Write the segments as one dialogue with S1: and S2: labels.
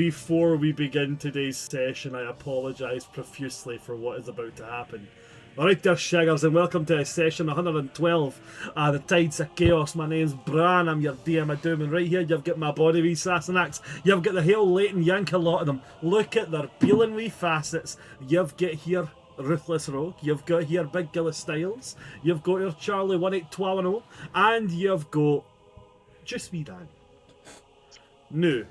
S1: Before we begin today's session, I apologise profusely for what is about to happen. Alright there, shaggers, and welcome to session 112, the Tides of Chaos. My name's Bran, I'm your DM of Doom, and right here you've got my body wee Sassenachs. You've got the Hail Leighton Yank, a lot of them. Look at their peeling wee facets. You've got here Ruthless Rogue, you've got here Big Gillis Styles, you've got your Charlie 18210, and you've got just wee Dan. Now,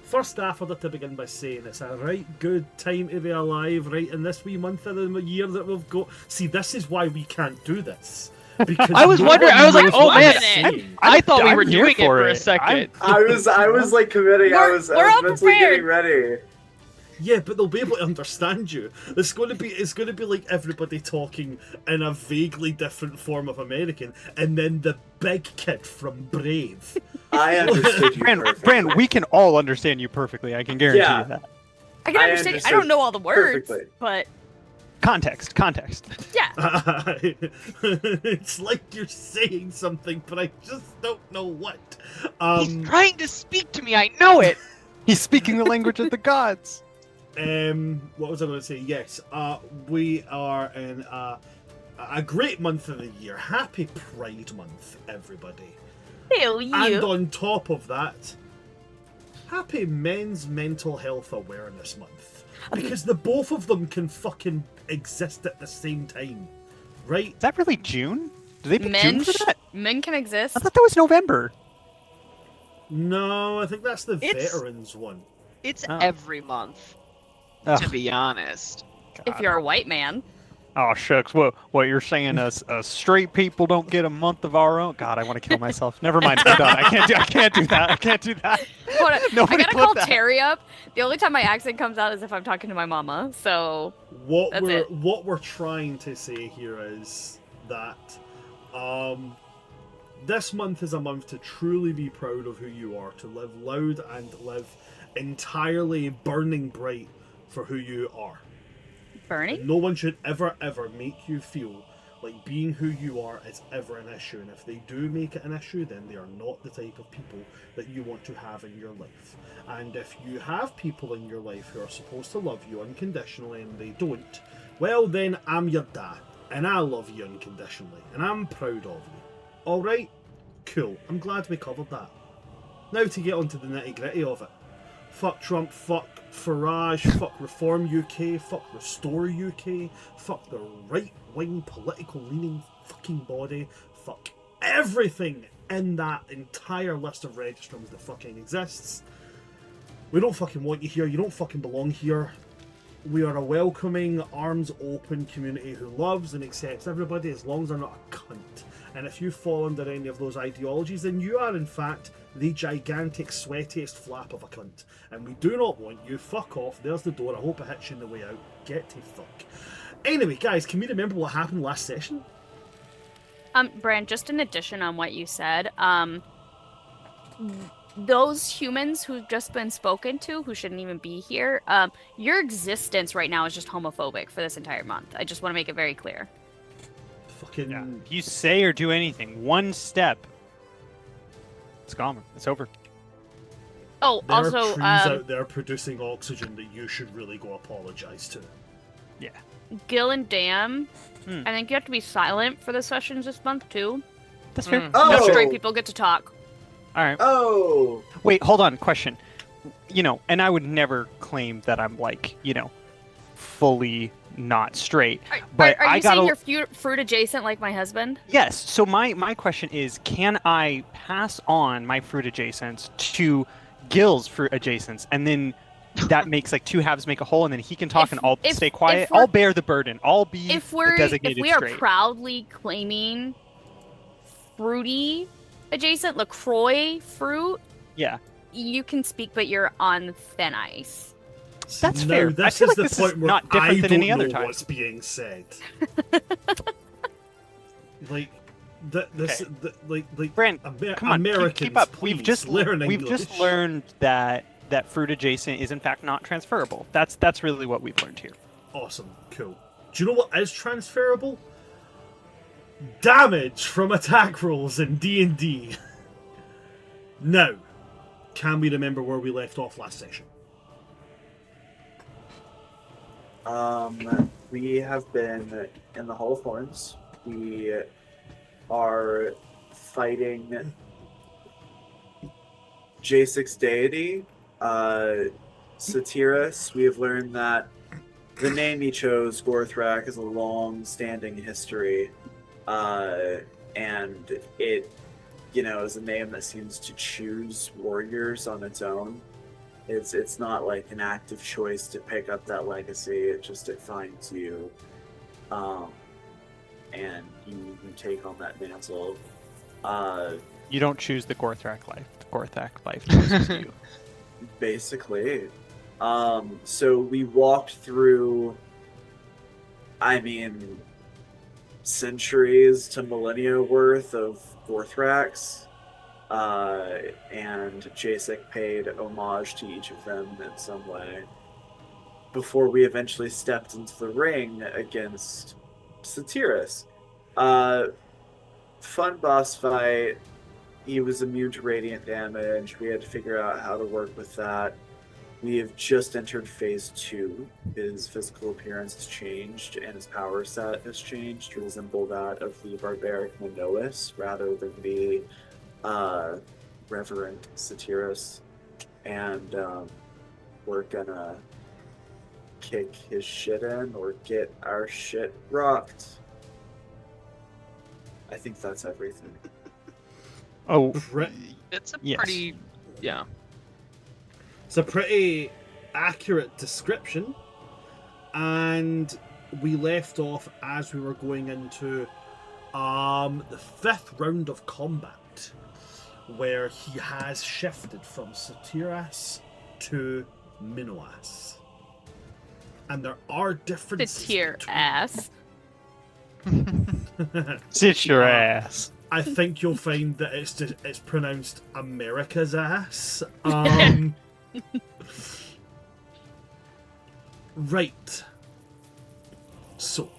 S1: first off, I'd like to begin by saying it's a right good time to be alive, right, in this wee month of the year that we've got. See, this is why we can't do this. Because
S2: I was wondering, I was like, oh man, I thought we were
S3: I'm
S2: doing it
S3: for
S2: for a
S3: it.
S2: second.
S4: I was like committing. I was mentally getting ready.
S1: Yeah, but they'll be able to understand you. It's going to be like everybody talking in a vaguely different form of American, and then the big kid from Brave.
S4: I understood you perfectly.
S3: Bran, we can all understand you perfectly. I can guarantee you that.
S5: I can understand. I don't know all the words,
S4: perfectly.
S5: but
S3: Context.
S5: yeah.
S1: It's like you're saying something, but I just don't know what.
S2: He's trying to speak to me, I know it!
S3: He's speaking the language of the gods.
S1: What was I going to say? Yes, we are in a great month of the year. Happy Pride Month, everybody.
S5: Hell you.
S1: And on top of that, happy Men's Mental Health Awareness Month. Because the both of them can fucking exist at the same time, right?
S3: Is that really June? Do they pick June for that?
S5: Men can exist.
S3: I thought that was November.
S1: No, I think that's the
S2: It's-
S1: veterans one.
S2: It's
S3: Oh.
S2: every month,
S3: Ugh.
S2: to be honest.
S5: If you're a white man.
S3: Oh shucks! What you're saying? Us straight people don't get a month of our own? God, I want to kill myself. Never mind. I'm done. I can't do that.
S5: Hold on, I
S3: Nobody
S5: gotta
S3: clip
S5: call
S3: that.
S5: Terry up. The only time my accent comes out is if I'm talking to my mama. So
S1: What
S5: That's
S1: we're trying to say here is that this month is a month to truly be proud of who you are, to live loud and live entirely burning bright for who you are.
S5: burning.
S1: No one should ever make you feel like being who you are is ever an issue, and if they do make it an issue, then they are not the type of people that you want to have in your life. And if you have people in your life who are supposed to love you unconditionally and they don't, well then I'm your dad, and I love you unconditionally, and I'm proud of you. Alright? Cool. I'm glad we covered that. Now to get on to the nitty gritty of it. Fuck Trump, fuck Farage, fuck Reform UK, fuck Restore UK, fuck the right-wing political leaning fucking body, fuck everything in that entire list of registrums that fucking exists. We don't fucking want you here, you don't fucking belong here. We are a welcoming, arms open community who loves and accepts everybody as long as they're not a cunt. And if you fall under any of those ideologies, then you are in fact the gigantic sweatiest flap of a cunt. And we do not want you. Fuck off. There's the door. I hope it hits you on the way out. Get to fuck. Anyway, guys, can we remember what happened last session?
S5: Bran, just in addition on what you said, those humans who've just been spoken to, who shouldn't even be here, your existence right now is just homophobic for this entire month. I just want to make it very clear.
S1: Fucking...
S3: Yeah. If you say or do anything, one step, it's gone. It's over.
S5: Oh,
S1: There
S5: also,
S1: are trees out there producing oxygen that you should really go apologise to.
S3: Yeah.
S5: Gil and Dan, I think you have to be silent for the sessions this month too.
S3: That's fair.
S4: Oh!
S5: No straight people get to talk.
S3: All right.
S4: Oh!
S3: Wait, hold on. Question. And I would never claim that I'm fully not straight. But
S5: Are
S3: I
S5: you
S3: gotta...
S5: saying you're fruit adjacent like my husband?
S3: Yes. So my question is, can I pass on my fruit adjacents to Gil's fruit adjacents, and then that makes two halves make a whole, and then he can talk and I'll stay quiet? I'll bear the burden. I'll be the designated
S5: If we are
S3: straight.
S5: proudly claiming fruity adjacent LaCroix fruit,
S3: Yeah.
S5: you can speak, but you're on thin ice.
S3: That's
S1: No,
S3: fair.
S1: This
S3: I feel
S1: is
S3: like
S1: the
S3: this
S1: point
S3: is
S1: where
S3: not different
S1: I
S3: than
S1: don't
S3: any other
S1: know
S3: time.
S1: what's being said.
S3: Brent, come on,
S1: Americans,
S3: keep up.
S1: please,
S3: We've just learned that fruit adjacent is in fact not transferable. That's really what we've learned here.
S1: Awesome, cool. Do you know what is transferable? Damage from attack rolls in D&D. Now, can we remember where we left off last session?
S4: We have been in the Hall of Horns. We are fighting Jacyk's deity, Satyras. We have learned that the name he chose, Gorthrak, has a long-standing history, and it, is a name that seems to choose warriors on its own. It's not like an active choice to pick up that legacy. It finds you, and you take on that mantle.
S3: You don't choose the Gorthrak life. The Gorthrak life chooses you.
S4: Basically. So we walked through, centuries to millennia worth of Gorthraks. And Jacyk paid homage to each of them in some way before we eventually stepped into the ring against Satyras. Fun boss fight. He was immune to radiant damage. We had to figure out how to work with that. We have just entered phase 2. His physical appearance has changed and his power set has changed to resemble that of the barbaric Minois rather than the reverent Satyras, and we're gonna kick his shit in or get our shit rocked. I think that's everything.
S3: Oh,
S2: It's a
S3: yes.
S2: pretty, yeah.
S1: It's a pretty accurate description, and we left off as we were going into the 5th round of combat, where he has shifted from Satyras to Minoas. And there are differences.
S5: Satyras.
S3: Sit your ass.
S1: I think you'll find that it's pronounced America's ass. Right. So.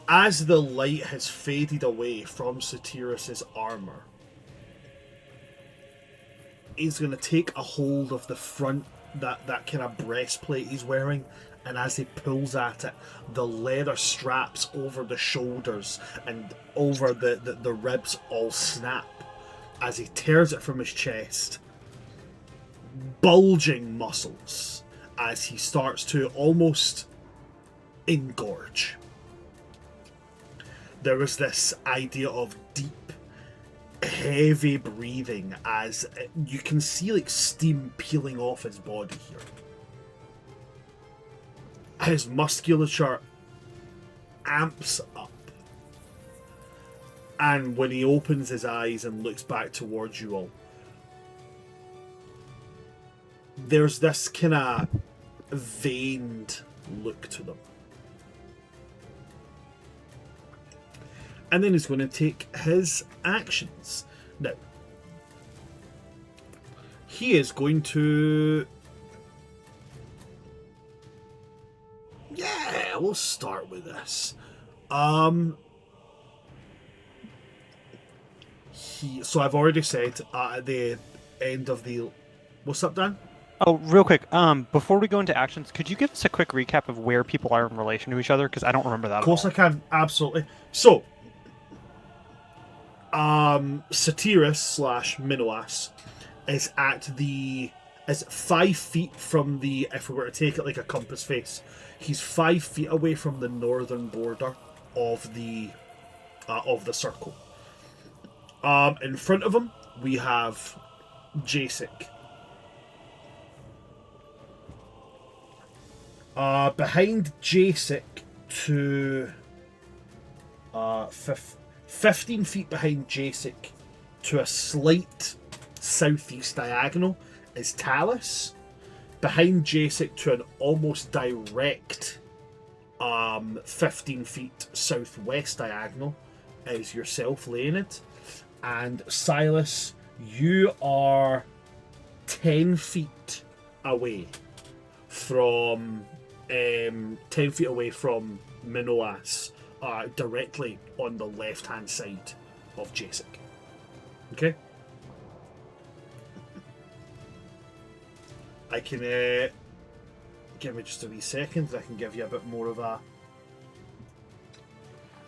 S1: As the light has faded away from Satyras' armor, he's going to take a hold of the front, that kind of breastplate he's wearing, and as he pulls at it, the leather straps over the shoulders and over the ribs all snap as he tears it from his chest. Bulging muscles as he starts to almost engorge. There was this idea of deep, heavy breathing as you can see like steam peeling off his body here. His musculature amps up. And when he opens his eyes and looks back towards you all, there's this kind of veined look to them. And then he's going to take his actions. Now, he is going to... Yeah, we'll start with this. So I've already said at the end of the... What's up, Dan?
S3: Oh, real quick. Before we go into actions, could you give us a quick recap of where people are in relation to each other? Because I don't remember that.
S1: Of course I can, absolutely. So, Satyras / Minoas is is 5 feet from the, if we were to take it like a compass face, he's 5 feet away from the northern border of the circle. In front of him, we have Jacyk. Behind Jacyk to 15 feet behind Jacyk to a slight southeast diagonal is Talus. Behind Jacyk to an almost direct 15 feet southwest diagonal is yourself, Leonid. And Silas, you are 10 feet away from 10 feet away from Minoas, directly on the left-hand side of Jacyk. Okay? I can give me just a wee second. I can give you a bit more of a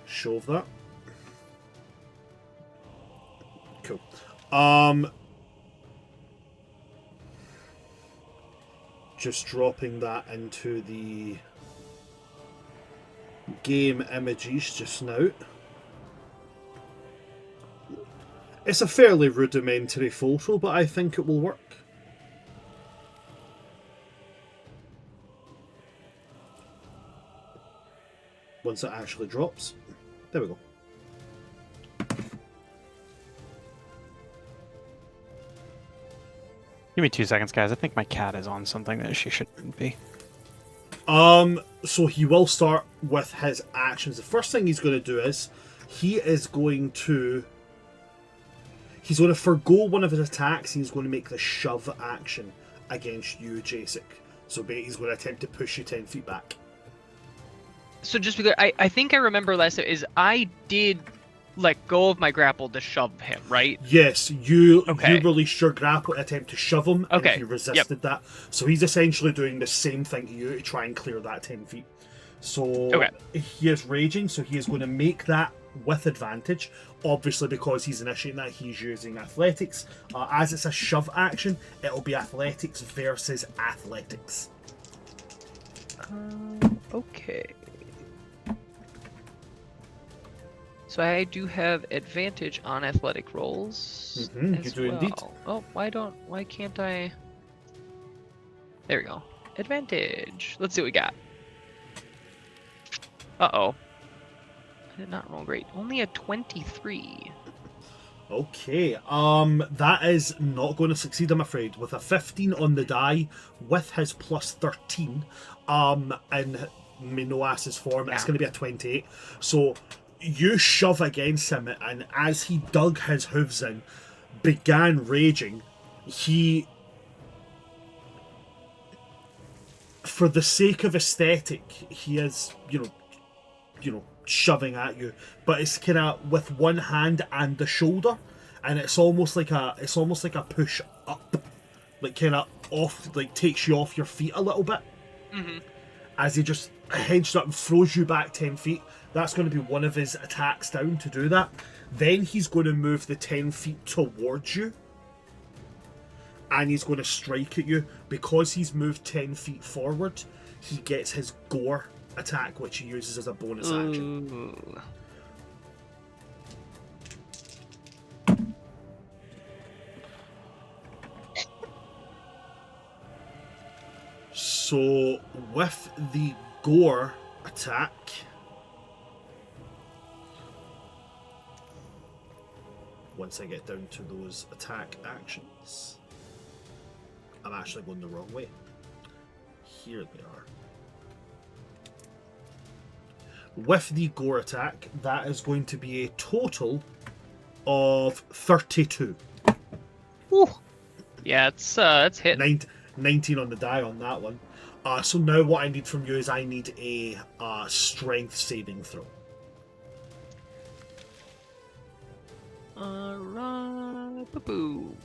S1: show of that. Cool. Just dropping that into the game images just now. It's a fairly rudimentary photo, but I think it will work. Once it actually drops. There we go.
S3: Give me 2 seconds, guys. I think my cat is on something that she shouldn't be.
S1: So he will start with his actions. The first thing he's going to do is he's going to forgo one of his attacks. He's going to make the shove action against you, Jacyk. So he's going to attempt to push you 10 feet back.
S2: So just because I think I remember last time is I did let go of my grapple to shove him, right?
S1: Yes, you released your grapple to attempt to shove him, and he resisted that. So he's essentially doing the same thing to you to try and clear that 10 feet. So he is raging, so he is going to make that with advantage. Obviously, because he's initiating that, he's using athletics. As it's a shove action, it'll be athletics versus athletics.
S2: Okay. So I do have advantage on athletic rolls as
S1: you do indeed.
S2: Oh, why can't I? There we go. Advantage. Let's see what we got. Uh-oh. I did not roll great. Only a 23.
S1: Okay, that is not going to succeed, I'm afraid. With a 15 on the die, with his plus 13, in Minoas's form, it's going to be a 28. So you shove against him, and as he dug his hooves in, began raging, he, for the sake of aesthetic, he is, you know, shoving at you, but it's kind of with one hand and the shoulder, and it's almost like a push up, like kind of off, like takes you off your feet a little bit. As he just hedged up and throws you back 10 feet. That's going to be one of his attacks down to do that. Then he's going to move the 10 feet towards you, and he's going to strike at you. Because he's moved 10 feet forward, he gets his gore attack, which he uses as a bonus action. So with the gore attack, once I get down to those attack actions, I'm actually going the wrong way. Here they are. With the gore attack, that is going to be a total of 32.
S2: Woo. Yeah, it's hit.
S1: 19 on the die on that one. So now what I need from you is I need a strength saving throw.
S2: Alright, boo-boo.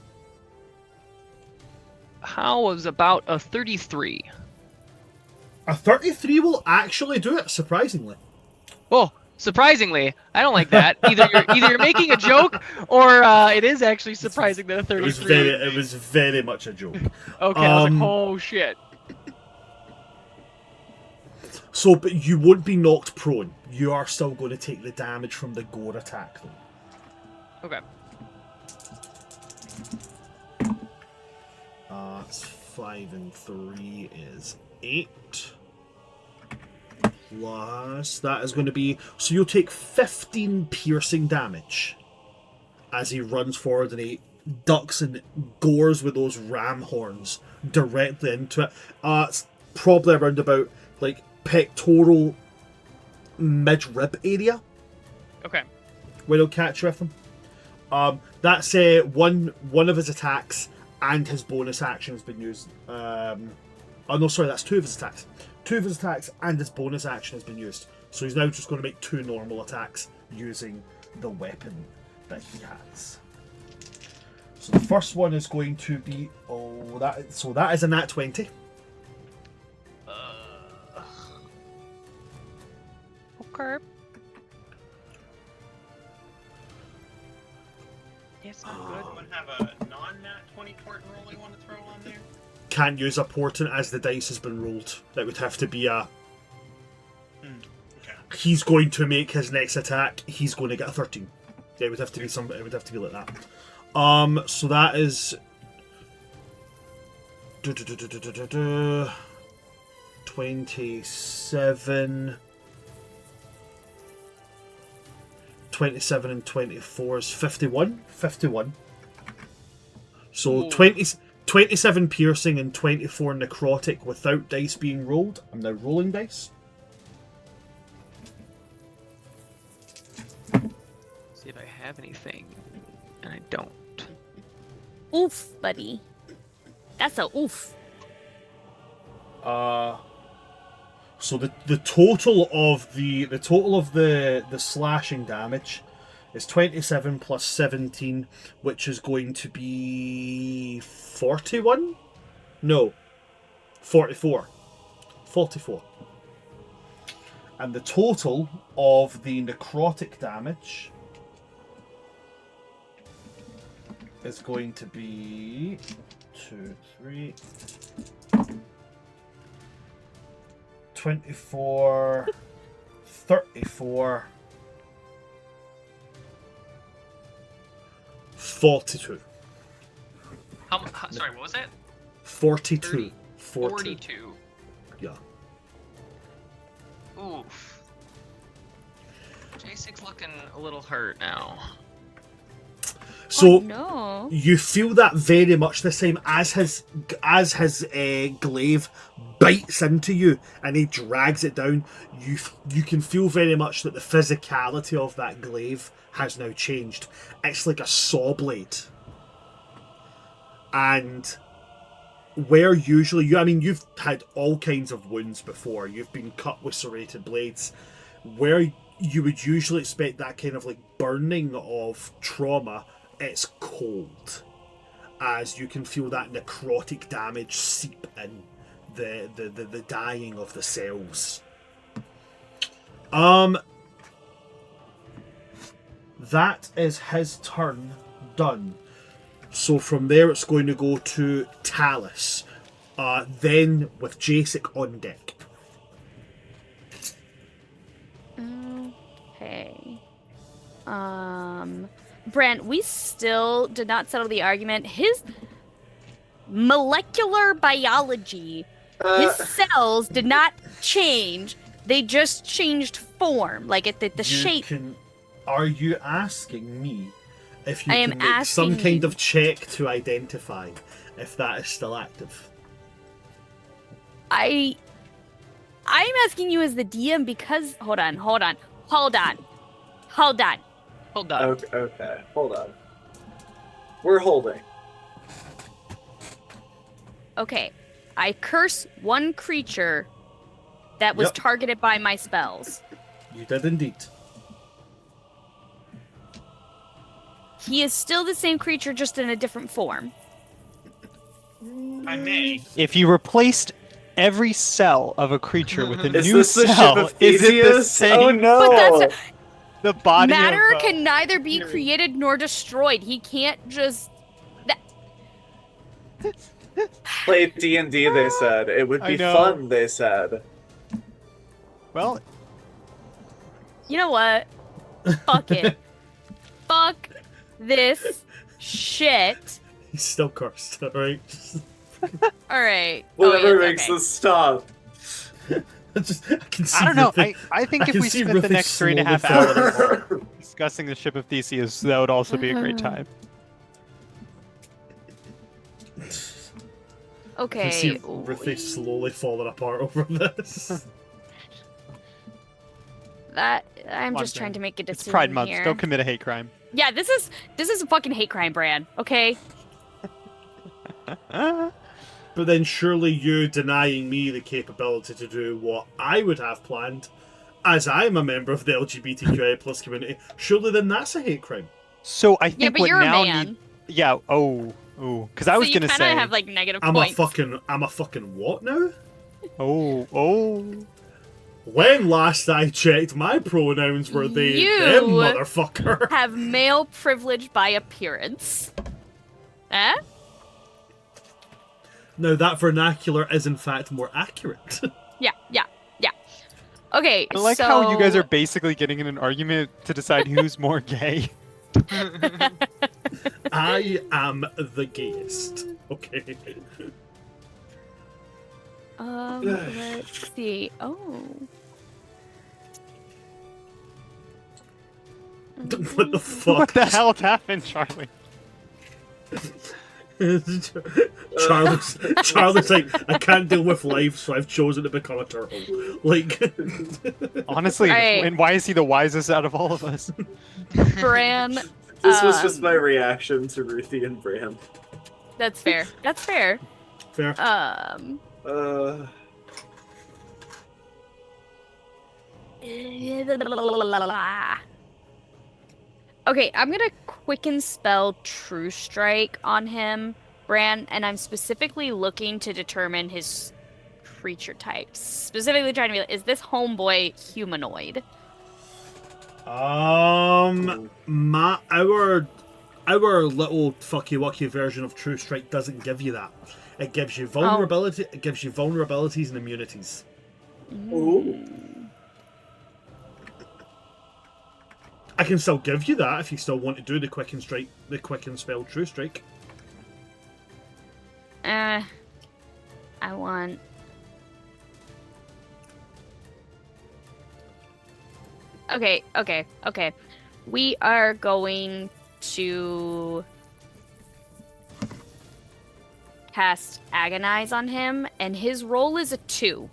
S2: How was about a 33?
S1: A 33 will actually do it, surprisingly.
S2: Oh, surprisingly, I don't like that. Either you're making a joke, or it is actually surprising that a 33.
S1: It was very much a joke.
S2: Okay, I was like, oh shit.
S1: So, but you won't be knocked prone. You are still going to take the damage from the gore attack, though.
S2: Okay.
S1: It's 5 and 3 is 8. Plus, that is going to be... So you'll take 15 piercing damage as he runs forward and he ducks and gores with those ram horns directly into it. It's probably around about, like, pectoral mid-rib area.
S2: Okay.
S1: Where he'll catch you with them. That's one of his attacks and his bonus action has been used. Oh no, sorry, that's 2 of his attacks. 2 of his attacks and his bonus action has been used. So he's now just going to make 2 normal attacks using the weapon that he has. So So the first one is going to be that is a nat 20.
S2: Okay. It's not good.
S3: Anyone have a non-nat 20 port roll you want to throw on there?
S1: Can't use a portent as the dice has been rolled. That would have to be a.
S3: Okay.
S1: He's going to make his next attack. He's going to get a 13. Yeah, it would have to be some. It would have to be like that. So that is. 27. 27 and 24 is 51. 51. So 27 piercing and 24 necrotic without dice being rolled. I'm now rolling dice.
S2: See if I have anything, and I don't.
S5: Oof, buddy. That's a oof.
S1: So the total of the slashing damage is 27 plus 17, which is going to be 41? No. 44. 44. And the total of the necrotic damage is going to be 2, 3, 24, 34, 42.
S2: Sorry, what was it?
S1: 42.
S2: 42.
S1: Yeah.
S2: Oof. Jacyk's looking a little hurt now.
S1: So
S5: Oh, no.
S1: you feel that very much this time as his glaive bites into you and he drags it down. You can feel very much that the physicality of that glaive has now changed. It's like a saw blade. And where usually you've had all kinds of wounds before. You've been cut with serrated blades. Where you would usually expect that kind of like burning of trauma, it's cold, as you can feel that necrotic damage seep in the dying of the cells. That is his turn done. So from there it's going to go to Talus. Then with Jacyk on deck.
S5: Okay. Brent, we still did not settle the argument. His molecular biology, his cells did not change. They just changed form, like the shape.
S1: Are you asking me if you
S5: I
S1: can
S5: am
S1: make some
S5: asking
S1: kind
S5: you.
S1: of check to identify if that is still active?
S5: I'm asking you as the DM because hold on.
S4: Okay, hold on. We're holding.
S5: Okay, I curse one creature that was
S1: Yep.
S5: targeted by my spells.
S1: You did indeed.
S5: He is still the same creature, just in a different form.
S3: I may. If you replaced every cell of a creature with a
S4: Is
S3: new
S4: this the ship
S3: cell,
S4: of
S3: is it the
S4: Theseus?
S3: same?
S4: Oh no!
S5: But that's
S3: The body
S5: matter
S3: of,
S5: can neither be created nor destroyed. He can't just.
S4: Play D&D, they said. It would
S3: I
S4: be
S3: know.
S4: fun, they said.
S3: Well,
S5: You know what? Fuck it. Fuck this shit.
S1: He's still cursed, alright?
S5: All right.
S4: Whatever
S5: yes,
S4: makes
S5: okay.
S4: us stop.
S1: I can see
S3: I don't know.
S1: Rufy-
S3: I think if
S1: can
S3: we
S1: see
S3: spent the
S1: Rufy
S3: next 3.5
S1: slowly falling
S3: hours discussing the ship of Theseus, that would also be a great time.
S1: I can
S5: Okay.
S1: see Rufy slowly falling apart over this.
S5: That I'm
S3: Come on,
S5: just trying
S3: Brand.
S5: to make a
S3: It's
S5: decision
S3: Pride Month.
S5: here.
S3: Don't commit a hate crime.
S5: Yeah, this is a fucking hate crime, Bran. Okay.
S1: But then surely you denying me the capability to do what I would have planned, as I'm a member of the LGBTQI plus community, surely then that's a hate crime.
S3: So I
S5: Yeah,
S3: think
S5: but
S3: what
S5: you're a
S3: now
S5: man.
S3: need Yeah. Oh. Because I was
S5: so
S3: gonna
S5: you
S3: say.
S5: kind of have like negative
S1: I'm
S5: points.
S1: a fucking what now?
S3: Oh.
S1: When last I checked, my pronouns were they,
S5: You
S1: them, motherfucker.
S5: Have male privilege by appearance. Eh?
S1: Now that vernacular is in fact more accurate.
S5: Yeah. Okay,
S3: I like
S5: so...
S3: how you guys are basically getting in an argument to decide who's more gay.
S1: I am the gayest. Okay.
S5: Let's see. Oh.
S1: What the fuck?
S3: What the hell happened, Charlie?
S1: Charlie's like, I can't deal with life, so I've chosen to become a turtle. Like,
S3: Honestly,
S5: Alright.
S3: and why is he the wisest out of all of us?
S5: Bran.
S4: This was just my reaction to Ruthie and Bram.
S5: That's fair. That's fair.
S1: fair.
S5: Okay, I'm gonna quicken spell True Strike on him, Bran, and I'm specifically looking to determine his creature types. Specifically trying to be like, is this homeboy humanoid?
S1: Our little fucky wucky version of True Strike doesn't give you that. It gives you vulnerability. It gives you vulnerabilities and immunities.
S4: Ooh.
S1: I can still give you that if you still want to do the quicken spell True Strike.
S5: I want. Okay. We are going to cast Agonize on him, and his roll is a 2.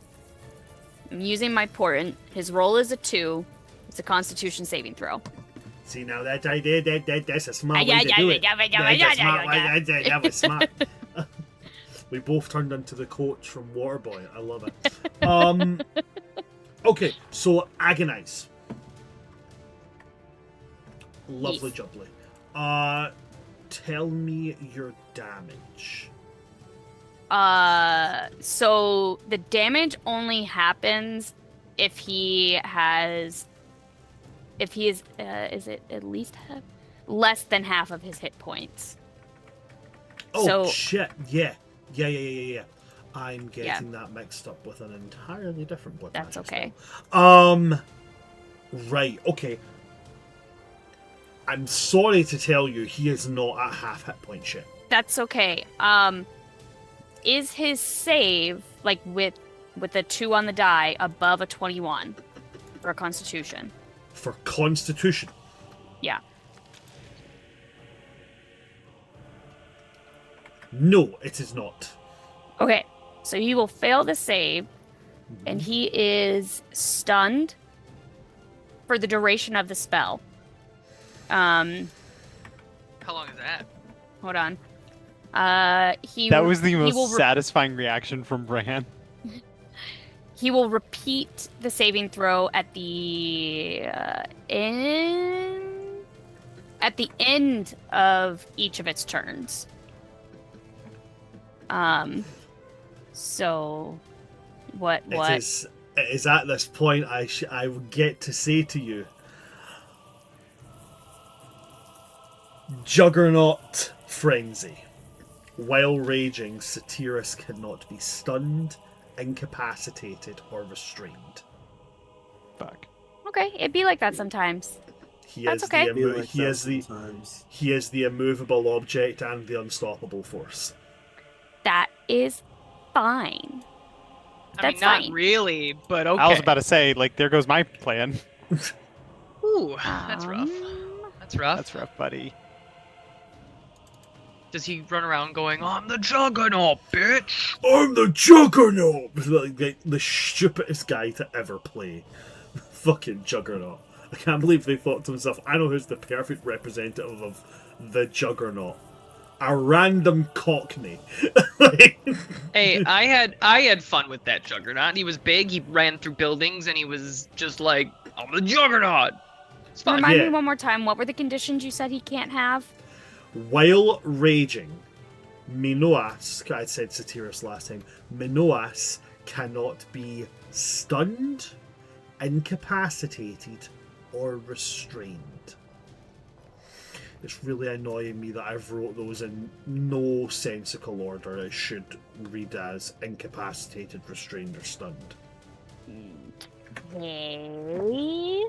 S5: I'm using my portent. His roll is a 2. It's a Constitution saving throw.
S1: See, now that's a smart way to do it. That was smart. We both turned into the coach from Waterboy. I love it. Okay, so Agonize. Lovely jubbly. Tell me your damage.
S5: So the damage only happens if he is it at least less than half of his hit points.
S1: Oh shit! Yeah. I'm getting that mixed up with an entirely different blood.
S5: That's okay.
S1: Right. Okay. I'm sorry to tell you, he is not at half hit point shit.
S5: That's okay. Is his save like with a 2 on the die above a 21 for a Constitution?
S1: For Constitution.
S5: Yeah.
S1: No, it is not.
S5: Okay, so he will fail the save, and he is stunned for the duration of the spell.
S2: How long is that?
S5: Hold on.
S3: That was the most satisfying reaction from Bran.
S5: He will repeat the saving throw at the end of each of its turns. So what?
S1: It is at this point I would get to say to you, Juggernaut Frenzy. While raging, Satyras cannot be stunned, incapacitated, or restrained.
S3: Fuck.
S5: Okay, it'd be like that sometimes.
S1: He
S5: That's
S1: is
S5: okay.
S1: he is the immovable object and the unstoppable force.
S5: That is fine.
S2: I mean, not really, but okay.
S3: I was about to say, like, there goes my plan.
S2: Ooh, that's rough. That's rough.
S3: That's rough, buddy.
S2: Does he run around going, I'm the Juggernaut, bitch?
S1: I'm the Juggernaut! Like the stupidest guy to ever play. Fucking Juggernaut. I can't believe they thought to themselves, I know who's the perfect representative of the Juggernaut. A random cockney.
S2: Hey, I had fun with that Juggernaut. He was big, he ran through buildings, and he was just like, I'm the Juggernaut! It's fun.
S5: Remind me one more time, what were the conditions you said he can't have?
S1: While raging, Minoas, I said Satyras last time, Minoas cannot be stunned, incapacitated, or restrained. It's really annoying me that I've wrote those in no sensical order. It should read as incapacitated, restrained, or stunned.
S5: Okay.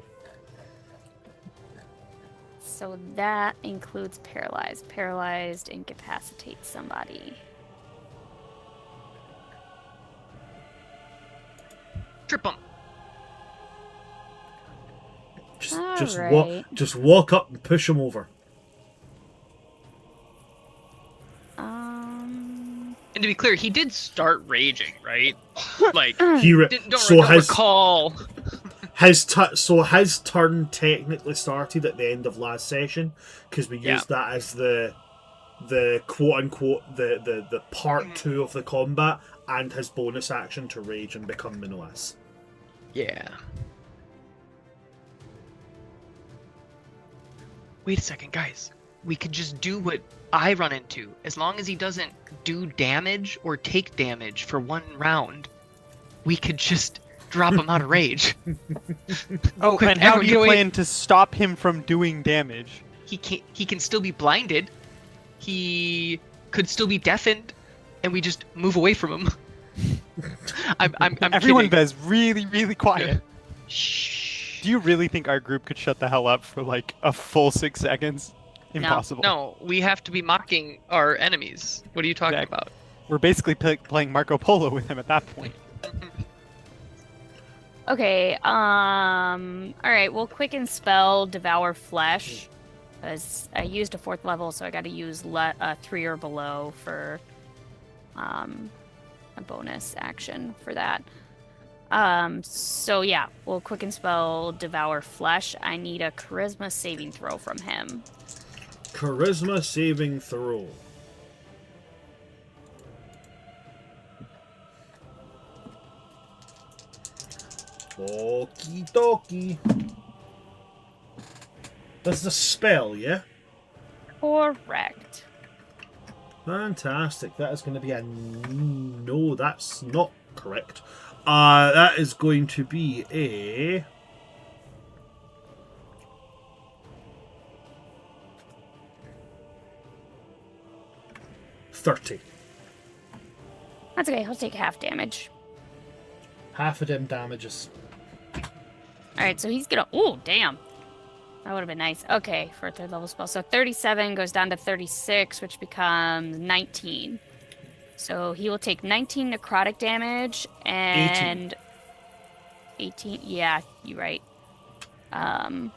S5: So that includes paralyzed. Paralyzed incapacitates somebody.
S2: Trip him.
S1: Just walk up and push him over.
S2: And to be clear, he did start raging, right? Like, don't recall.
S1: His turn technically started at the end of last session because we used that as the quote unquote the part 2 of the combat and his bonus action to rage and become Minoas.
S2: Yeah. Wait a second, guys. We could just do what I run into. As long as he doesn't do damage or take damage for 1 round, we could just drop him out of rage.
S3: Oh, and how do you plan to stop him from doing damage?
S2: He can still be blinded. He could still be deafened, and we just move away from him. I'm
S3: Everyone
S2: kidding.
S3: is really, really quiet.
S2: Shh.
S3: Do you really think our group could shut the hell up for like a full 6 seconds? Impossible.
S2: No, we have to be mocking our enemies. What are you talking about?
S3: We're basically playing Marco Polo with him at that point.
S5: Okay, alright, we'll quicken spell Devour Flesh. Because I used a 4th level, so I gotta use 3 or below for a bonus action for that. So yeah, we'll quicken spell Devour Flesh. I need a Charisma saving throw from him.
S1: Charisma saving throw. Okie dokie. That's the spell, yeah?
S5: Correct.
S1: Fantastic. That is going to be a... No, that's not correct. That is going to be a... $30.
S5: That's okay, he'll take half damage.
S1: Half of them damages.
S5: Alright, so he's gonna... Oh, damn. That would have been nice. Okay, for a 3rd level spell. So 37 goes down to 36, which becomes 19. So he will take 19 necrotic damage and... 18. Yeah, you're right. There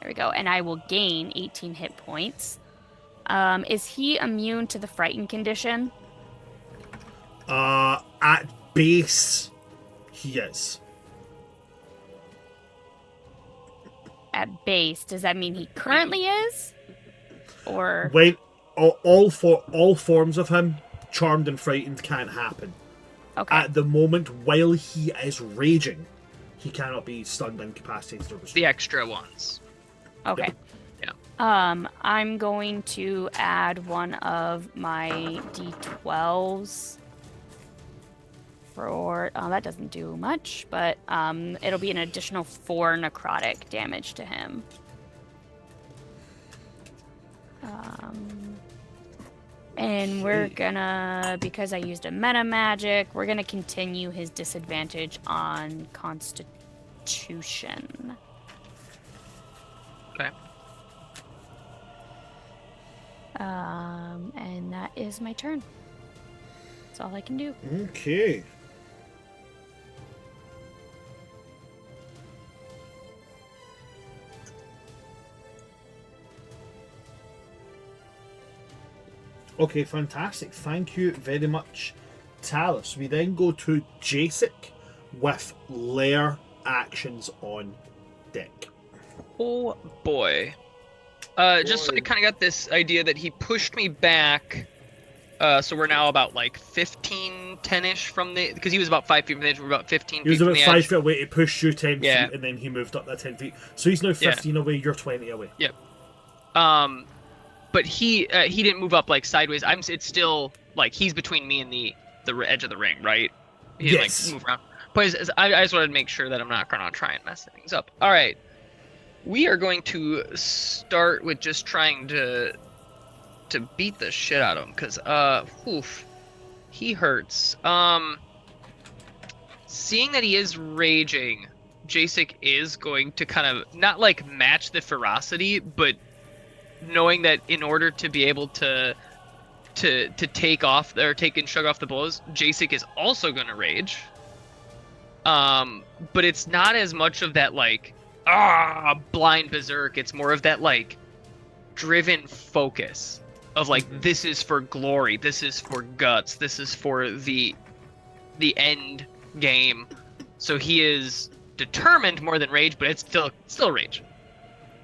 S5: we go. And I will gain 18 hit points. Is he immune to the frightened condition?
S1: At base, he is.
S5: At base, does that mean he currently is? Or
S1: when all forms of him, charmed and frightened, can't happen.
S5: Okay.
S1: At the moment, while he is raging, he cannot be stunned, incapacitated, or restrained.
S2: The extra ones.
S5: Okay.
S2: Yeah.
S5: I'm going to add one of my D12s. For that doesn't do much, but it'll be an additional 4 necrotic damage to him. And we're gonna, because I used a meta magic, we're gonna continue his disadvantage on Constitution.
S2: Okay.
S5: And that is my turn. That's all I can do.
S1: Okay. Okay, fantastic. Thank you very much, Talus. We then go to Jacyk with lair actions on deck.
S2: Oh boy. Just so I kind of got this idea that he pushed me back. So we're now about like 15, 10-ish from the... Because he was about 5 feet from the edge, we're about 15 feet
S1: He was
S2: from
S1: about
S2: the
S1: 5
S2: edge.
S1: feet away, he pushed you 10
S2: Yeah.
S1: feet, and then he moved up that 10 feet. So he's now 15 away, you're 20 away.
S2: Yep. but he didn't move up like sideways. It's still like he's between me and the edge of the ring, right? He didn't
S1: Yes.
S2: like move around. But I just wanted to make sure that I'm not gonna try and mess things up. All right, we are going to start with just trying to beat the shit out of him, because oof, he hurts. Seeing that he is raging, Jacyk is going to kind of not like match the ferocity, but knowing that in order to be able to take off or take and shrug off the blows, Jacyk is also going to rage. But it's not as much of that like blind berserk. It's more of that like driven focus of like, this is for glory, this is for guts, this is for the end game. So he is determined more than rage, but it's still rage.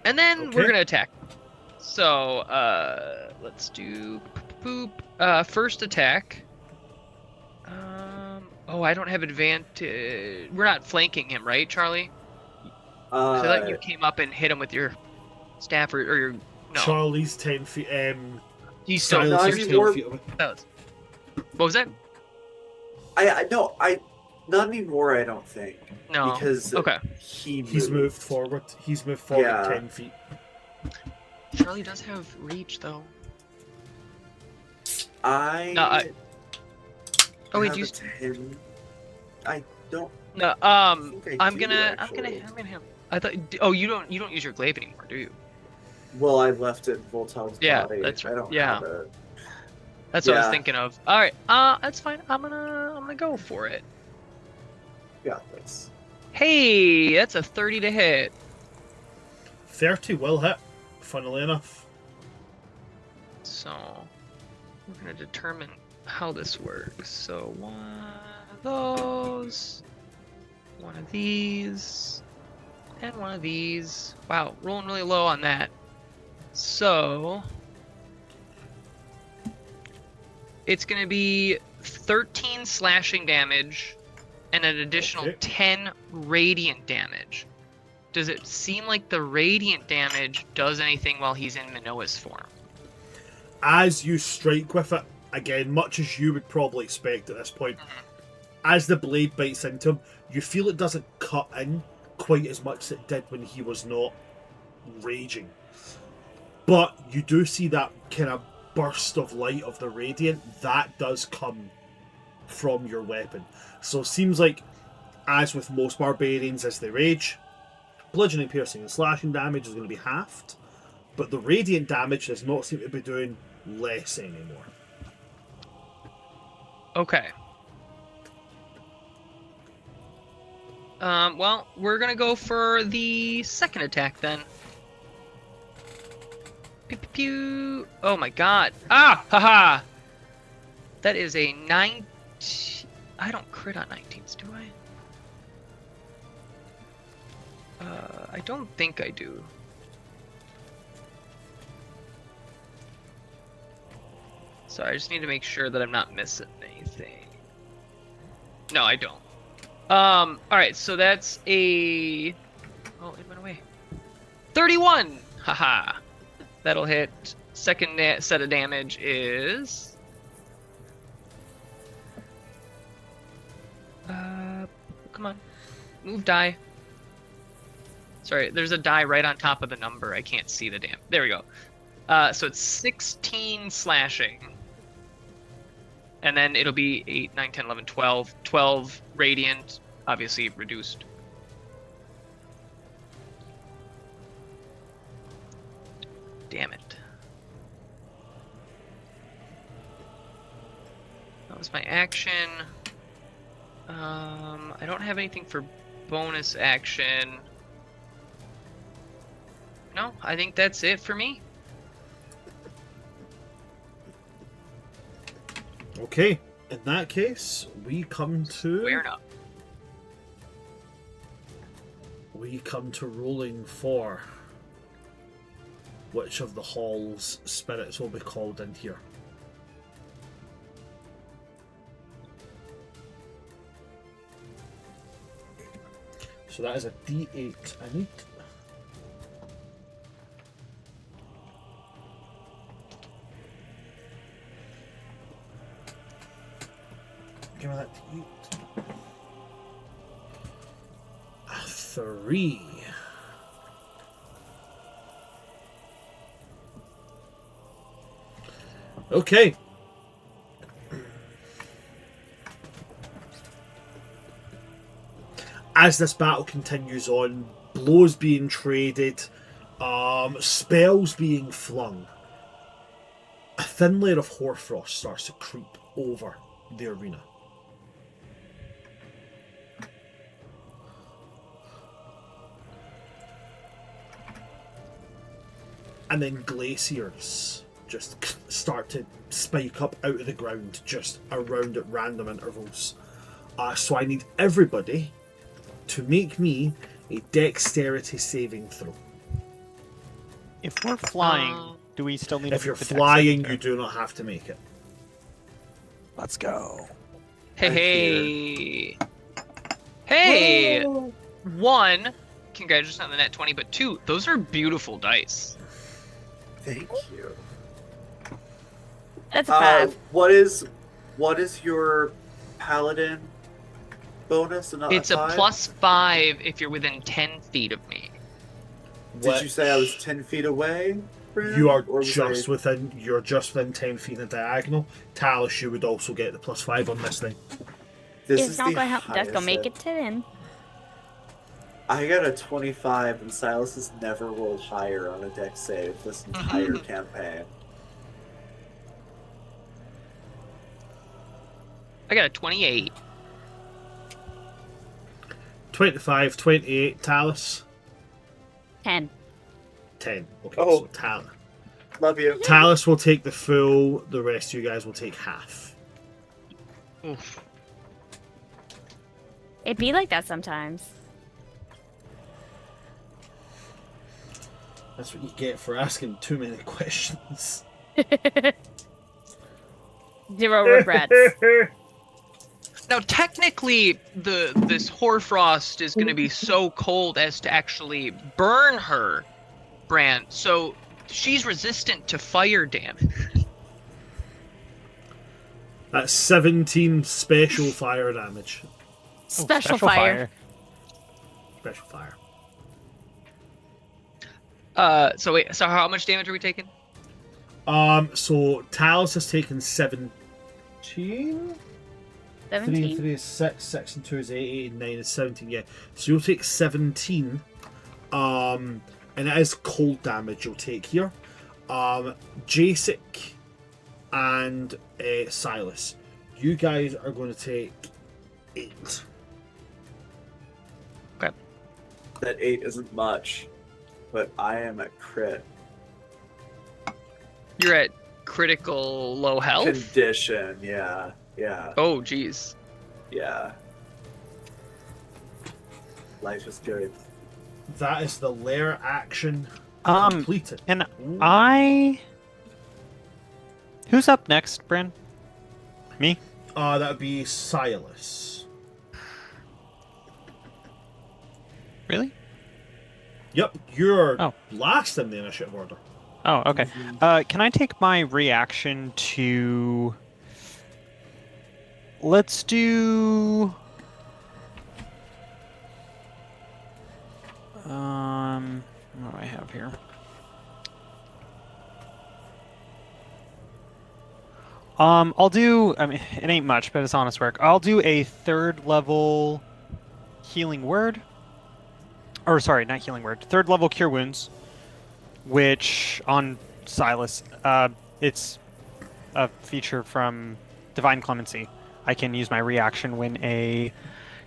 S2: And then we're gonna attack. So let's do first attack. Oh, I don't have advantage. We're not flanking him, right, Charlie? So that you came up and hit him with your staff or your no.
S1: Charlie's 10 feet.
S2: He's still
S1: Silas
S4: no,
S1: is
S4: more...
S1: 10 feet away.
S2: What was that?
S4: I not anymore. I don't think.
S2: No.
S4: Because
S2: okay.
S1: He's moved forward. He's moved forward 10 feet.
S2: Charlie does have reach though.
S4: Oh,
S2: wait, you.
S4: 10. I don't.
S2: No.
S4: I'm
S2: gonna have. I thought. Oh, you don't use your glaive anymore, do you?
S4: Well, I left it in Voltog's body.
S2: That's right.
S4: I don't
S2: Yeah.
S4: have it.
S2: That's what I was thinking of. All right. That's fine. I'm gonna go for it.
S4: Got this.
S2: Hey, that's a 30 to hit.
S1: 30 will hit, funnily enough.
S2: So we're gonna determine how this works. So one of those, one of these, and one of these. Wow, rolling really low on that. So it's gonna be 13 slashing damage and an additional 10 radiant damage. Does it seem like the radiant damage does anything while he's in Minoa's form?
S1: As you strike with it, again, much as you would probably expect at this point, as the blade bites into him, you feel it doesn't cut in quite as much as it did when he was not raging. But you do see that kind of burst of light of the radiant. That does come from your weapon. So it seems like, as with most barbarians as they rage, bludgeoning, piercing, and slashing damage is going to be halved, but the radiant damage does not seem to be doing less anymore.
S2: Okay. Well, we're gonna go for the second attack then. Pew, pew, pew. Oh my god. Ah! Haha! That is a 19... I don't crit on 19s, do I? I don't think I do. Sorry, I just need to make sure that I'm not missing anything. No, I don't. Alright, so that's a... Oh, it went away. 31! Haha. That'll hit. Second set of damage is... come on. Move die. Sorry, there's a die right on top of the number. I can't see the damn. There we go. So it's 16 slashing. And then it'll be 8, 9, 10, 11, 12. 12 radiant, obviously reduced. Damn it. That was my action. I don't have anything for bonus action. No, I think that's it for me.
S1: Okay, in that case, we come to...
S2: Squaring up.
S1: We come to rolling for which of the hall's spirits will be called in here. So that is a D8 I need. Give me that to eat. A 3. Okay. As this battle continues on, blows being traded, spells being flung, a thin layer of hoarfrost starts to creep over the arena. And then glaciers just start to spike up out of the ground just around at random intervals. So I need everybody to make me a dexterity saving throw.
S3: If we're flying, do we still need
S1: If
S3: to
S1: you're
S3: make the dex
S1: flying,
S3: save?
S1: you do not have to make it.
S3: Let's go.
S2: Hey, hey! 1, congratulations on the net 20, but 2, those are beautiful dice.
S4: Thank you.
S5: That's a 5.
S4: What is your paladin bonus?
S2: It's a +5 if you're within 10 feet of me.
S4: Did you say I was 10 feet away? Brandon?
S1: You are
S4: Or was
S1: just
S4: I-
S1: within. You're just within 10 feet in diagonal. Talus, you would also get the +5 on this thing.
S4: This
S5: It's
S4: is
S5: not
S4: the
S5: gonna help. That's gonna
S4: highest
S5: make
S4: that-
S5: it 10.
S4: I got a 25, and Silas has never rolled higher on a dex save this entire campaign.
S2: I got a 28.
S1: 25, 28, Talus.
S5: 10.
S1: 10. Okay,
S4: Oh.
S1: so
S4: Love you.
S1: Talus will take the full, the rest of you guys will take half.
S2: Oof.
S5: It'd be like that sometimes.
S1: That's what you get for asking too many questions.
S5: 0 regrets.
S2: Now, technically, this hoarfrost is going to be so cold as to actually burn her, Bran. So she's resistant to fire damage.
S1: That's 17 special fire damage.
S5: Special fire.
S1: Special fire.
S2: So wait, so how much damage are we taking?
S1: So Talus has taken 17. 3 and
S5: 17.
S1: 3 is 6, 6 and 2 is 8, 8 and 9 is 17, yeah. So you'll take 17. And it is cold damage you'll take here. Jacyk and Silas, you guys are going to take 8.
S2: Okay.
S4: That 8 isn't much, but I am at crit
S2: You're at critical low health?
S4: condition. Yeah.
S2: Oh, jeez.
S4: Yeah. Life is good.
S1: That is the lair action
S3: Um,
S1: completed.
S3: and who's up next, Bryn? Me?
S1: That would be Silas.
S3: Really?
S1: Yep, you're
S3: Oh.
S1: last in the initiative order.
S3: Oh, okay. Can I take my reaction to... Let's do... What do I have here? I'll do... I mean, it ain't much, but it's honest work. I'll do a 3rd level healing word. Or, sorry, not healing word. 3rd level cure wounds. Which, on Silas, it's a feature from Divine Clemency. I can use my reaction when a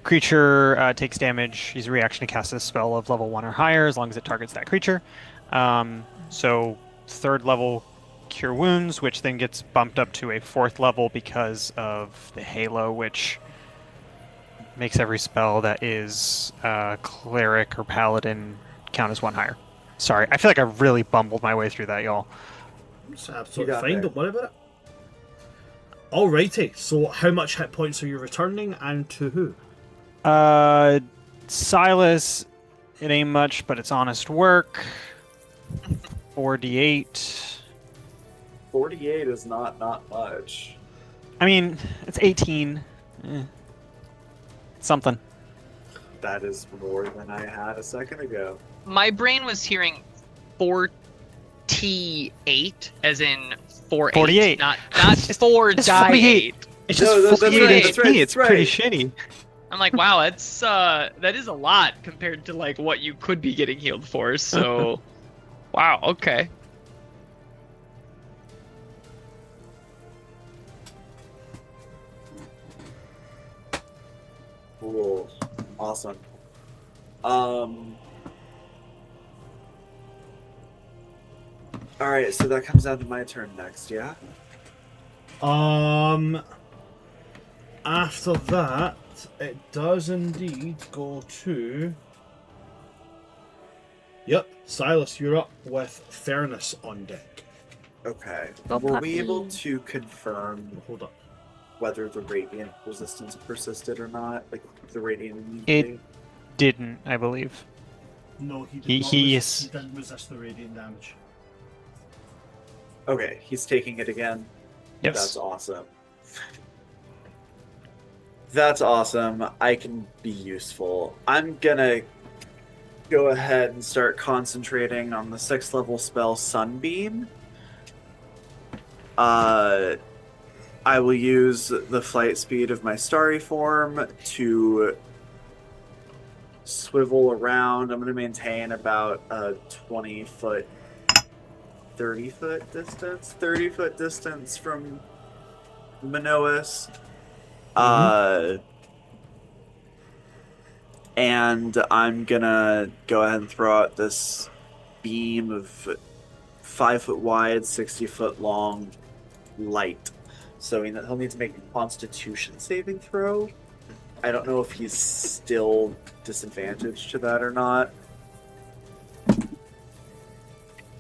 S3: creature takes damage. Use a reaction to cast a spell of level 1 or higher, as long as it targets that creature. So 3rd level Cure Wounds, which then gets bumped up to a 4th level because of the Halo, which makes every spell that is Cleric or Paladin count as 1 higher. Sorry, I feel like I really bumbled my way through that, y'all.
S1: It's absolutely
S4: got
S1: fine,
S4: there.
S1: don't worry about it. Alrighty, so how much hit points are you returning and to who?
S3: Silas, it ain't much, but it's honest work. 4d8.
S4: 48 is not much.
S3: I mean, it's 18. Something.
S4: That is more than I had a second ago.
S2: My brain was hearing 48, as in 48,
S3: 48.
S2: not 4
S3: it's
S2: die
S3: 48.
S2: 8.
S3: It's
S4: No,
S3: just
S4: that's
S3: 48
S4: right,
S3: HP.
S4: that's right,
S3: It's
S4: that's
S3: pretty
S4: right.
S3: shitty.
S2: I'm like, wow, that is a lot compared to like what you could be getting healed for. So, wow, okay.
S4: Cool. Awesome. Alright, so that comes down to my turn next, yeah?
S1: After that, it does indeed go to. Yep, Silas, you're up with Fernus on deck.
S4: Okay.
S5: Go
S4: Were we able
S5: puppy.
S4: to confirm
S1: Hold up.
S4: whether the radiant resistance persisted or not? Like the radiant
S3: It-
S4: immunity?
S3: Didn't, I believe.
S1: No, he did
S3: He-
S1: not
S3: he
S1: resist,
S3: is-
S1: he didn't resist the radiant damage.
S4: Okay, he's taking it again.
S3: Yes.
S4: That's awesome. That's awesome. I can be useful. I'm gonna go ahead and start concentrating on the 6th level spell Sunbeam. I will use the flight speed of my starry form to swivel around. I'm going to maintain about a 20-foot, 30-foot distance, 30-foot distance from Minoas. And I'm gonna go ahead and throw out this beam of 5 foot wide, 60 foot long light. So he'll need to make a Constitution saving throw. I don't know if he's still disadvantaged to that or not.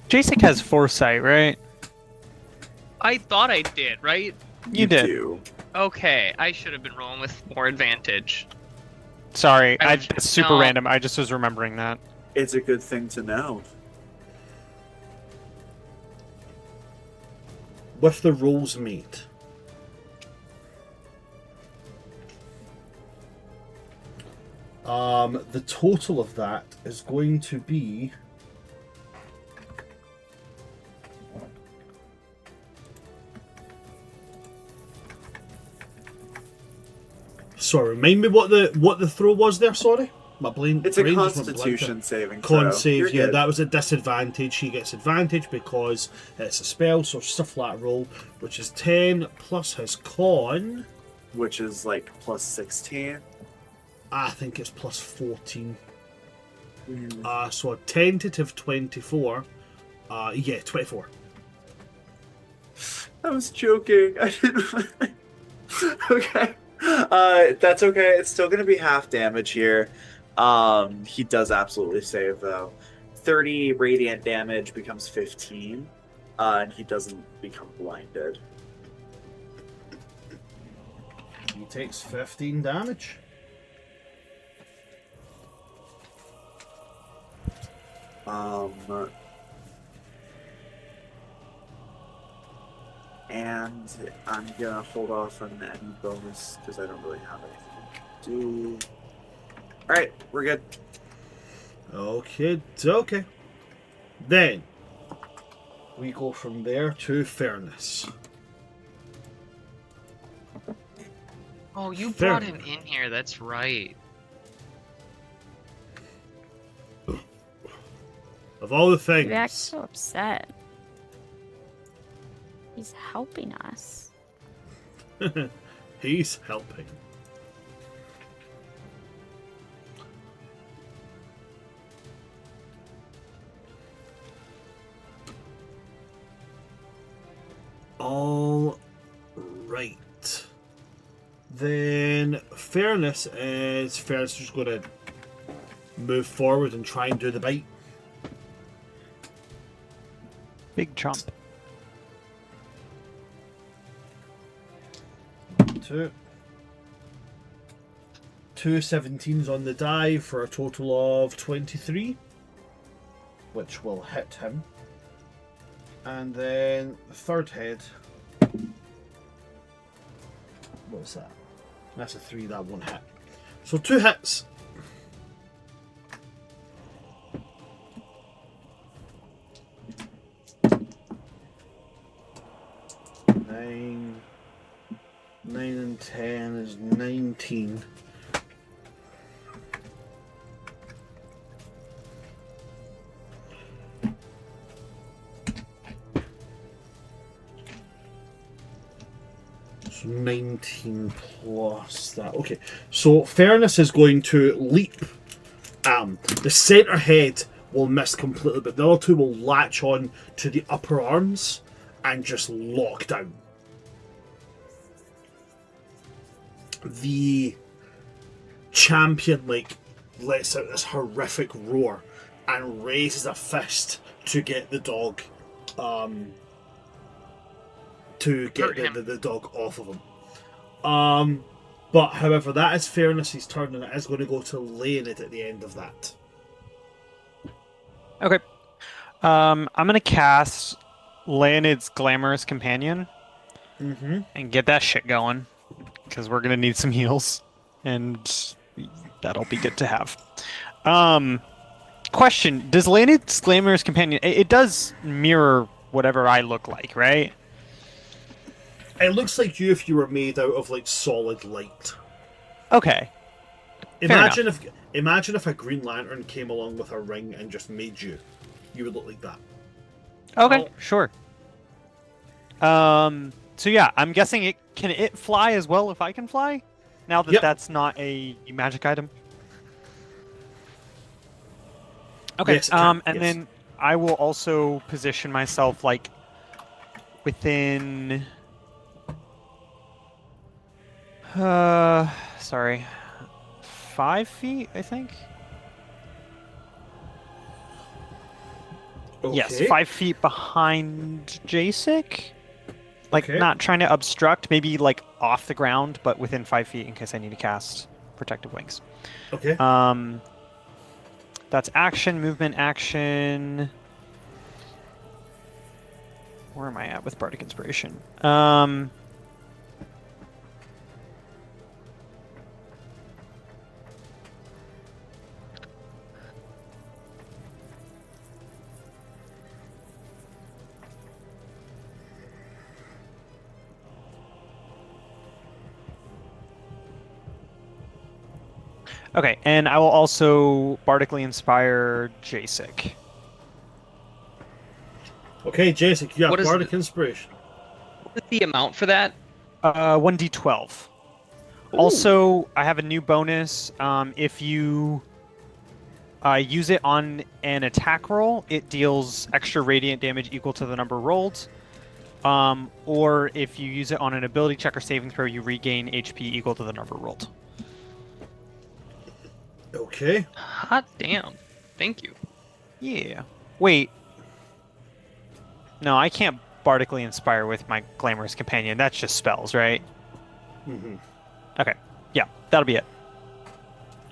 S3: Jacyk has foresight, right?
S2: I thought I did, right?
S3: You did.
S4: do.
S2: Okay, I should have been rolling with more advantage.
S3: Sorry,
S2: I-
S3: it's super
S2: no.
S3: random. I just was remembering that.
S4: It's a good thing to know.
S1: With the rolls made, the total of that is going to be. Sorry, remind me what the throw was there. Sorry, my brain.
S4: It's a
S1: brain just went
S4: Constitution
S1: blank
S4: saving
S1: there.
S4: throw.
S1: Con save,
S4: You're
S1: yeah,
S4: good.
S1: that was a disadvantage. She gets advantage because it's a spell, so it's just a flat roll, which is 10 plus his con.
S4: Which is like plus 16.
S1: I think it's plus 14.
S4: Mm.
S1: So a tentative 24. Yeah, 24.
S4: I was joking. I didn't. Okay. That's okay. It's still gonna be half damage here. He does absolutely save though. 30 radiant damage becomes 15, and he doesn't become blinded.
S1: He takes 15 damage.
S4: And I'm gonna hold off on any bonus because I don't really have anything to do. Alright, we're good.
S1: Okay, okay. Then we go from there to Fernus.
S2: Oh, you
S1: Fair
S2: brought him
S1: enough.
S2: in here. That's right.
S1: Of all the things,
S5: You act so upset. He's helping us.
S1: he's helping. All right. Then Fernus is just going to move forward and try and do the bite.
S3: Big jump.
S1: Two 17s on the die for a total of 23, which will hit him. And then the third head. What's that? That's a 3, that won't hit. So 2 hits. Nine and 10 is 19. So 19 plus that. Okay, so Fernus is going to leap. The center head will miss completely, but the other two will latch on to the upper arms and just lock down. The champion lets out this horrific roar and raises a fist to get the dog the dog off of him. But however, that is Fernus' turn, and it is going to go to Leonid at the end of that.
S3: Okay. I'm going to cast Leonid's Glamorous Companion and get that shit going, because we're going to need some heals, and that'll be good to have. Question, does Leonid's Glamorous Companion... It does mirror whatever I look like, right?
S1: It looks like you if you were made out of solid light.
S3: Okay.
S1: Imagine if a Green Lantern came along with a ring and just made you. You would look like that.
S3: Okay, sure. So yeah, I'm guessing can it fly as well if I can fly? Now that that's not a magic item. Okay.
S1: Yes, it can.
S3: And then I will also position myself within 5 feet, I think.
S1: Okay.
S3: Yes, 5 feet behind Jacyk.
S1: Okay.
S3: Not trying to obstruct, maybe off the ground, but within 5 feet in case I need to cast Protective Wings.
S1: Okay.
S3: That's action, movement, action. Where am I at with Bardic Inspiration? Okay, and I will also Bardically Inspire Jacyk.
S1: Okay, Jacyk, you have
S2: What is
S1: Bardic Inspiration.
S2: What is the amount for that?
S3: 1d12.
S2: Ooh.
S3: Also, I have a new bonus. If you use it on an attack roll, it deals extra radiant damage equal to the number rolled. Or if you use it on an ability check or saving throw, you regain HP equal to the number rolled.
S1: Okay.
S2: Hot damn. Thank you.
S3: Yeah. Wait. No, I can't Bardically Inspire with my Glamorous Companion. That's just spells, right?
S1: Mm-hmm.
S3: Okay. Yeah, that'll be it.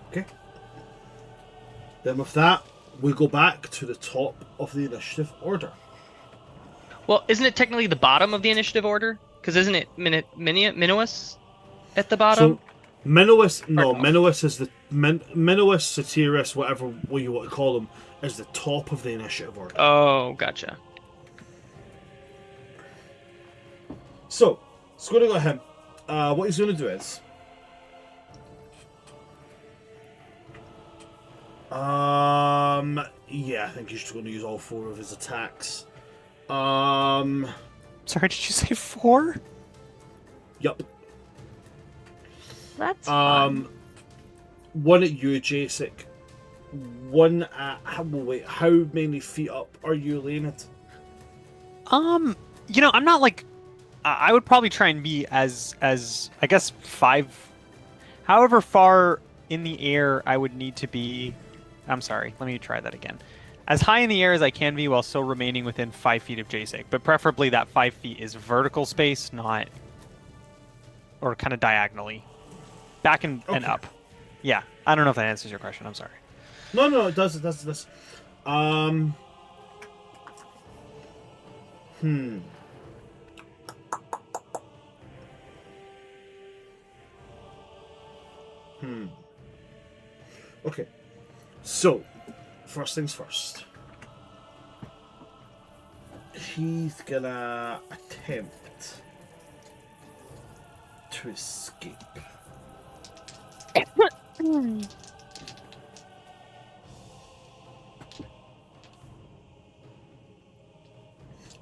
S1: Okay. Then with that, we go back to the top of the initiative order.
S2: Well, isn't it technically the bottom of the initiative order? Because isn't it Minuus at the bottom?
S1: So, Minuus is the Minuus, Satyras, whatever way you want to call them, is the top of the initiative order.
S2: Oh, gotcha.
S1: So, it's going to go him. What he's going to do is, yeah, I think he's just going to use all 4 of his attacks.
S3: Sorry, did you say 4?
S1: Yup.
S5: That's fun.
S1: One at you, Jacyk. One at... Wait, how many feet up are you laying it?
S3: I'm not I would probably try and be as I guess 5, however far in the air I would need to be. I'm sorry, let me try that again. As high in the air as I can be while still remaining within 5 feet of Jacyk, but preferably that 5 feet is vertical space, not, or kind of diagonally, back and up. Yeah, I don't know if that answers your question. I'm sorry.
S1: No, it does. It does. It does. Okay. So, first things first. He's gonna attempt to escape.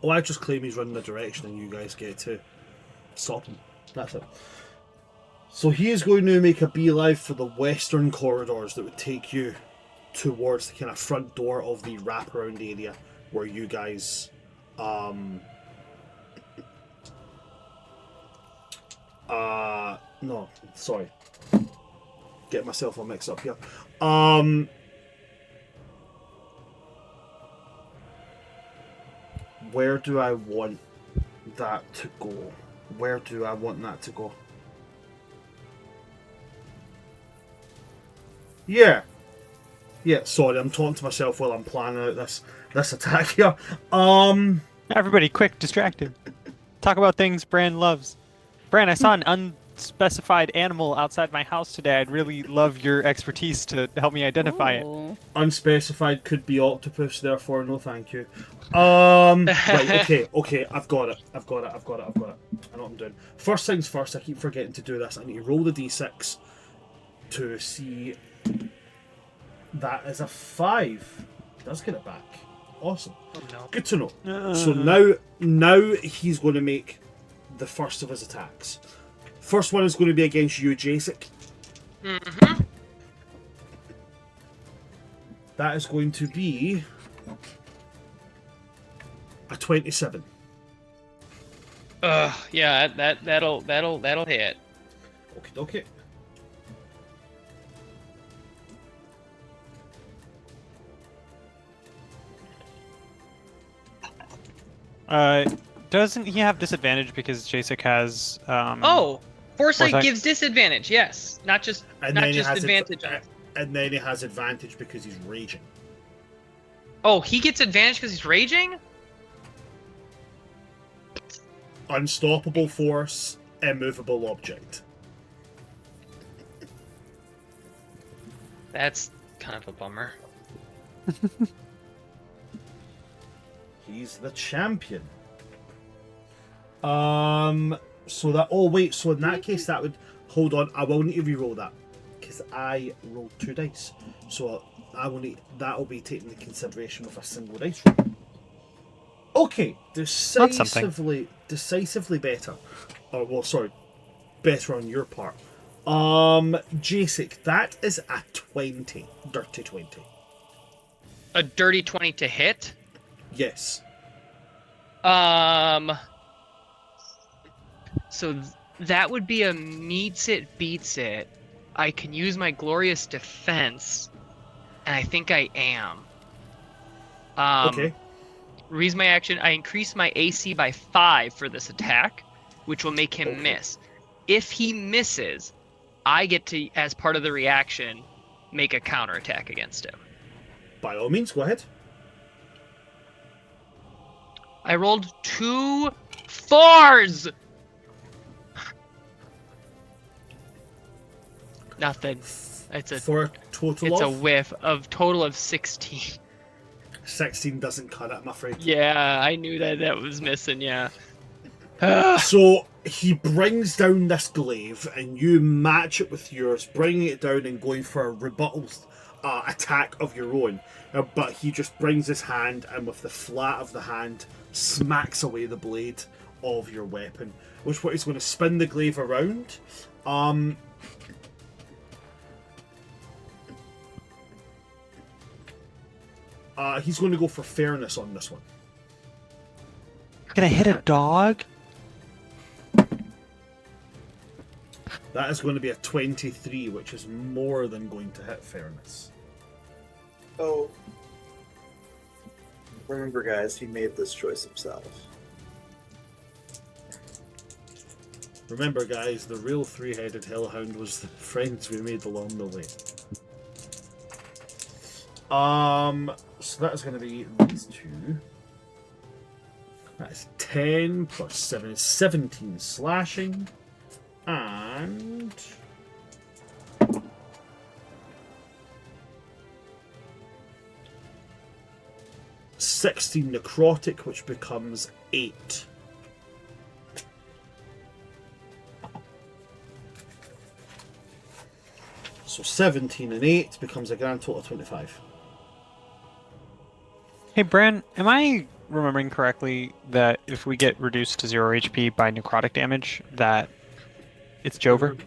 S1: Oh, I just claim he's running the direction and you guys get to stop him. That's it. So he is going to make a beeline for the western corridors that would take you towards the kind of front door of the wraparound area where you guys no, sorry. Get myself all mixed up here. Where do I want that to go? Where do I want that to go? Yeah. Yeah, sorry, I'm talking to myself while I'm planning out this attack here.
S3: Everybody, quick, distracted. Talk about things Bran loves. Bran, I saw an unspecified animal outside my house today. I'd really love your expertise to help me identify it.
S1: Unspecified could be octopus, therefore no thank you. Right, okay, I've got it. I know what I'm doing. First things first, I keep forgetting to do this. I need to roll the d6 to see. That is a 5. Does get it back. Awesome.
S2: Oh, no.
S1: Good to know. So now he's going to make the first of his attacks. First one is going to be against you, Jacyk.
S2: Mm-hmm.
S1: That is going to be a 27.
S2: Yeah, that'll hit.
S1: Okay.
S3: Doesn't he have disadvantage because Jacyk has
S2: Foresight gives disadvantage, yes. Not just advantage.
S1: And then he has advantage because he's raging.
S2: Oh, he gets advantage because he's raging?
S1: Unstoppable force, immovable object.
S2: That's kind of a bummer.
S1: He's the champion. So in that case that would hold on. I will need to re-roll that because I rolled 2 dice. So that will be taken into consideration with a single dice roll. Okay, decisively better. Oh well, sorry, better on your part. Jacyk, that is a 20, dirty 20.
S2: A dirty 20 to hit?
S1: Yes.
S2: So that would be a meets it, beats it. I can use my glorious defense, and I think I am.
S1: Okay.
S2: Reason my action, I increase my AC by 5 for this attack, which will make him miss. If he misses, I get to, as part of the reaction, make a counterattack against him.
S1: By all means, go ahead.
S2: I rolled 2 4s! Nothing.
S1: For a total
S2: It's
S1: of?
S2: a whiff of total of 16.
S1: 16 doesn't cut it, I'm afraid.
S2: Yeah, I knew that was missing, yeah.
S1: So he brings down this glaive and you match it with yours, bringing it down and going for a rebuttal attack of your own. But he just brings his hand and with the flat of the hand smacks away the blade of your weapon. Which what he's going to spin the glaive around. He's going to go for fairness on this one.
S3: Gonna hit a dog?
S1: That is going to be a 23, which is more than going to hit fairness.
S4: Oh. Remember, guys, he made this choice himself.
S1: Remember, guys, the real three-headed hellhound was the friends we made along the way. So that is going to be these two. That is 10 plus 7 is 17 slashing. And 16 necrotic, which becomes 8. So 17 and 8 becomes a grand total of 25.
S3: Hey, Bran, am I remembering correctly that if we get reduced to 0 HP by necrotic damage, that it's Jover?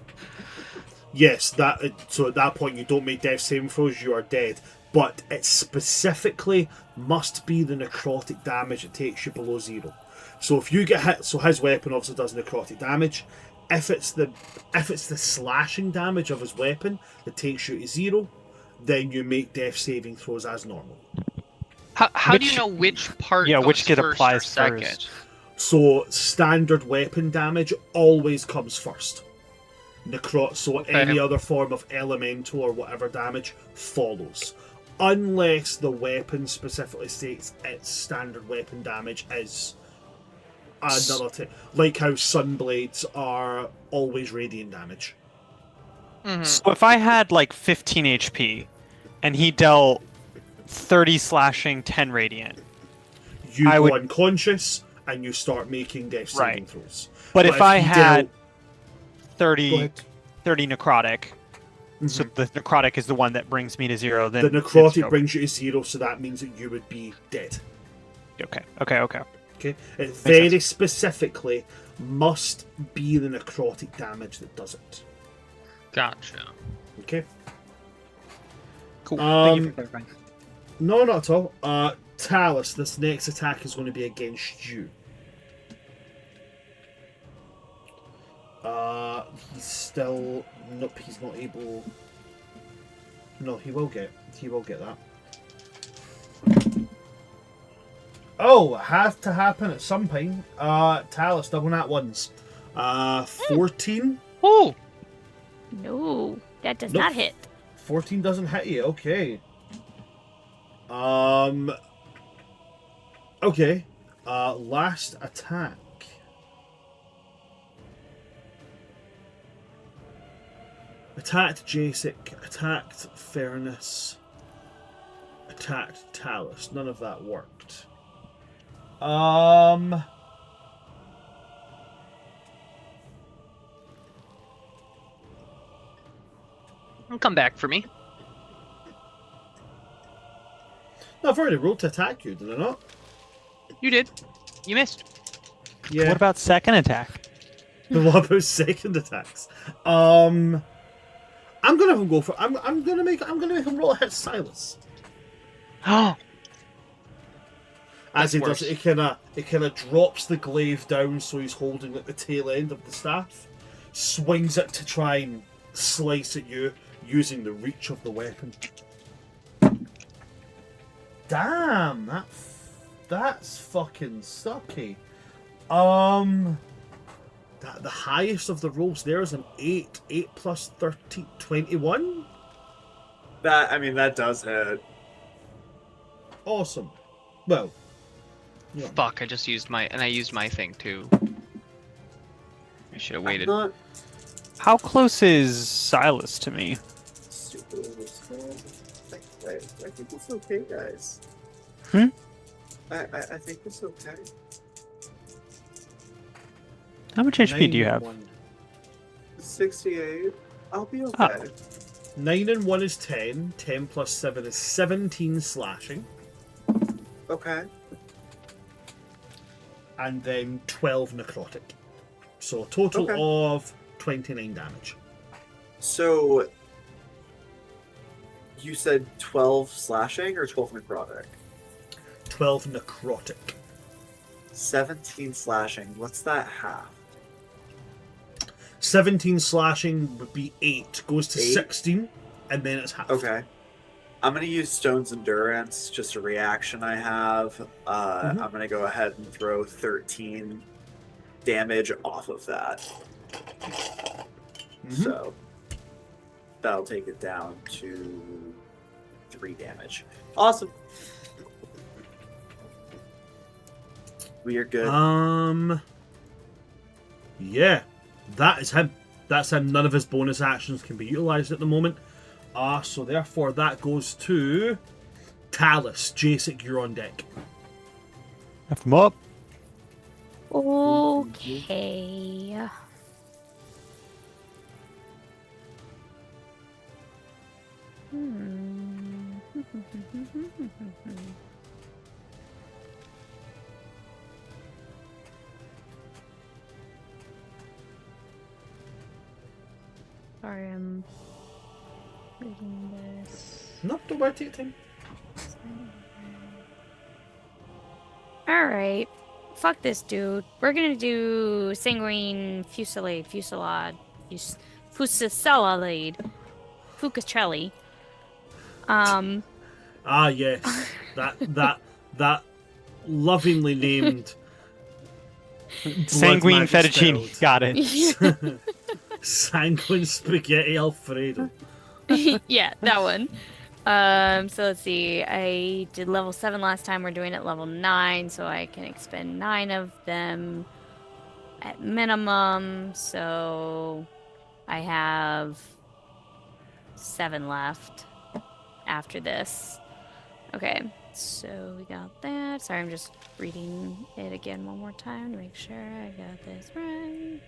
S1: Yes, so at that point you don't make death saving throws, you are dead. But it specifically must be the necrotic damage that takes you below 0. So if you get hit, so his weapon obviously does necrotic damage. If it's the slashing damage of his weapon that takes you to 0, then you make death saving throws as normal.
S2: How do you know which part?
S3: Yeah,
S2: goes
S3: which kit
S2: first
S3: applies
S2: or second?
S3: first?
S1: So standard weapon damage always comes first. So any other form of elemental or whatever damage follows. Unless the weapon specifically states its standard weapon damage is another like how sunblades are always radiant damage.
S2: Mm-hmm.
S3: So if I had like 15 HP and he dealt 30 slashing, 10 radiant,
S1: You
S3: I
S1: go
S3: would-
S1: unconscious and you start making death saving
S3: Right.
S1: throws.
S3: but if I
S1: he
S3: had
S1: Go
S3: 30,
S1: ahead.
S3: 30 necrotic, so
S1: Mhm.
S3: the necrotic is the one that brings me to 0, then
S1: The
S3: it's
S1: necrotic
S3: Jover.
S1: brings you to 0, so that means that you would be dead.
S3: Okay.
S1: Okay, it very specifically must be the necrotic damage that does it.
S2: Gotcha.
S1: Okay.
S3: Cool. Thank you for clarifying.
S1: No, not at all. Talus, this next attack is going to be against you. He's still nope. He's not able. No, he will get that. Oh, it has to happen at some point. Talus, double nat ones. 14.
S2: Oh,
S5: No, that does
S1: Nope.
S5: not hit.
S1: 14 doesn't hit you. Okay. Okay. Last attack. Attacked Jacyk, attacked Fernus, attacked Talus. None of that worked.
S2: come back for me.
S1: No, I've already rolled to attack you, did I not?
S2: You did. You missed.
S1: Yeah.
S3: What about second attack?
S1: What about second attacks? I'm gonna have him go for. I'm gonna make him roll a hit Silas.
S2: Oh,
S1: As he
S2: That's
S1: does,
S2: worse.
S1: it kind of drops the glaive down, so he's holding at the tail end of the staff, swings it to try and slice at you using the reach of the weapon. Damn, that's fucking sucky. The highest of the rolls there is an 8. 8 plus 13, 21?
S4: That does hit.
S1: Awesome. Well, yeah.
S2: fuck! I just used my thing too. I should have waited.
S4: I'm not
S3: How close is Silas to me?
S4: super I think it's okay, guys.
S3: Hmm?
S4: I think it's okay.
S3: How much HP do you have?
S4: 68. I'll be okay.
S3: Ah.
S1: 9 and 1 is 10. 10 plus 7 is 17 slashing.
S4: Okay.
S1: And then 12 necrotic. So a total
S4: Okay.
S1: of 29 damage.
S4: So you said 12 slashing or 12 necrotic?
S1: 12 necrotic.
S4: 17 slashing. What's that half?
S1: 17 slashing would be 8. Goes to
S4: 8?
S1: 16, and then it's half.
S4: Okay. I'm going to use Stone's Endurance, just a reaction I have. I'm going to go ahead and throw 13 damage off of that. So that'll take it down to 3 damage. Awesome. We are good.
S1: Yeah, that is him. That's him. None of his bonus actions can be utilized at the moment. So therefore that goes to Talus. Jacyk, you're on deck.
S3: F him up.
S5: Okay. Hmm. Sorry, I'm reading this.
S1: No, don't worry, take your time.
S5: Alright. Fuck this dude. We're gonna do sanguine fusillade, fusicellalade, fucacelli.
S1: Ah, yes. That lovingly named
S3: Sanguine
S1: blood magic
S3: fettuccine.
S1: spelled.
S3: Got it.
S1: Sanguine spaghetti Alfredo.
S5: Yeah, that one. So let's see. I did level 7 last time. We're doing it level 9, so I can expend 9 of them at minimum. So I have 7 left after this. Okay, so we got that. Sorry, I'm just reading it again one more time to make sure I got this right.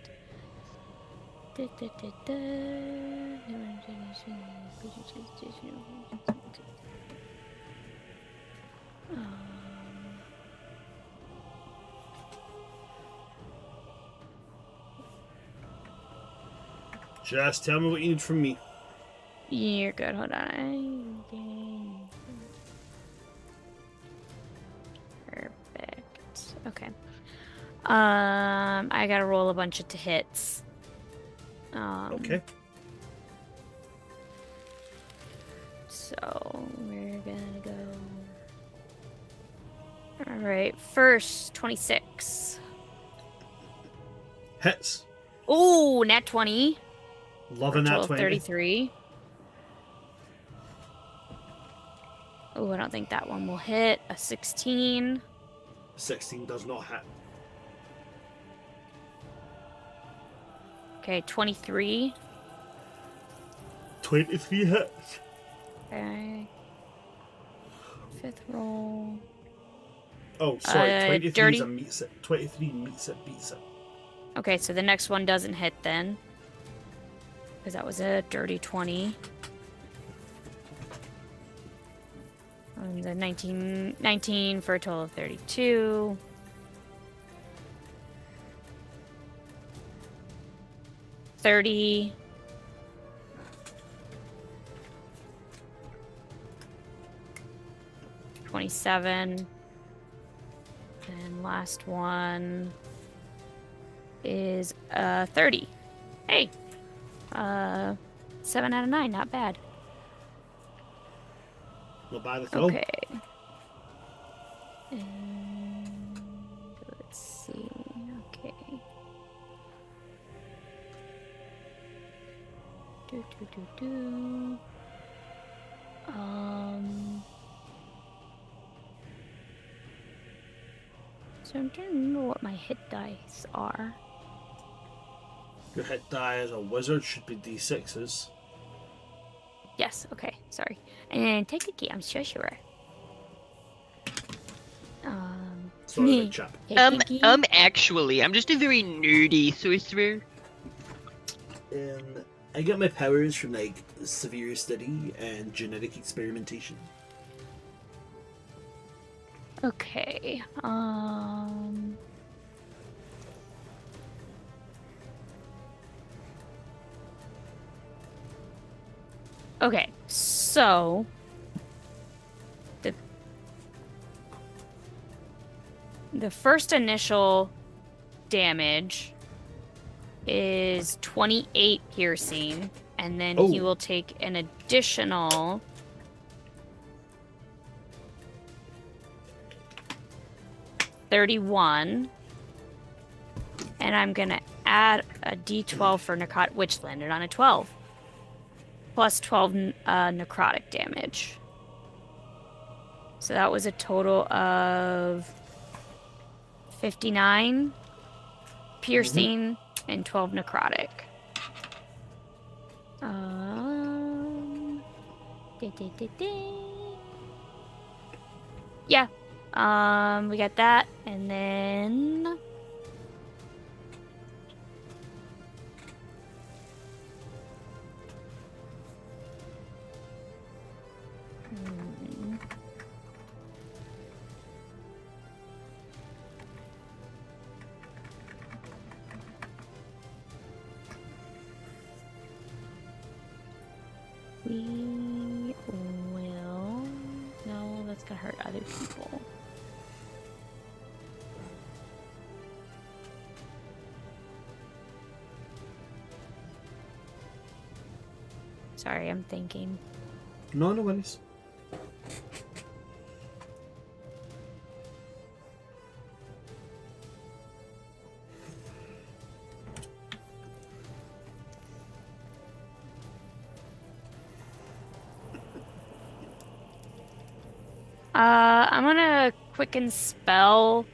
S1: Just tell me what you need from me.
S5: You're good. Hold on. Perfect. Okay. I gotta roll a bunch of hits.
S1: Okay.
S5: So we're gonna go. All right. First, 26.
S1: Hits.
S5: Ooh, nat 20.
S1: Loving that
S5: Total of
S1: 20.
S5: 33. Oh, I don't think that one will hit. A 16.
S1: 16 does not hit.
S5: Okay, 23.
S1: 23 hits.
S5: Okay. Fifth roll.
S1: Oh, sorry. 23
S5: dirty.
S1: is a meets it. 23 meets it, beats it.
S5: Okay, so the next one doesn't hit then. Because that was a dirty 20. And the 19 for a total of 32. $30. $27. And last one is 30. Hey. 7 out of 9, not bad.
S1: Not bad at all.
S5: Okay. And let's see. Okay. Do. So I'm trying to remember what my hit dice are.
S1: Your hit die as a wizard should be d6s.
S5: Yes, okay, sorry. And take a key, I'm so sure.
S1: Sorry, big chap.
S5: Take a key.
S2: Actually, I'm just a very nerdy sorcerer.
S1: I get my powers from like severe study and genetic experimentation.
S5: Okay, Okay, so the first initial damage is 28 piercing, and then he will take an additional 31, and I'm gonna add a d12 for necrotic, which landed on a 12. Plus 12 necrotic damage. So that was a total of 59 piercing and 12 necrotic. Yeah. We got that, and then we will. No, that's gonna hurt other people. Sorry, I'm thinking.
S1: No, no worries.
S5: I'm gonna quicken spell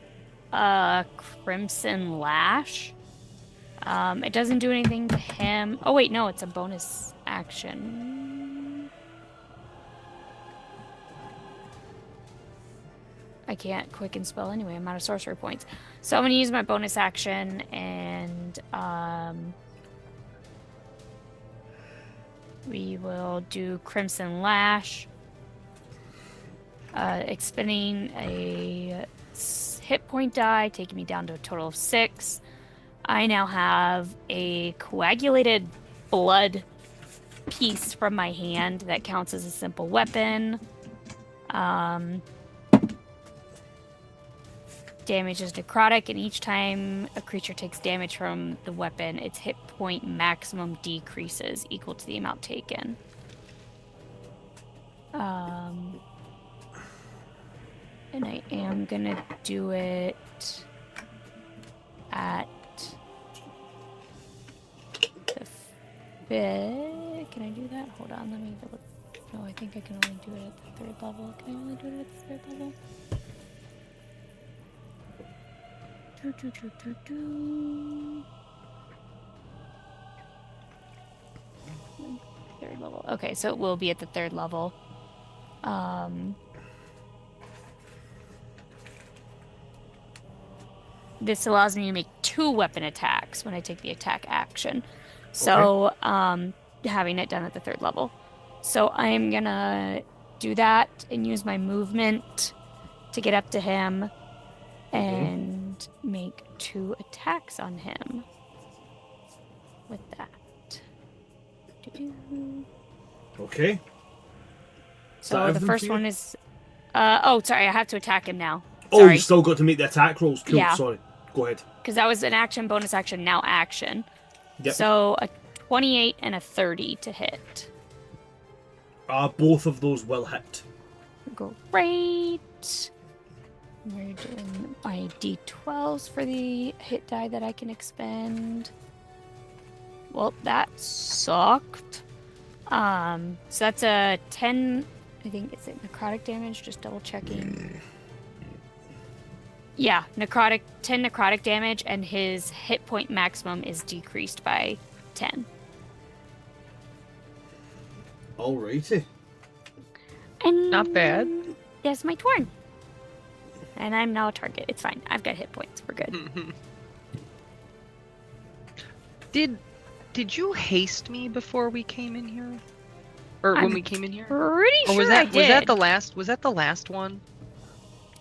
S5: Crimson Lash. It doesn't do anything to him. Oh wait, no, it's a bonus action. I can't quicken spell anyway. I'm out of sorcery points. So I'm gonna use my bonus action and we will do Crimson Lash. Expending a hit point die, taking me down to a total of 6. I now have a coagulated blood piece from my hand that counts as a simple weapon. Damage is necrotic, and each time a creature takes damage from the weapon, its hit point maximum decreases equal to the amount taken. And I am gonna do it at the 5th. Can I do that? Hold on, let me double. No, I think I can only do it at the 3rd level. Can I only do it at the 3rd level? Third level. Okay, so it will be at the 3rd level. This allows me to make 2 weapon attacks when I take the attack action. So, having it done at the 3rd level. So I'm gonna do that and use my movement to get up to him and make 2 attacks on him with that.
S1: Okay.
S5: So the first one is... oh, sorry, I have to attack him now.
S1: Oh,
S5: Sorry.
S1: you still got to make the attack rolls. Cool,
S5: Yeah.
S1: Sorry. Go ahead.
S5: Because that was an action, bonus action, now action.
S1: Yep.
S5: So a 28 and a 30 to hit.
S1: Both of those will hit.
S5: Great. We're doing my d12s for the hit die that I can expend. Well, that sucked. So that's a 10, I think, is it necrotic damage? Just double checking. Yeah, 10 necrotic damage, and his hit point maximum is decreased by 10.
S1: Alrighty.
S5: And
S2: Not bad.
S5: That's my turn. And I'm now a target. It's fine. I've got hit points. We're good.
S2: Did you haste me before we came in here? Or when we came in here?
S5: Pretty
S2: Or
S5: sure I did.
S2: Was that the last one?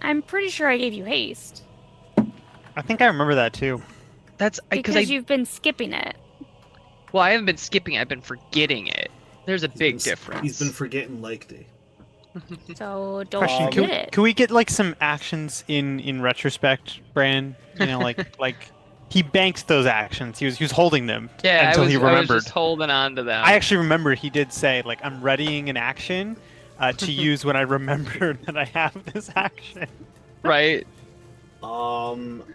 S5: I'm pretty sure I gave you haste.
S3: I think I remember that too.
S2: That's
S5: Because you've been skipping it.
S2: Well, I haven't been skipping it, I've been forgetting it. There's a big difference.
S1: He's been forgetting leg day.
S5: So don't
S3: Question:
S5: forget it.
S3: Can we get like some actions in retrospect, Bran? You know, like he banked those actions. He was holding them until he remembered.
S2: I was just holding on to them.
S3: I actually remember he did say like I'm readying an action to use when I remember that I have this action.
S2: Right. No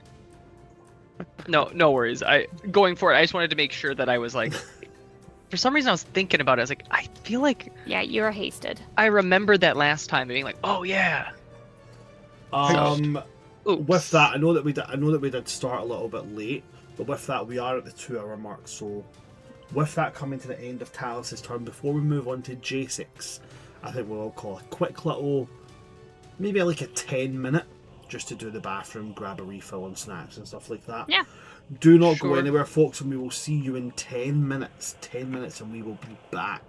S2: worries. Going for it, I just wanted to make sure that I was like, for some reason I was thinking about it. I was like, I feel like
S5: Yeah, you're hasted.
S2: I remembered that last time being like, oh yeah.
S1: With that, I know that we did start a little bit late, but with that we are at the 2-hour mark. So, with that coming to the end of Talus's turn, before we move on to Jacyks, I think we'll call a quick little, maybe like a 10-minute just to do the bathroom, grab a refill on snacks and stuff like that.
S5: Yeah.
S1: Do not go
S2: Sure.
S1: anywhere, folks, and we will see you in 10 minutes. 10 minutes and we will be back.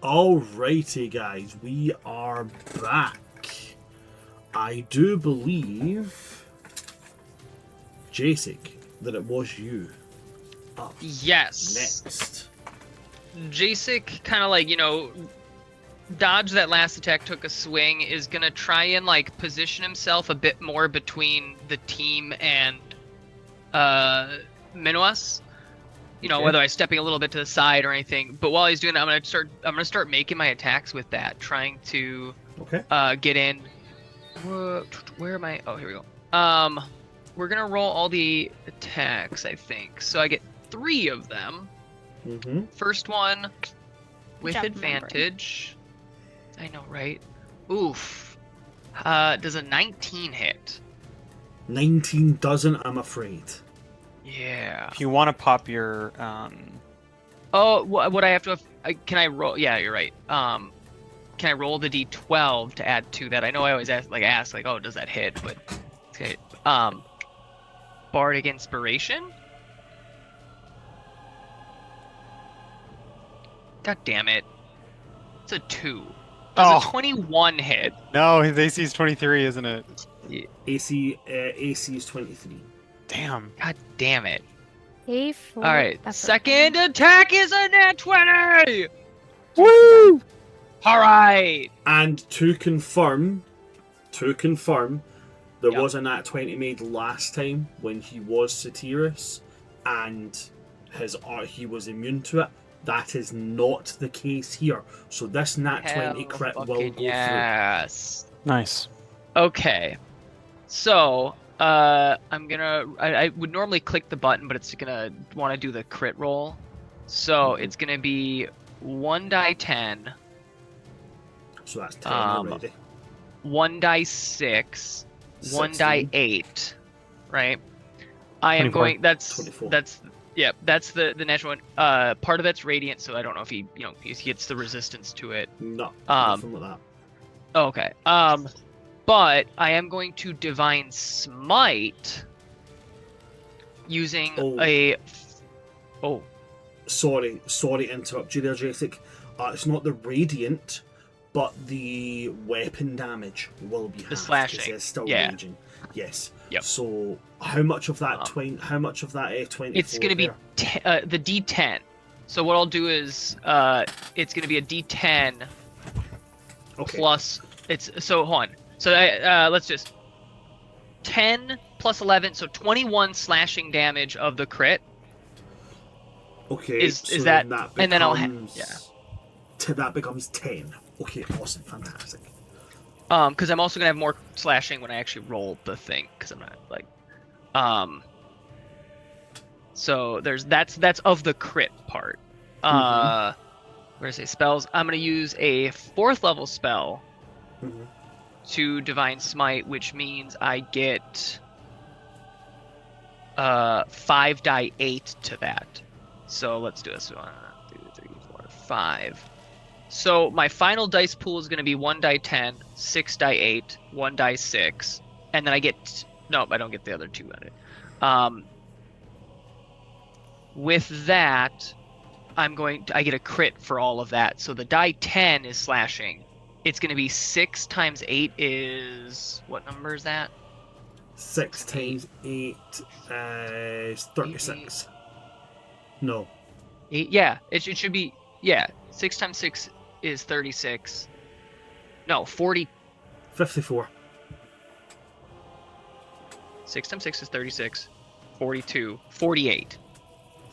S1: Alrighty, guys, we are back. I do believe, Jacyk, that it was you up
S2: Yes.
S1: next.
S2: Jacyk kind of like, dodged that last attack, took a swing, is going to try and like position himself a bit more between the team and Minuas.
S1: Okay.
S2: Whether I'm stepping a little bit to the side or anything. But while he's doing that, I'm gonna start making my attacks with that, trying to get in. Where am I? Oh, here we go. We're gonna roll all the attacks, I think. So I get 3 of them.
S1: Mm-hmm.
S2: First one with
S5: job
S2: advantage. I know, right? Oof. Does a 19 hit?
S1: 19 doesn't, I'm afraid.
S2: Yeah.
S3: If you want to pop your
S2: Oh, what I have to? Can I roll? Yeah, you're right. Can I roll the d12 to add to that? I know I always ask, oh, does that hit? But okay. Bardic Inspiration. God damn it! It's a 2. Does a 21 hit?
S3: No, his AC is 23, isn't it?
S1: AC is 23.
S3: Damn.
S2: God damn it!
S5: Pay for
S2: All right,
S5: effort.
S2: second attack is a nat 20.
S3: Woo!
S2: All right.
S1: And to confirm, there
S2: Yep.
S1: was a nat 20 made last time when he was Satyras, and he was immune to it. That is not the case here. So this nat 20 crit will go through.
S2: Yes.
S3: Nice.
S2: Okay. So, I'm gonna. I would normally click the button, but it's gonna want to do the crit roll. So it's gonna be 1 die 10,
S1: So that's 10 already.
S2: 1 die 6, 1 die
S1: 16.
S2: 8. Right. I am
S3: 24.
S2: going. That's
S1: 24.
S2: that's the natural one. Part of that's radiant, so I don't know if he gets the resistance to it.
S1: No, nothing like that.
S2: Okay. But I am going to divine smite using
S1: Sorry to interrupt you there, Jacyk. It's not the radiant, but the weapon damage will be halved.
S2: The slashing.
S1: It's still
S2: Yeah.
S1: raging. Yes.
S2: Yep.
S1: So how much of that 24?
S2: It's going to be the D10. So what I'll do is it's going to be a D10 plus hold on. So let's just 10 plus 11, so 21 slashing damage of the crit.
S1: Okay.
S2: Is
S1: so
S2: that
S1: becomes,
S2: and then I'll
S1: that becomes 10. Okay, awesome, fantastic.
S2: Because I'm also gonna have more slashing when I actually roll the thing, because I'm not like so that's of the crit part. Where I say spells, I'm gonna use a 4th level spell to divine smite, which means I get 5 die 8 to that. So let's do this. 1, 2, 3, 4, 5. So my final dice pool is going to be 1 die 10, 6 die 8, 1 die 6, and then I get I don't get the other 2 at it. With that, I get a crit for all of that. So the die 10 is slashing. It's going to be 6 times 8 is what number is that?
S1: 6 times 8 is 36. No.
S2: 8. Yeah, it should be 6 times 6 is 36. No, 40.
S1: 54.
S2: 6 times 6 is 36. 42. 48.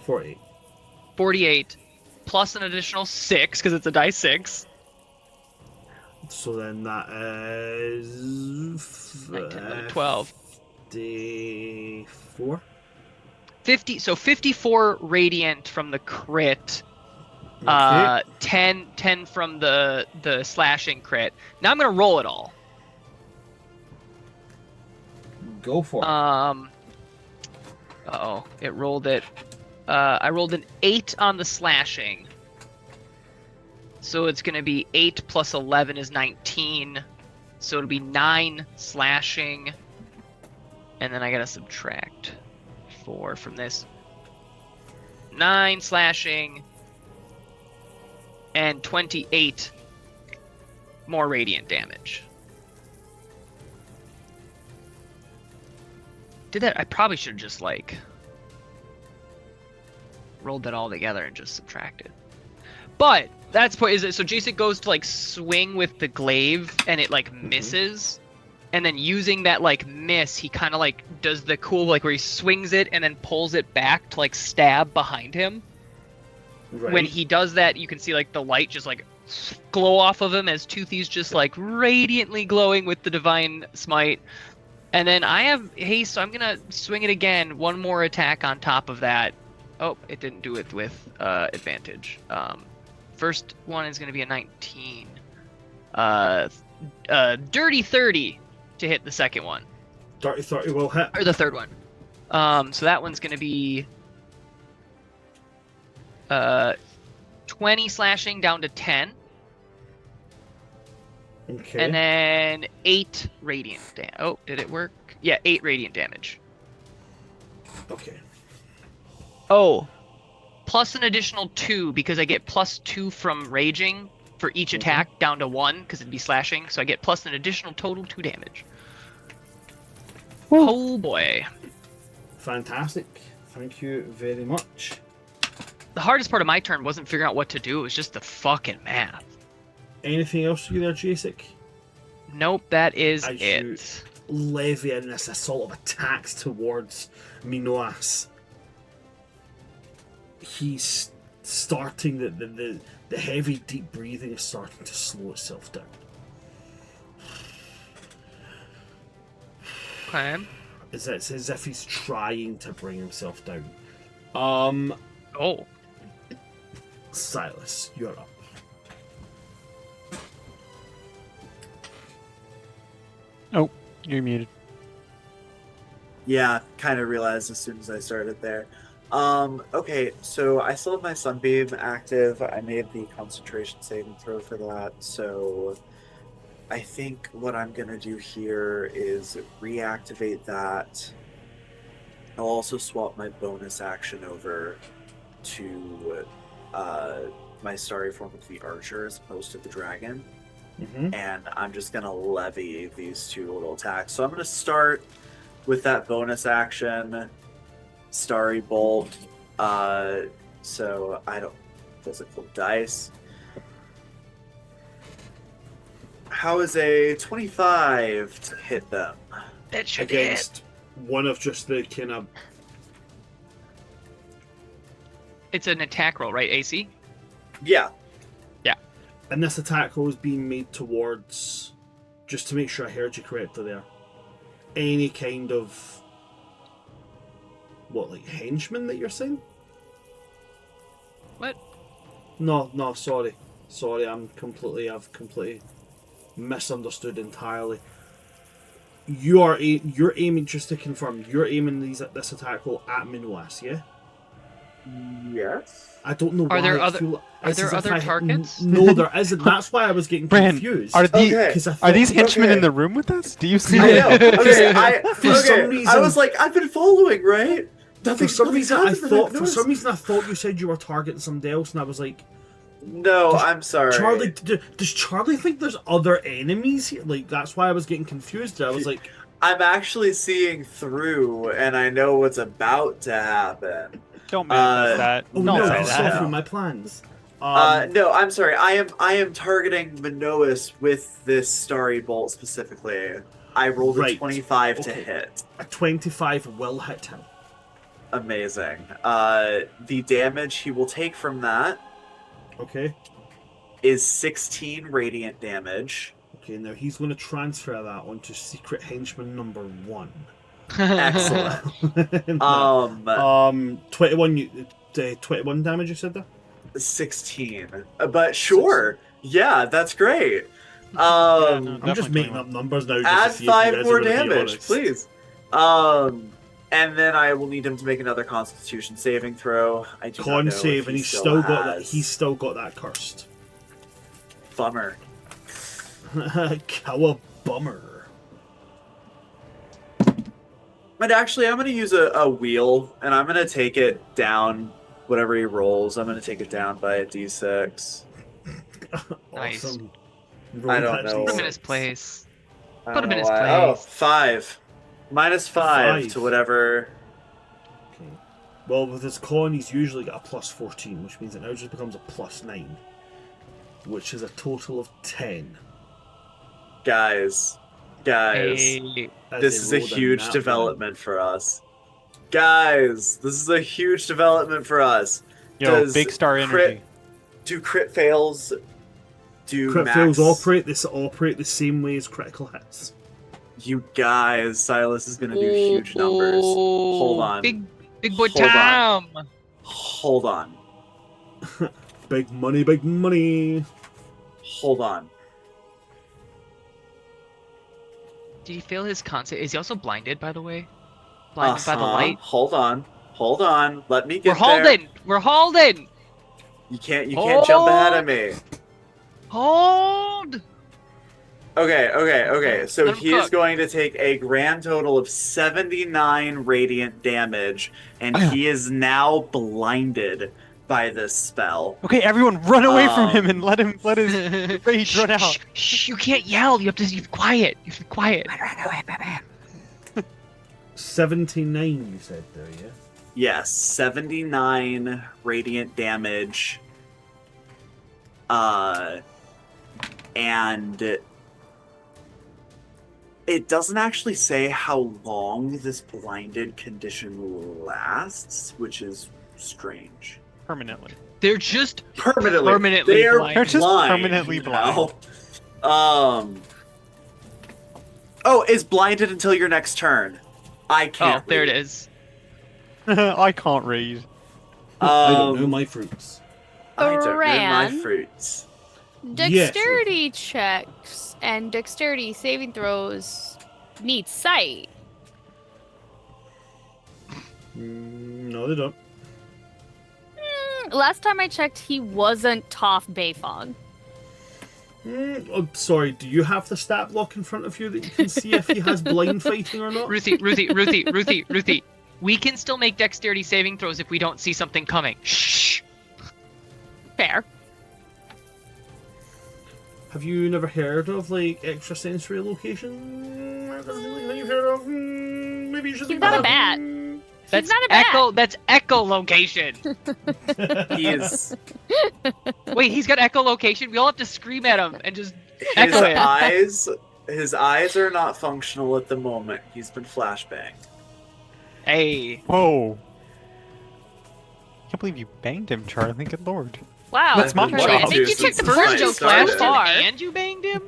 S1: 48.
S2: 48 plus an additional 6 because it's a die 6.
S1: So then that is
S2: 9, 10, 11, 12.
S1: 54.
S2: 50. So 54 radiant from the crit.
S1: Okay.
S2: 10 from the slashing crit. Now I'm gonna roll it all.
S1: Go for it.
S2: It rolled it. I rolled an 8 on the slashing. So it's gonna be 8 plus 11 is 19. So it'll be 9 slashing. And then I gotta subtract 4 from this. 9 slashing. and 28 more radiant damage. Did that? I probably should have just like rolled that all together and just subtracted. But that's point. Is it so? Jacyk goes to like swing with the glaive and it like misses, and then using that like miss, he kind of like does the cool like where he swings it and then pulls it back to like stab behind him.
S1: Right.
S2: When he does that, you can see like the light just like glow off of him as Toothy's just like radiantly glowing with the divine smite. And then I have haste, so I'm gonna swing it again. One more attack on top of that. Oh, it didn't do it with advantage. First one is gonna be a 19. Dirty 30 to hit the second one.
S1: Dirty 30 will hit.
S2: Or the third one. So that one's gonna be 20 slashing down to 10.
S1: Okay.
S2: And then 8 radiant damage. Oh, did it work? Yeah, 8 radiant damage.
S1: Okay.
S2: Oh, plus an additional 2 because I get plus 2 from raging for each attack down to 1 because it'd be slashing. So I get plus an additional total 2 damage. Oh boy.
S1: Fantastic. Thank you very much.
S2: The hardest part of my turn wasn't figuring out what to do. It was just the fucking math.
S1: Anything else for you there, Jacyk?
S2: Nope, that is
S1: As
S2: it.
S1: you levy in this assault of attacks towards Minoas. He's starting the heavy deep breathing is starting to slow itself down.
S2: Okay.
S1: It's as if he's trying to bring himself down.
S2: Oh.
S1: Silas, you're up.
S3: Oh, you're muted.
S4: Yeah, kind of realized as soon as I started there. Okay, so I still have my Sunbeam active. I made the concentration saving throw for that, so I think what I'm going to do here is reactivate that. I'll also swap my bonus action over to my starry form of the archer as opposed to the dragon. And I'm just going to levy these two little attacks. So I'm going to start with that bonus action, Starry Bolt. So I don't... Physical dice. How is a 25 to hit them?
S2: That should
S1: Against one of just the kind of...
S2: It's an attack roll, right, AC?
S4: Yeah.
S1: And this attack roll is being made towards, just to make sure I heard you correctly there, any kind of, what, like henchman that you're saying?
S2: What?
S1: No, sorry. I've completely misunderstood entirely. You're aiming, just to confirm, you're aiming this attack roll at Minoas, yeah?
S4: Yes.
S1: I don't know why.
S2: Are there
S1: it's as if
S2: other targets?
S1: No, there isn't. That's why I was getting
S3: Bran,
S1: confused.
S3: are these henchmen in the room with us? Do you see
S4: I
S3: them?
S4: know. Okay,
S1: some reason-
S4: I was like, I've been following, right?
S1: For some reason, I thought you said you were targeting somebody else, and I was like,
S4: No, I'm sorry.
S1: Charlie, does Charlie think there's other enemies here? Like, that's why I was getting confused. I was like,
S4: I'm actually seeing through, and I know what's about to happen.
S3: Don't manifest that.
S1: oh
S3: Don't
S1: no,
S3: say
S1: I saw
S3: that.
S1: through my plans.
S4: No, I'm sorry. I am targeting Minoas with this Starry Bolt specifically. I rolled a 25 to hit.
S1: A 25 will hit him.
S4: Amazing. The damage he will take from that
S1: Okay.
S4: is 16 radiant damage.
S1: Okay, now he's going to transfer that onto secret henchman number 1.
S4: Excellent.
S1: No. 21 damage, you said there?
S4: 16. But sure. Yeah, that's great.
S1: I'm just
S3: Definitely
S1: making up numbers now.
S4: Add
S1: Just to see if you
S4: 5
S1: guys
S4: more
S1: are gonna be
S4: damage,
S1: honest.
S4: please. And then I will need him to make another Constitution saving throw. I do not
S1: Con
S4: know
S1: save,
S4: if
S1: and
S4: he
S1: he's still got that.
S4: has.
S1: He's still got that cursed.
S4: Bummer.
S1: Cowabummer.
S4: But actually, I'm going to use a wheel, and I'm going to take it down. Whatever he rolls, I'm going to take it down by a d6.
S2: Nice.
S1: Awesome.
S4: I don't know.
S2: Put him in his place.
S4: I
S2: Put
S4: don't
S2: him in
S4: know
S2: his
S4: why. Oh,
S2: place.
S4: 5. -5
S1: 5.
S4: to whatever.
S1: Okay. Well, with his con, he's usually got a +14, which means it now just becomes a +9, which is a total of 10.
S4: Guys,
S2: Hey,
S1: As
S4: this
S1: they
S4: is a
S1: roll down
S4: huge
S1: that
S4: development for us. Guys, this is a huge development for us.
S3: Yo,
S4: Does
S3: big star
S4: crit-
S3: energy.
S4: Do crit fails do
S1: Crit
S4: max?
S1: fails operate the same way as critical hits.
S4: You guys, Silas is gonna do huge numbers. Hold on.
S2: Big boy
S4: Hold on.
S2: time.
S4: Hold on.
S1: Big money, big money.
S4: Hold on.
S2: Did he fail his concept? Is he also blinded, by the way? Blinded by the light?
S4: Hold on. Hold on. Let me get
S2: We're
S4: there.
S2: holding! We're holding!
S4: You can't jump ahead of
S2: Hold.
S4: me.
S2: Hold!
S4: Okay. So
S2: Let him
S4: he is
S2: cook.
S4: going to take a grand total of 79 radiant damage, and he is now blinded by this spell.
S3: Okay, everyone, run away from him
S4: Um,
S3: and let his rage run out.
S2: Shh, you can't yell. You have to be quiet. You have to be quiet.
S1: 79, you said there, yeah?
S4: Yes, 79 radiant damage. And it doesn't actually say how long this blinded condition lasts, which is strange.
S3: Permanently.
S2: They're just
S4: Permanently.
S2: Permanently
S4: They're
S2: blind.
S3: They're just
S4: blind,
S3: permanently
S4: you know?
S3: blind.
S4: Oh, it's blinded until your next turn. I
S2: Oh,
S4: can't.
S2: there it
S4: read.
S2: is.
S3: I can't read.
S1: I don't know
S4: Um,
S1: my fruits.
S4: I don't know my
S5: Ran.
S4: fruits.
S5: Dexterity checks and dexterity saving throws need sight.
S1: No, they don't.
S5: Last time I checked, he wasn't Toph Beifong.
S1: Oh, sorry, do you have the stat block in front of you that you can see if he has blind fighting or not?
S2: Ruthie. We can still make dexterity saving throws if we don't see something coming. Shh.
S5: Fair.
S1: Have you never heard of, like, extrasensory location? That doesn't look like you've heard of. Maybe you should
S5: He's
S1: think
S5: not a
S1: about
S5: bat.
S2: That's
S5: not a bat.
S2: echo. That's echolocation.
S4: He is.
S2: Wait, he's got echolocation. We all have to scream at him and just
S4: His
S2: echo it.
S4: eyes are not functional at the moment. He's been flashbanged.
S2: Hey.
S3: Whoa. Can't believe you banged him, Charlie. Good lord.
S5: Wow.
S3: That's my
S5: Charlie,
S3: job.
S5: I think you took the first joke
S2: flash
S5: too far.
S2: and you banged him.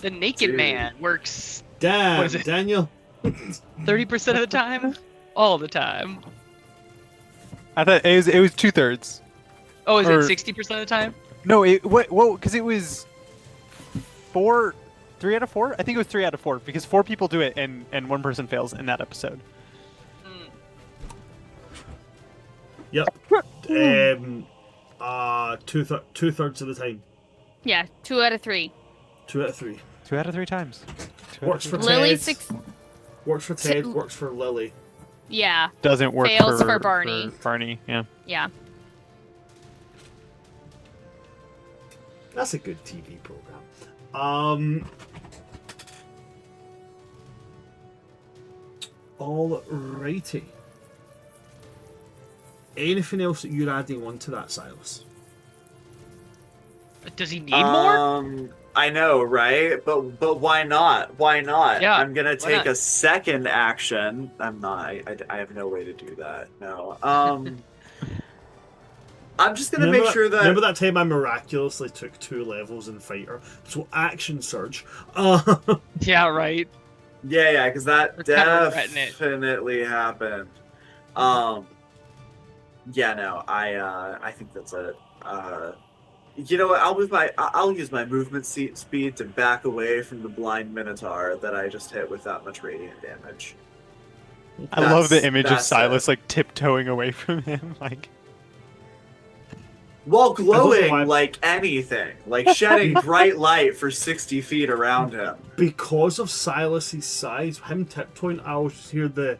S2: The naked
S4: Dude.
S2: man works
S1: Damn,
S2: What is it?
S1: Daniel.
S2: 30% of the time, all the time.
S3: I thought it was 2/3.
S2: Oh, is
S3: Or-
S2: it 60% of the time?
S3: No, because it was 3 out of 4. I think it was 3 out of 4 because 4 people do it and 1 person fails in that episode.
S1: Yep. Two-thirds of the time.
S5: Yeah, 2 out of 3.
S1: 2 out of 3.
S3: 2 out of 3 times.
S1: Works for
S5: Lily
S1: Ted.
S5: 6.
S1: Works for Ted. Works for Lily.
S5: Yeah,
S3: Doesn't work
S5: Fails
S3: for
S5: for Barney.
S3: Barney, yeah.
S5: yeah.
S1: That's a good TV program. Alrighty. Anything else that you're adding onto that, Silas?
S2: Does he need more?
S4: I know, right? But why not? Why not?
S2: Yeah,
S4: I'm gonna
S2: why
S4: take
S2: not?
S4: a second action. I'm not. I have no way to do that. No. I'm just gonna make sure that.
S1: Remember that time I miraculously took 2 levels in fighter? So action surge.
S2: Yeah, right.
S4: Yeah, because that
S2: We're kinda regretting it.
S4: definitely happened. Yeah, no, I think that's it. You know what? I'll use my movement speed to back away from the blind minotaur that I just hit with that much radiant damage.
S3: I love the
S4: That's-
S3: image of
S4: that's
S3: Silas
S4: it.
S3: like tiptoeing away from him, like
S4: While
S1: don't know
S4: glowing
S1: why-
S4: like anything, like shedding bright light for 60 feet around him.
S1: Because of Silas's size, him tiptoeing, I always just hear the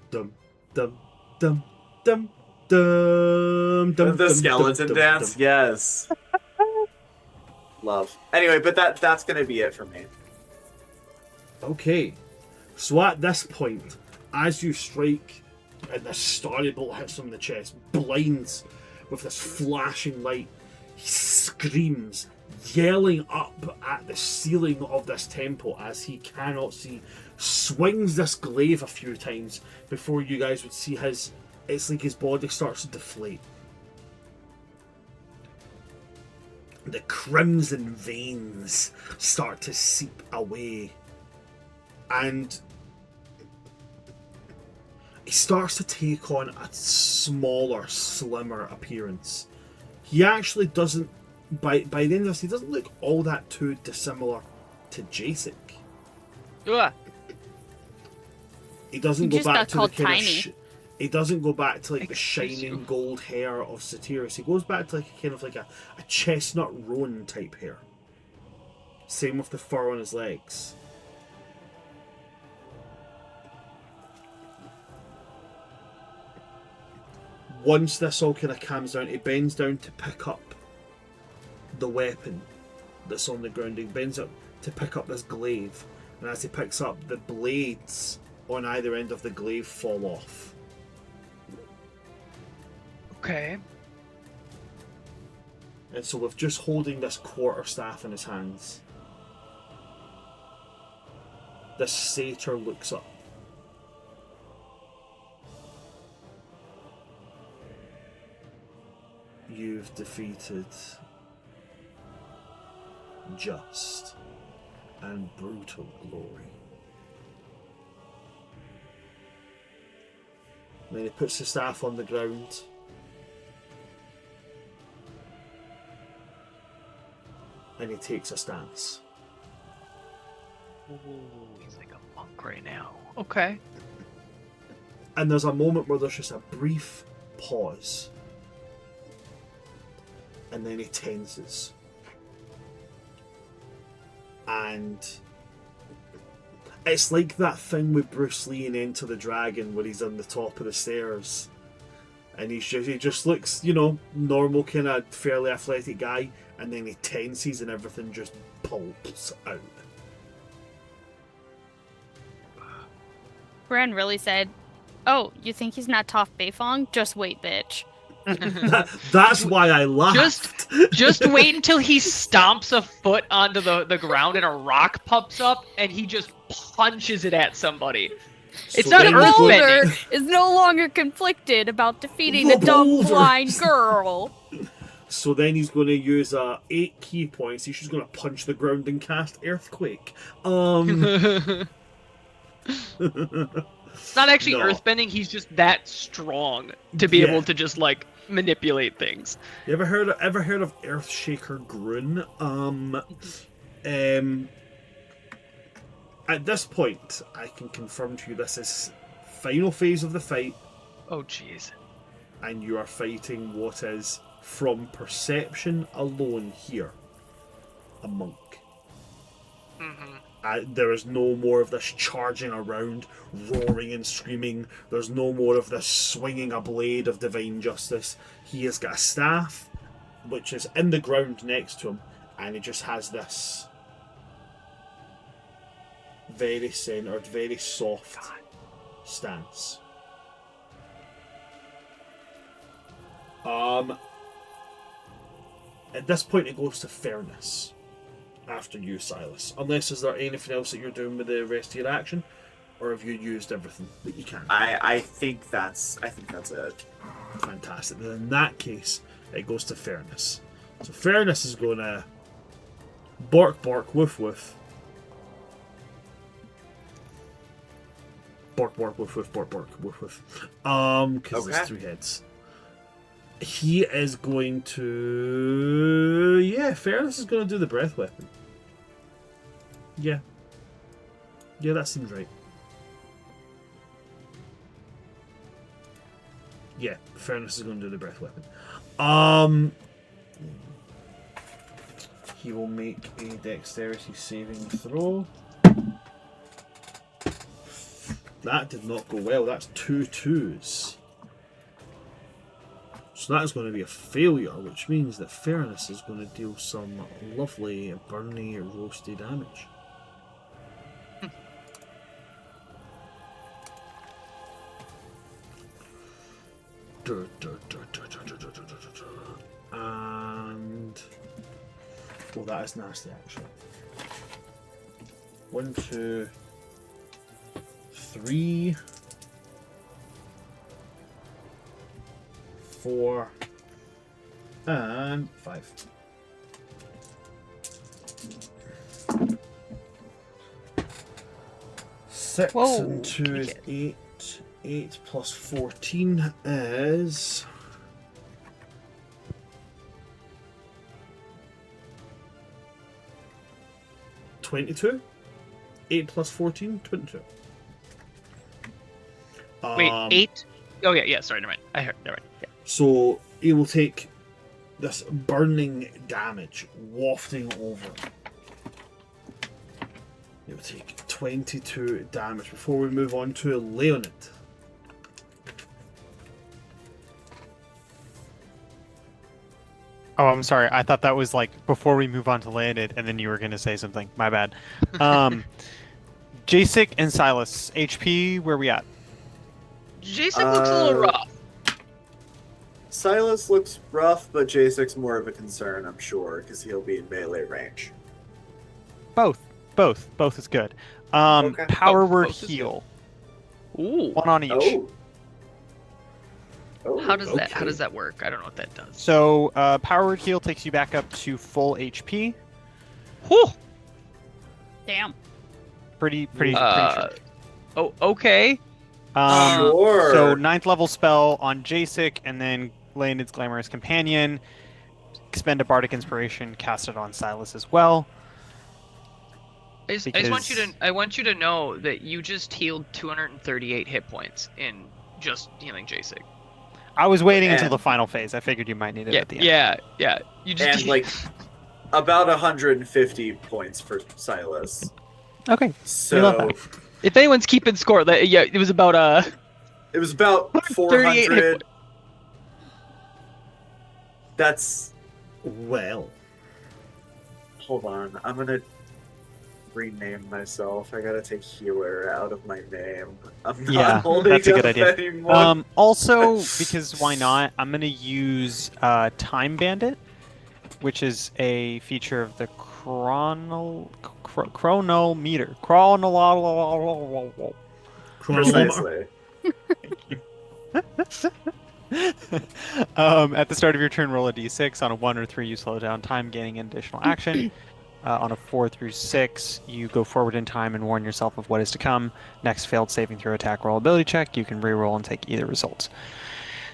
S1: dum dum dum dum dum dum.
S4: The
S1: dum,
S4: skeleton
S1: dum,
S4: dance,
S1: dum.
S4: yes. Love. Anyway, but that's gonna be it for me.
S1: Okay, so at this point, as you strike, and this starry bolt hits him in the chest, blinds with this flashing light, he screams, yelling up at the ceiling of this temple as he cannot see, swings this glaive a few times before you guys would see it's like his body starts to deflate. The crimson veins start to seep away, and he starts to take on a smaller, slimmer appearance. He actually doesn't, by the end of this, he doesn't look all that too dissimilar to Jacyk.
S2: Ugh.
S1: He doesn't
S5: He
S1: go
S5: just
S1: back
S5: got
S1: to the
S5: called
S1: kind
S5: tiny.
S1: of he doesn't go back to like the
S2: Excuse
S1: shining
S2: you.
S1: gold hair of Satyras. He goes back to like kind of like a chestnut roan type hair. Same with the fur on his legs. Once this all kind of calms down, he bends down to pick up the weapon that's on the ground. He bends up to pick up this glaive, and as he picks up, the blades on either end of the glaive fall off.
S2: Okay.
S1: And so with just holding this quarterstaff in his hands, this satyr looks up. You've defeated just and brutal glory. And then he puts the staff on the ground. And he takes a stance.
S2: Ooh, he's like a monk right now. Okay.
S1: And there's a moment where there's just a brief pause. And then he tenses. And it's like that thing with Bruce Lee in Enter the Dragon where he's on the top of the stairs. And he just looks, normal kind of fairly athletic guy. And then he tenses and everything just pulps out.
S5: Bran really said, "Oh, you think he's not Toph Beifong? Just wait, bitch."
S1: That's why I laughed.
S2: Just wait until he stomps a foot onto the ground and a rock pops up and he just punches it at somebody. It's not
S1: then
S5: The
S1: he's going-
S5: boulder is no longer conflicted about defeating
S1: The
S5: the dumb
S1: boulder.
S5: blind girl.
S1: So then he's going to use 8 key points. He's just going to punch the ground and cast Earthquake.
S2: It's not actually
S1: No.
S2: earthbending, he's just that strong to be
S1: Yeah.
S2: able to just like manipulate things.
S1: You ever heard of Earthshaker Grun? At this point, I can confirm to you this is final phase of the fight,
S2: Oh jeez.
S1: and you are fighting what is, from perception alone here, a monk. There is no more of this charging around, roaring and screaming. There's no more of this swinging a blade of divine justice. He has got a staff, which is in the ground next to him, and he just has this very centered, very soft stance. At this point, it goes to Fernus. After you, Silas. Unless, is there anything else that you're doing with the rest of your action? Or have you used everything that you can?
S4: I think that's it.
S1: Fantastic. Then in that case, it goes to Fernus. So Fernus is going to bark, bark, woof, woof. Bark, bark, woof, woof, bark, bark, woof, woof. Because
S4: Okay.
S1: there's 3 heads. He is going to... Yeah, Fernus is going to do the breath weapon. Yeah. Yeah, that seems right. Yeah, Fernus is going to do the breath weapon. He will make a dexterity saving throw. That did not go well. That's 2 2s. So that is going to be a failure, which means that Fernus is going to deal some lovely burny, roasty damage. And well, that is nasty actually. 1, 2, 3, 4, and 5. Six
S2: Whoa,
S1: and 2 is 8. 8 plus 14 is 22. 8 plus 14, 22.
S2: Wait, 8? Oh yeah, sorry, never mind. I heard, never mind. Yeah.
S1: So he will take this burning damage wafting over. He will take 22 damage before we move on to Leonid.
S3: Oh, I'm sorry. I thought that was like before we move on to Leonid, and then you were going to say something. My bad. Jacyk and Silas, HP, where we at?
S2: Jacyk looks a little rough.
S4: Silas looks rough, but Jacyk's more of a concern, I'm sure, because he'll be in melee range.
S3: Both is good.
S4: Okay.
S3: Power word
S2: Both is
S3: heal.
S2: Ooh.
S3: 1 on each.
S4: Oh,
S2: How does
S1: okay.
S2: that work? I don't know what that does.
S3: So, power word heal takes you back up to full HP.
S2: Whew.
S5: Damn.
S3: Pretty sure.
S2: Oh, okay.
S4: Sure.
S3: So 9th level spell on Jacyk, and then Leonid's Glamorous Companion. Expend a Bardic Inspiration, cast it on Silas as well.
S2: I just want you to know that you just healed 238 hit points in just healing Jacyk.
S3: I was waiting until
S4: And-
S3: the final phase. I figured you might need it
S2: Yeah,
S3: at the end.
S2: yeah. You just
S4: And like about 150 points for Silas.
S3: Okay. love
S4: So
S3: that.
S2: if anyone's keeping score, yeah, it was about
S4: it was about
S2: 38 hit
S4: 400. That's
S1: Well,
S4: hold on. I'm gonna rename myself. I gotta take healer out of my name. I'm not
S3: Yeah,
S4: holding
S3: that's a good
S4: up
S3: idea.
S4: anymore.
S3: Also, because why not? I'm gonna use Time Bandit, which is a feature of the chronometer.
S4: Precisely.
S3: At the start of your turn, roll a d6. On a 1 or 3, you slow down time, gaining an additional action. On a 4 through 6, you go forward in time and warn yourself of what is to come. Next failed saving throw, attack, roll, ability check. You can re-roll and take either result.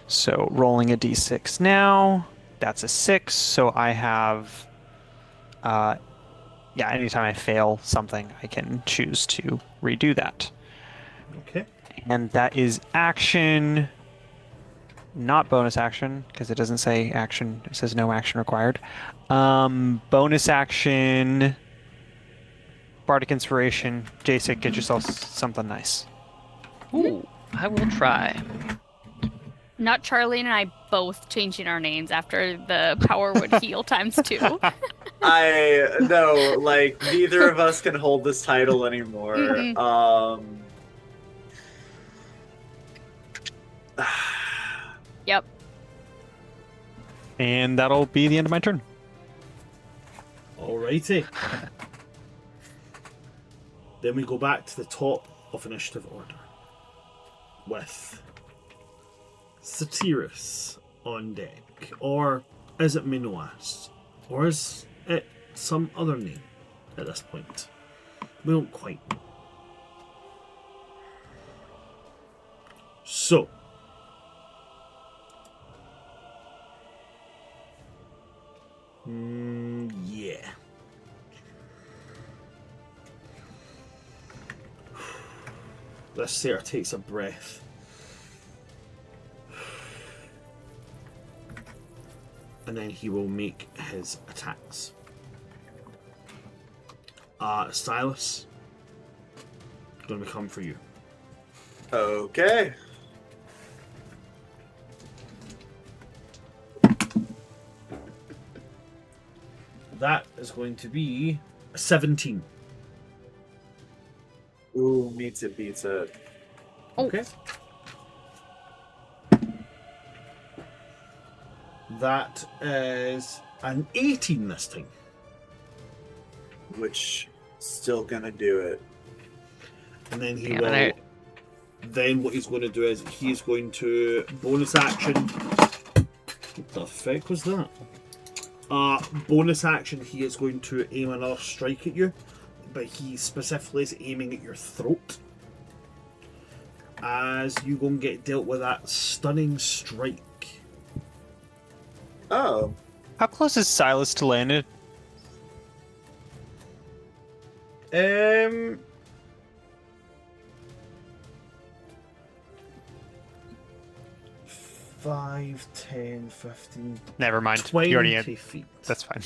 S3: So rolling a d6 now. That's a 6. So I have... anytime I fail something, I can choose to redo that.
S1: okay.
S3: And that is action, not bonus action, because it doesn't say action. It says no action required. Bonus action, Bardic Inspiration. Jacyk, get yourself something nice.
S2: Ooh, I will try.
S5: Not Charlie and I both changing our names after the power would heal times 2.
S4: I no, like neither of us can hold this title anymore.
S5: Mhm. Yep.
S3: And that'll be the end of my turn.
S1: Alrighty. Then we go back to the top of initiative order with Satyras on deck, or is it Minoas, or is it some other name at this point? We don't quite know. So, yeah. This satyr takes a breath. And then he will make his attacks. Silas, going to come for you. that is going to be 17.
S4: Ooh, meets it, beats it.
S5: Oh.
S1: Okay. That is an 18 this time.
S4: Which, still gonna do it.
S1: And then he
S2: Damn
S1: will.
S2: it.
S1: Then what he's going to do is he's going to bonus action. What the fuck was that? Bonus action. He is going to aim another strike at you, but he specifically is aiming at your throat. As you go and get dealt with that stunning strike.
S4: Oh.
S3: How close is Silas to landed?
S1: 5, 10, 15,
S3: Never mind.
S1: 20
S3: You already had.
S1: feet.
S3: That's fine.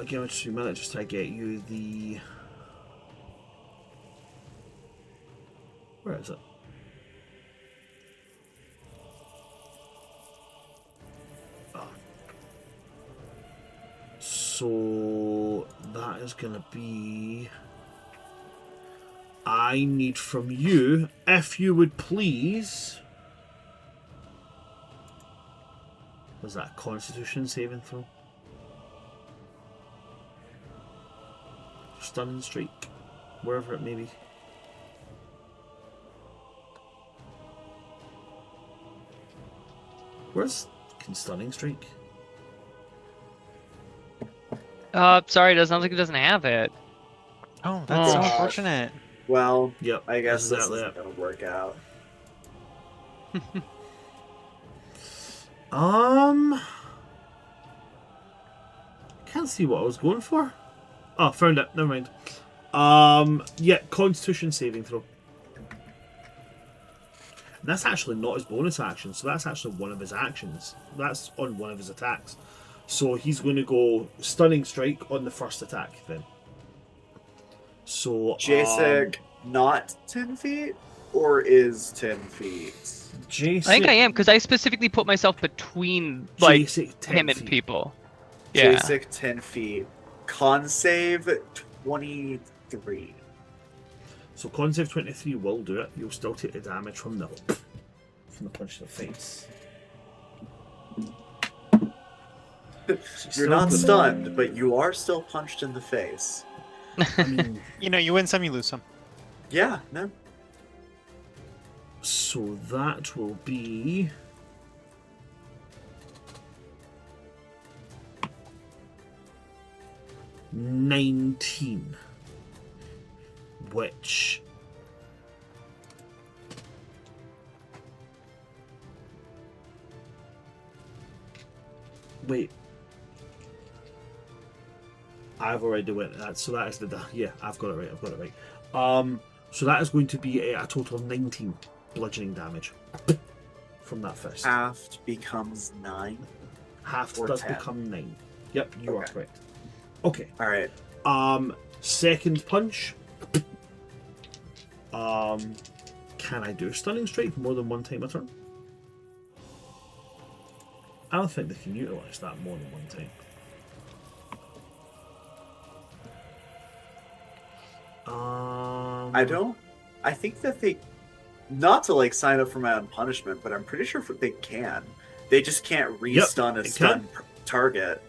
S1: Give me just a minute just to get you the... Where is it? So that is going to be... I need from you, if you would please... Was that a Constitution saving throw? Stunning streak, wherever it may be. Where's stunning streak?
S2: Sorry, it sounds like it doesn't have it.
S3: Oh, that's so
S2: Oh.
S3: unfortunate.
S4: Well,
S1: Yep.
S4: I guess this
S1: exactly
S4: isn't gonna work out.
S1: Can't see what I was going for. Oh, found it. Never mind. Yeah, Constitution saving throw. And that's actually not his bonus action, so that's actually one of his actions. That's on one of his attacks. So he's going to go stunning strike on the first attack then. So
S4: Jacyk, not 10 feet? Or is 10 feet?
S1: Jacyk,
S2: I think I am because I specifically put myself between like
S1: Jacyk 10
S2: him and
S1: feet.
S2: people. Yeah.
S4: Jacyk, 10 feet. Con save, 23.
S1: So con save 23 will do it. You'll still take the damage from the punch to the face. So
S4: You're not stunned, but you are still punched in the face.
S1: I mean,
S3: You know, you win some, you lose some.
S4: Yeah, no.
S1: so that will be... $19, which wait, I've already went that, so that is yeah, I've got it right. So that is going to be a total of 19 bludgeoning damage from that fist.
S4: Half becomes 9.
S1: Half
S4: or
S1: does
S4: 10.
S1: become 9. Yep, you are
S4: Okay.
S1: correct. Okay.
S4: Alright.
S1: Second punch. Can I do stunning strike more than one time a turn? I don't think they can utilize that more than one time.
S4: I don't. I think that they. Not to like sign up for my own punishment, but I'm pretty sure they can. They just can't re-stun a
S1: they
S4: stun target.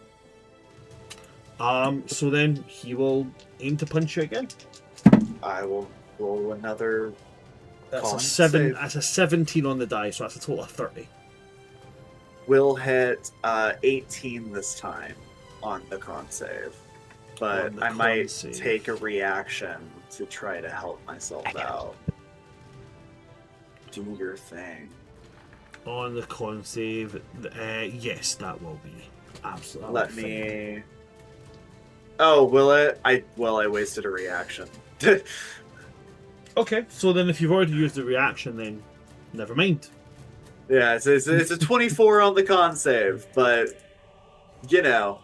S1: So then he will aim to punch you again.
S4: I will roll another.
S1: That's a
S4: Con
S1: 7.
S4: save.
S1: That's a 17 on the die, so that's a total of 30.
S4: Will hit 18 this time on the con save, but
S1: On the
S4: I
S1: con
S4: might
S1: save.
S4: take a reaction to try to help myself out. Do your thing.
S1: On the con save, yes, that will be absolutely.
S4: Let me. Oh, will it? I wasted a reaction.
S1: Okay, so then if you've already used the reaction, then never mind.
S4: Yeah, it's a 24 on the con save, but you know,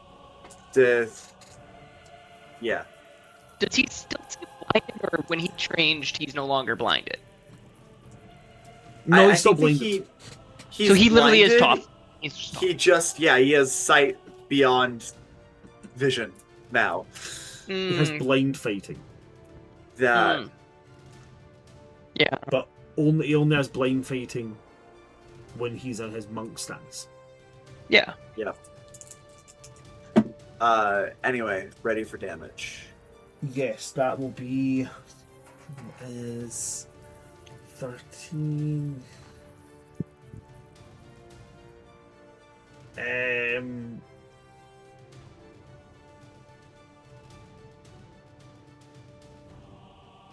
S4: yeah.
S2: Does he still see blinded, or when he changed, he's no longer blinded?
S1: No,
S4: I
S1: he's still
S4: think that
S1: blinded.
S4: he's
S2: So he literally is
S4: blinded.
S2: He's just
S4: he has sight beyond vision now.
S1: He has blind fighting.
S4: That
S2: Yeah.
S1: But he only has blind fighting when he's in his monk stance.
S2: Yeah.
S4: anyway, ready for damage.
S1: Yes, that will be is 13.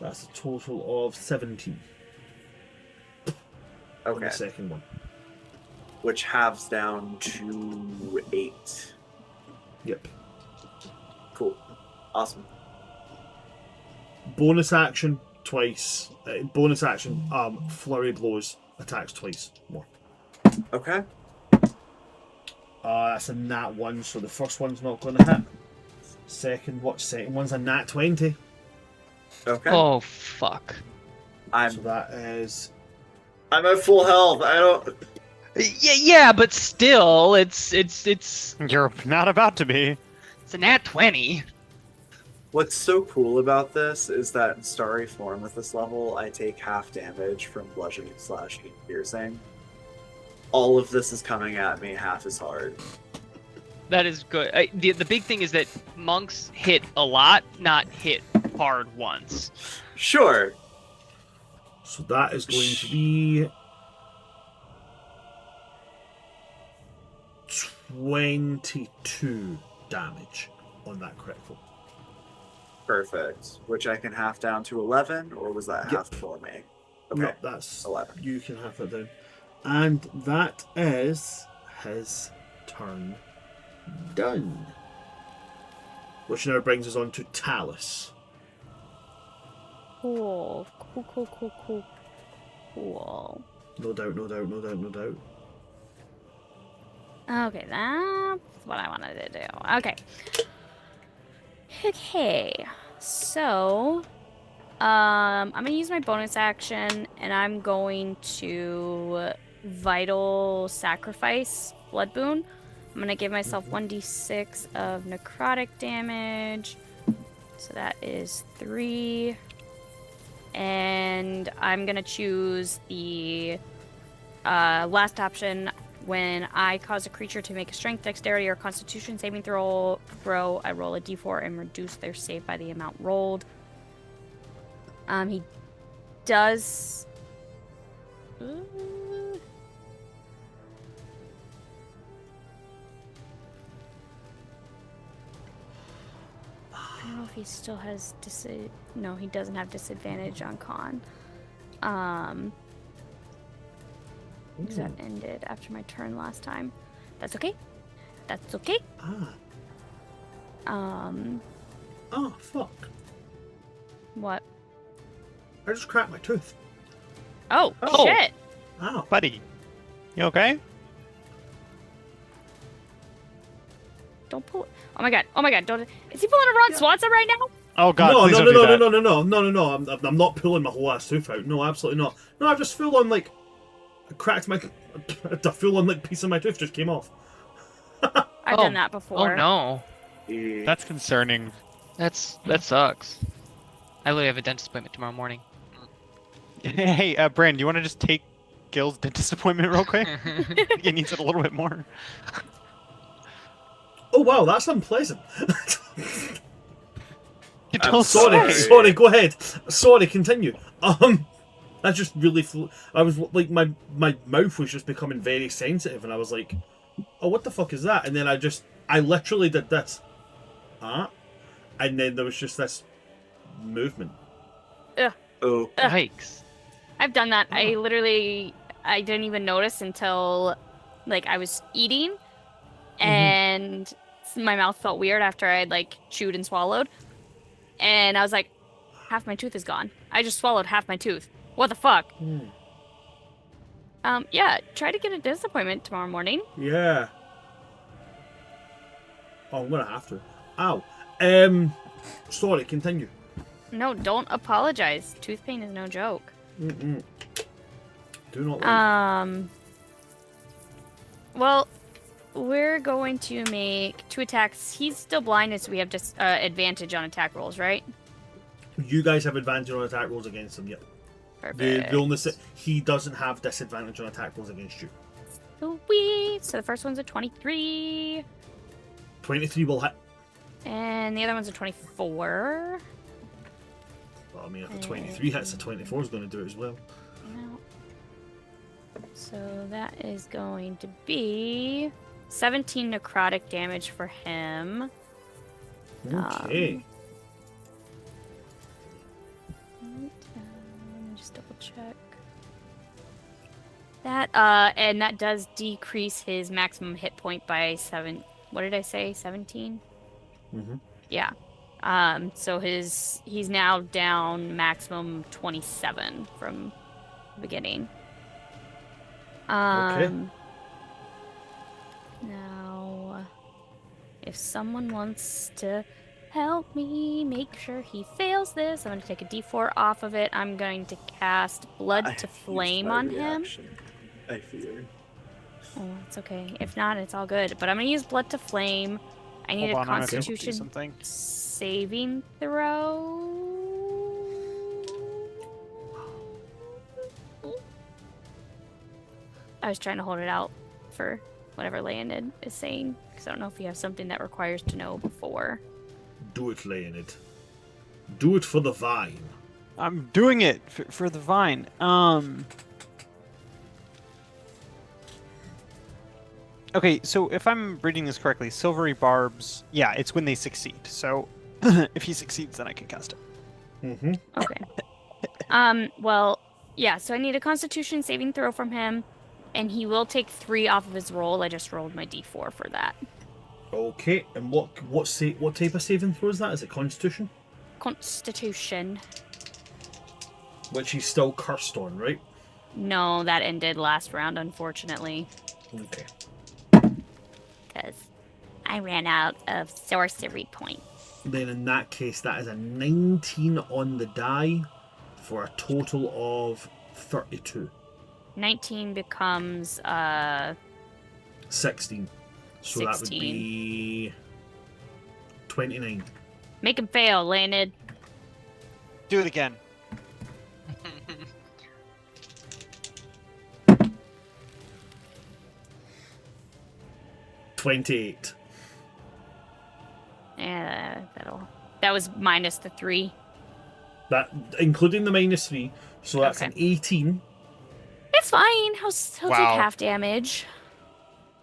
S1: That's a total of 17. On
S4: Okay.
S1: the second one.
S4: Which halves down to 8.
S1: Yep.
S4: Cool. Awesome.
S1: Bonus action twice. Bonus action. Flurry blows. Attacks twice more.
S4: Okay.
S1: That's a nat 1, so the first one's not going to hit. Second one's a nat 20.
S4: Okay.
S2: Oh fuck.
S1: So that is.
S4: I'm at full health. I don't.
S2: Yeah, but still, it's
S3: You're not about to be.
S2: a nat 20.
S4: What's so cool about this is that in starry form at this level, I take half damage from bludgeoning / piercing. All of this is coming at me half as hard.
S2: That is good. The big thing is that monks hit a lot, not hit hard once.
S4: Sure.
S1: So that is going to be 22 damage on that critical.
S4: Perfect. Which I can half down to 11, or was that
S1: Yep.
S4: half for me? Okay.
S1: No, that's
S4: 11.
S1: You can have that down. And that is his turn done. Which now brings us on to Talus.
S5: Cool.
S1: No doubt, no doubt, no doubt, no doubt.
S5: Okay, that's what I wanted to do. Okay. Okay. So, I'm gonna use my bonus action, and I'm going to vital sacrifice blood boon. I'm gonna give myself 1d6 of necrotic damage. So that is 3. And I'm gonna choose the last option. When I cause a creature to make a strength, dexterity, or constitution saving throw, I roll a d4 and reduce their save by the amount rolled. He does. I don't know if he still has No, he doesn't have disadvantage on con. Because that ended after my turn last time. That's okay. That's okay.
S1: Oh, fuck.
S5: What?
S1: I just cracked my tooth.
S5: Oh,
S2: Oh.
S5: shit.
S1: Ow.
S3: Buddy, you okay?
S5: Don't pull it. Oh my god. Don't. Is he pulling a Ron Swanson right now?
S3: Oh god,
S1: No,
S3: please
S1: no,
S3: don't
S1: no,
S3: do
S1: no,
S3: that.
S1: no, no. I'm not pulling my whole ass tooth out. No, absolutely not. No, I've just full on I cracked my. A full on piece of my tooth just came off.
S5: I've done that before.
S2: Oh no,
S3: That's concerning.
S2: that sucks. I literally have a dentist appointment tomorrow morning.
S3: Hey, Brand, do you want to just take Gil's dentist appointment real quick? He needs it a little bit more.
S1: Oh wow, that's unpleasant.
S3: Don't
S1: Sorry,
S3: say.
S1: sorry. Go ahead. Sorry, continue. I just really I was my mouth was just becoming very sensitive, and I was like, "Oh, what the fuck is that?" And then I literally did this, and then there was just this movement.
S4: Oh.
S2: Yikes.
S5: I've done that. I didn't even notice until I was eating and my mouth felt weird after I had chewed and swallowed. And I was like, half my tooth is gone. I just swallowed half my tooth. What the fuck? Yeah, try to get a dentist appointment tomorrow morning.
S1: Yeah. Oh, I'm gonna have to. Ow. Sorry, continue.
S5: No, don't apologize. Tooth pain is no joke.
S1: Do not.
S5: Well, we're going to make 2 attacks. He's still blinded, so we have just advantage on attack rolls, right?
S1: You guys have advantage on attack rolls against him, yep.
S5: Perfect.
S1: The only he doesn't have disadvantage on attack rolls against you.
S5: Sweet. So the first one's a 23.
S1: 23 will hit.
S5: And the other one's a 24.
S1: Well, I mean, if the 23 hits, the 24 is going to do it as well.
S5: No. So that is going to be 17 necrotic damage for him.
S1: Okay.
S5: Let me just double check. That and that does decrease his maximum hit point by 7. What did I say? 17?
S1: Mm-hmm.
S5: Yeah. So he's now down maximum 27 from the beginning.
S1: Okay.
S5: Now, if someone wants to help me make sure he fails this, I'm going to take a d4 off of it. I'm going to cast Blood to Flame on him.
S4: I fear.
S5: Oh, it's okay. If not, it's all good. But I'm going to use Blood to Flame. I need
S3: Hold
S5: a
S3: on, I'm gonna do
S5: Constitution
S3: something.
S5: saving throw. I was trying to hold it out for whatever Leonid is saying, because I don't know if you have something that requires to know before.
S1: Do it, Leonid. Do it for the vine.
S3: I'm doing it for the vine. Okay, so if I'm reading this correctly, silvery barbs, yeah, it's when they succeed. So if he succeeds, then I can cast it.
S1: Mm-hmm.
S5: Okay. Well, yeah, so I need a Constitution saving throw from him, and he will take 3 off of his roll. I just rolled my d4 for that.
S1: Okay, and what type of saving throw is that? Is it Constitution?
S5: Constitution.
S1: Which he's still cursed on, right?
S5: No, that ended last round, unfortunately.
S1: Okay.
S5: Because I ran out of sorcery points.
S1: Then in that case, that is a 19 on the die for a total of 32.
S5: 19 becomes
S1: 16. So that would
S5: 16.
S1: be 29.
S5: Make him fail, Leonid.
S3: Do it again.
S1: 28.
S5: Yeah, that was minus the 3.
S1: That including the -3, so that's an 18.
S5: It's fine. He'll take
S3: Wow.
S5: half damage.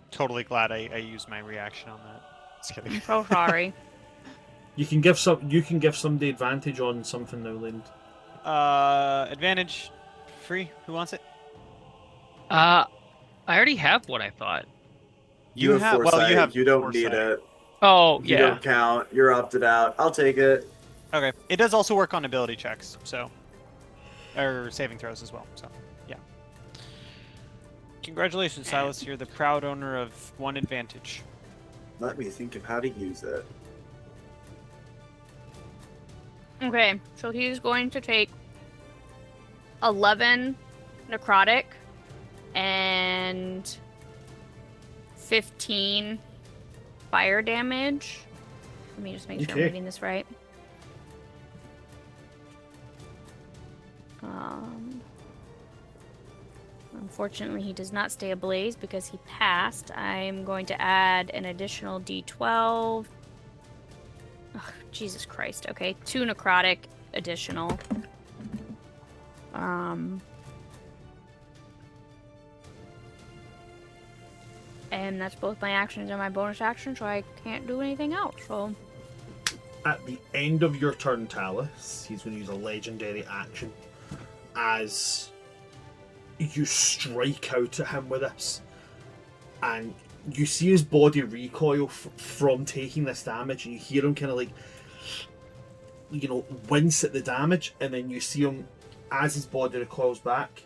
S3: Totally glad I used my reaction on that. Just kidding.
S5: I'm so sorry.
S1: You can give somebody advantage on something now, Lind.
S3: Advantage free. Who wants it?
S2: I already have what I thought.
S4: You have foresight.
S3: Well, you have.
S4: You don't
S3: foresight.
S4: need it.
S2: Oh,
S4: You
S2: yeah.
S4: don't count. You're opted out. I'll take it.
S3: Okay. It does also work on ability checks, so or saving throws as well. So yeah. Congratulations, Silas. You're the proud owner of 1 advantage.
S4: Let me think of how to use it.
S5: Okay, so he's going to take 11 necrotic and 15 fire damage. Let me just make sure I'm
S1: Okay.
S5: reading this right. Unfortunately, he does not stay ablaze because he passed. I'm going to add an additional d12. Ugh, Jesus Christ. Okay, 2 necrotic additional. And that's both my actions and my bonus action, so I can't do anything else. So
S1: At the end of your turn, Talus, he's going to use a legendary action as you strike out at him with this, and you see his body recoil from taking this damage, and you hear him kind of like, wince at the damage, and then you see him as his body recoils back,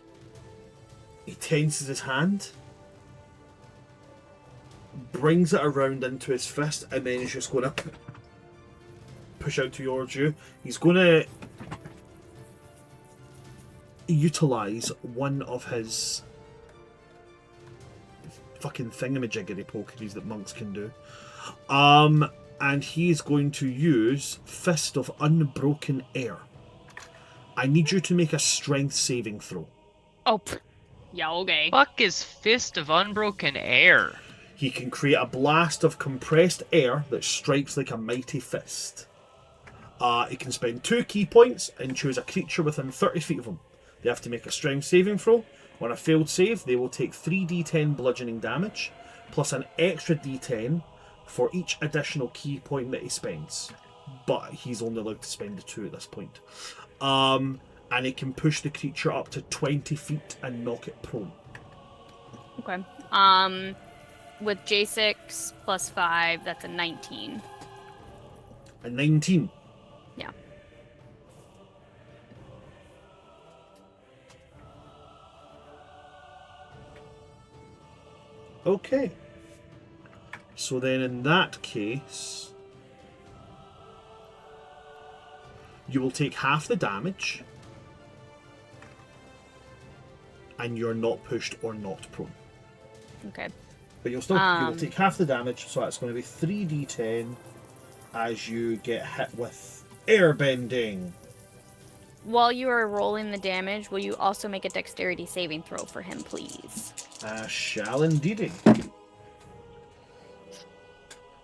S1: he tenses his hand, brings it around into his fist, and then he's just going to push out towards you. He's going to utilize one of his fucking thingamajiggery pokeries that monks can do. And he's going to use Fist of Unbroken Air. I need you to make a strength saving throw.
S5: Oh, yeah, okay.
S2: Fuck is Fist of Unbroken Air?
S1: He can create a blast of compressed air that strikes like a mighty fist. He can spend 2 key points and choose a creature within 30 feet of him. They have to make a strength saving throw. On a failed save, they will take 3d10 bludgeoning damage, plus an extra d10 for each additional key point that he spends. But he's only allowed to spend the 2 at this point. And it can push the creature up to 20 feet and knock it prone.
S5: Okay. With Jacyks plus 5, that's a 19.
S1: A 19.
S5: Yeah.
S1: Okay. So then in that case, you will take half the damage, and you're not pushed or knocked prone.
S5: Okay.
S1: But you'll still you will take half the damage, so that's going to be 3d10 as you get hit with airbending.
S5: While you are rolling the damage, will you also make a dexterity saving throw for him, please?
S1: Shall indeed.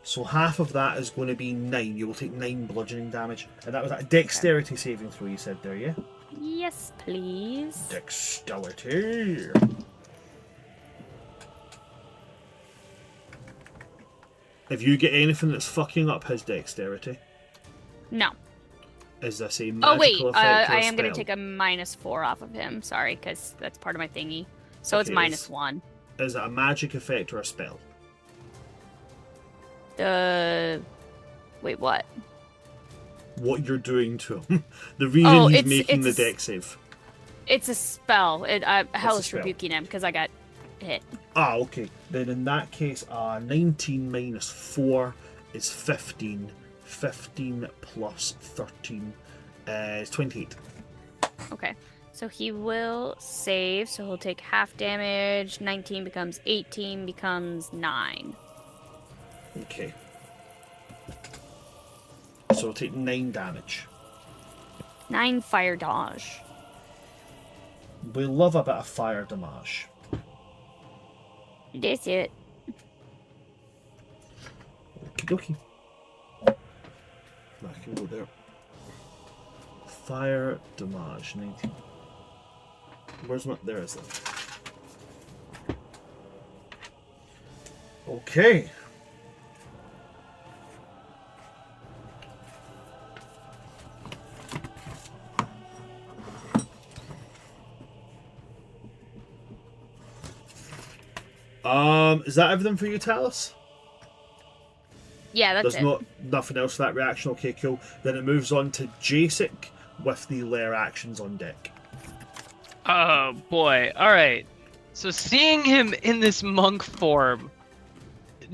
S1: So half of that is going to be 9. You will take 9 bludgeoning damage. And that was a dexterity saving throw you said there, yeah?
S5: Yes, please.
S1: Dexterity. If you get anything that's fucking up his dexterity,
S5: No.
S1: is this a
S5: Oh, wait.
S1: magical effect or a
S5: I am going to
S1: spell?
S5: take a -4 off of him. Sorry, because that's part of my thingy. So it's
S1: Okay,
S5: -1.
S1: Is it a magic effect or a spell?
S5: Wait, what?
S1: What you're doing to him. The reason he's making the
S5: it's-
S1: dex save.
S5: It's a spell. Hellish
S1: spell?
S5: rebuking him because I got hit.
S1: Okay. Then in that case, 19 minus 4 is 15. 15 plus 13 is 28.
S5: Okay. So he will save. So he'll take half damage. 19 becomes 18, becomes 9.
S1: Okay. So we'll take 9 damage.
S5: 9 fire dodge.
S1: We love a bit of fire damage.
S5: That's it.
S1: Okie dokie. I can go there. Fire damage 19. Where's my? There is it. Okay. Is that everything for you, Talus?
S5: Yeah, that's
S1: There's
S5: it.
S1: nothing else for that reaction. Okay, cool. Then it moves on to Jacyk with the lair actions on deck.
S2: Oh boy. Alright. So seeing him in this monk form,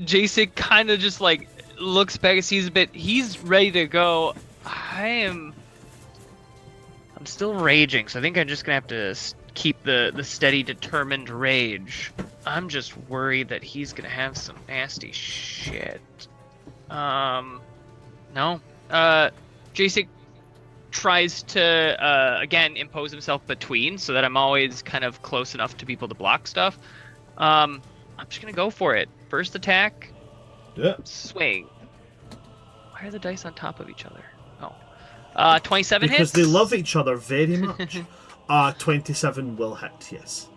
S2: Jacyk kind of just like looks back, sees a bit. He's ready to go. I'm still raging, so I think I'm just gonna have to keep the steady, determined rage. I'm just worried that he's gonna have some nasty shit. No. Jacyk tries to again impose himself between, so that I'm always kind of close enough to people to block stuff. I'm just gonna go for it. First attack.
S1: Yeah.
S2: Swing. Why are the dice on top of each other? Oh. 27
S1: Because
S2: hits.
S1: they love each other very much. 27 will hit, yes.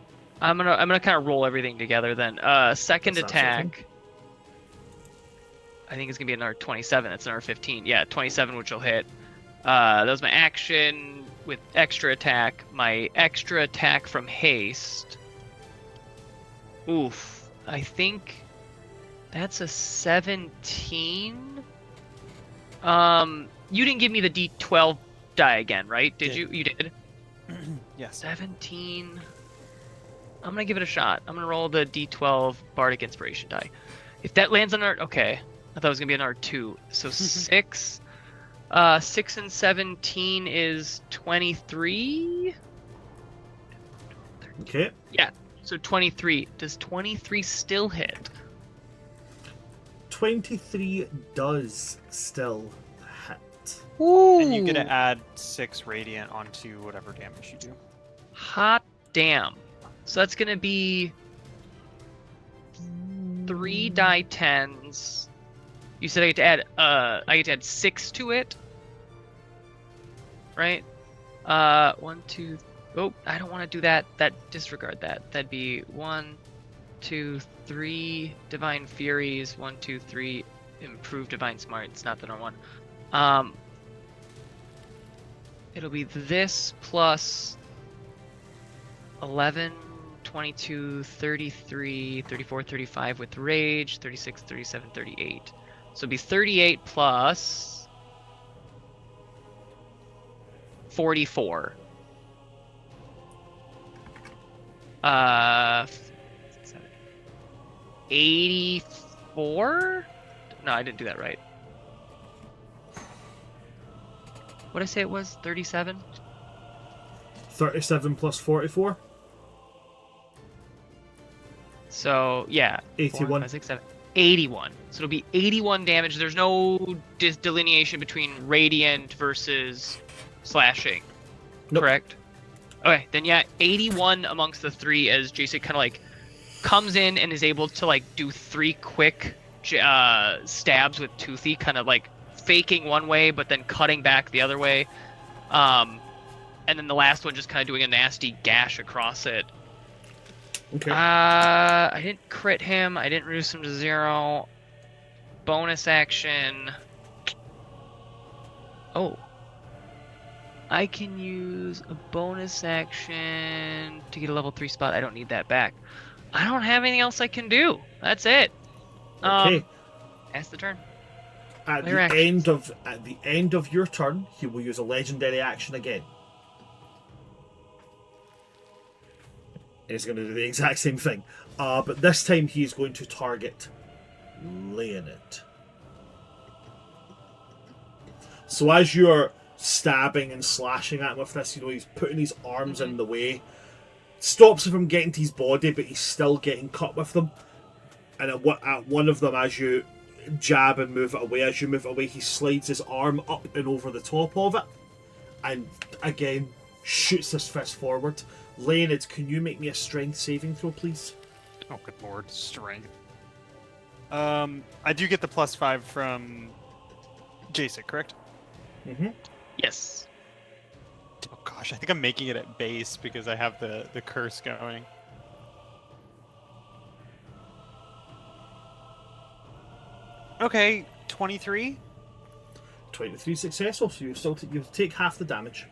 S2: I'm gonna kind of roll everything together then. Second
S1: That's
S2: attack. I think it's gonna be another 27. That's another 15. Yeah, 27, which will hit. That was my action with extra attack. My extra attack from haste. Oof. I think that's a 17. You didn't give me the D12 die again, right? Did you? You did.
S3: Yes.
S2: 17. I'm gonna give it a shot. I'm gonna roll the D12 Bardic Inspiration die. If that lands on our, okay, I thought it was gonna be another 2. So 6. 6 and 17 is 23.
S1: Okay.
S2: Yeah. So 23. Does 23 still hit?
S1: 23 does still hit.
S2: Ooh.
S3: And you get to add 6 radiant onto whatever damage you do.
S2: Hot damn. So that's gonna be 3 die 10s. You said I get to add 6 to it, right? 1, 2. Oh, I don't want to do that. Disregard that. That'd be 1, 2, 3 divine furies. 1, 2, 3 improved divine smarts. Not the normal one. It'll be this plus 11, 22, 33, 34, 35 with rage, 36, 37, 38. So it'll be 38 plus 44. 84? No, I didn't do that right. What did I say it was? 37?
S1: 37 plus 44?
S2: So, yeah.
S1: 81.
S2: 4, 5, 6, 7. 81. So it'll be 81 damage. There's no delineation between radiant versus slashing.
S1: Nope.
S2: Correct? Okay, then yeah, 81 amongst the 3 as Jacyk kind of like comes in and is able to like do 3 quick stabs with Toothy, kind of like faking one way but then cutting back the other way. And then the last one just kind of doing a nasty gash across it.
S1: Okay.
S2: I didn't crit him. I didn't reduce him to 0. Bonus action. Oh. I can use a bonus action to get a level 3 spot. I don't need that back. I don't have anything else I can do. That's it.
S1: Okay.
S2: That's the turn.
S1: At
S2: Player
S1: the
S2: actions.
S1: end of your turn, he will use a legendary action again. He's going to do the exact same thing. But this time he's going to target Leonid. So as you're stabbing and slashing at him with this, he's putting his arms in the way. Stops him from getting to his body, but he's still getting cut with them. And at one of them, as you jab and move it away, he slides his arm up and over the top of it. And again, shoots his fist forward. Leonid, can you make me a strength saving throw, please?
S3: Oh, good lord, strength. I do get the +5 from Jacyk, correct?
S1: Mm-hmm.
S2: Yes.
S3: Oh gosh, I think I'm making it at base because I have the curse going. Okay, 23?
S1: 23 successful, so you take half the damage.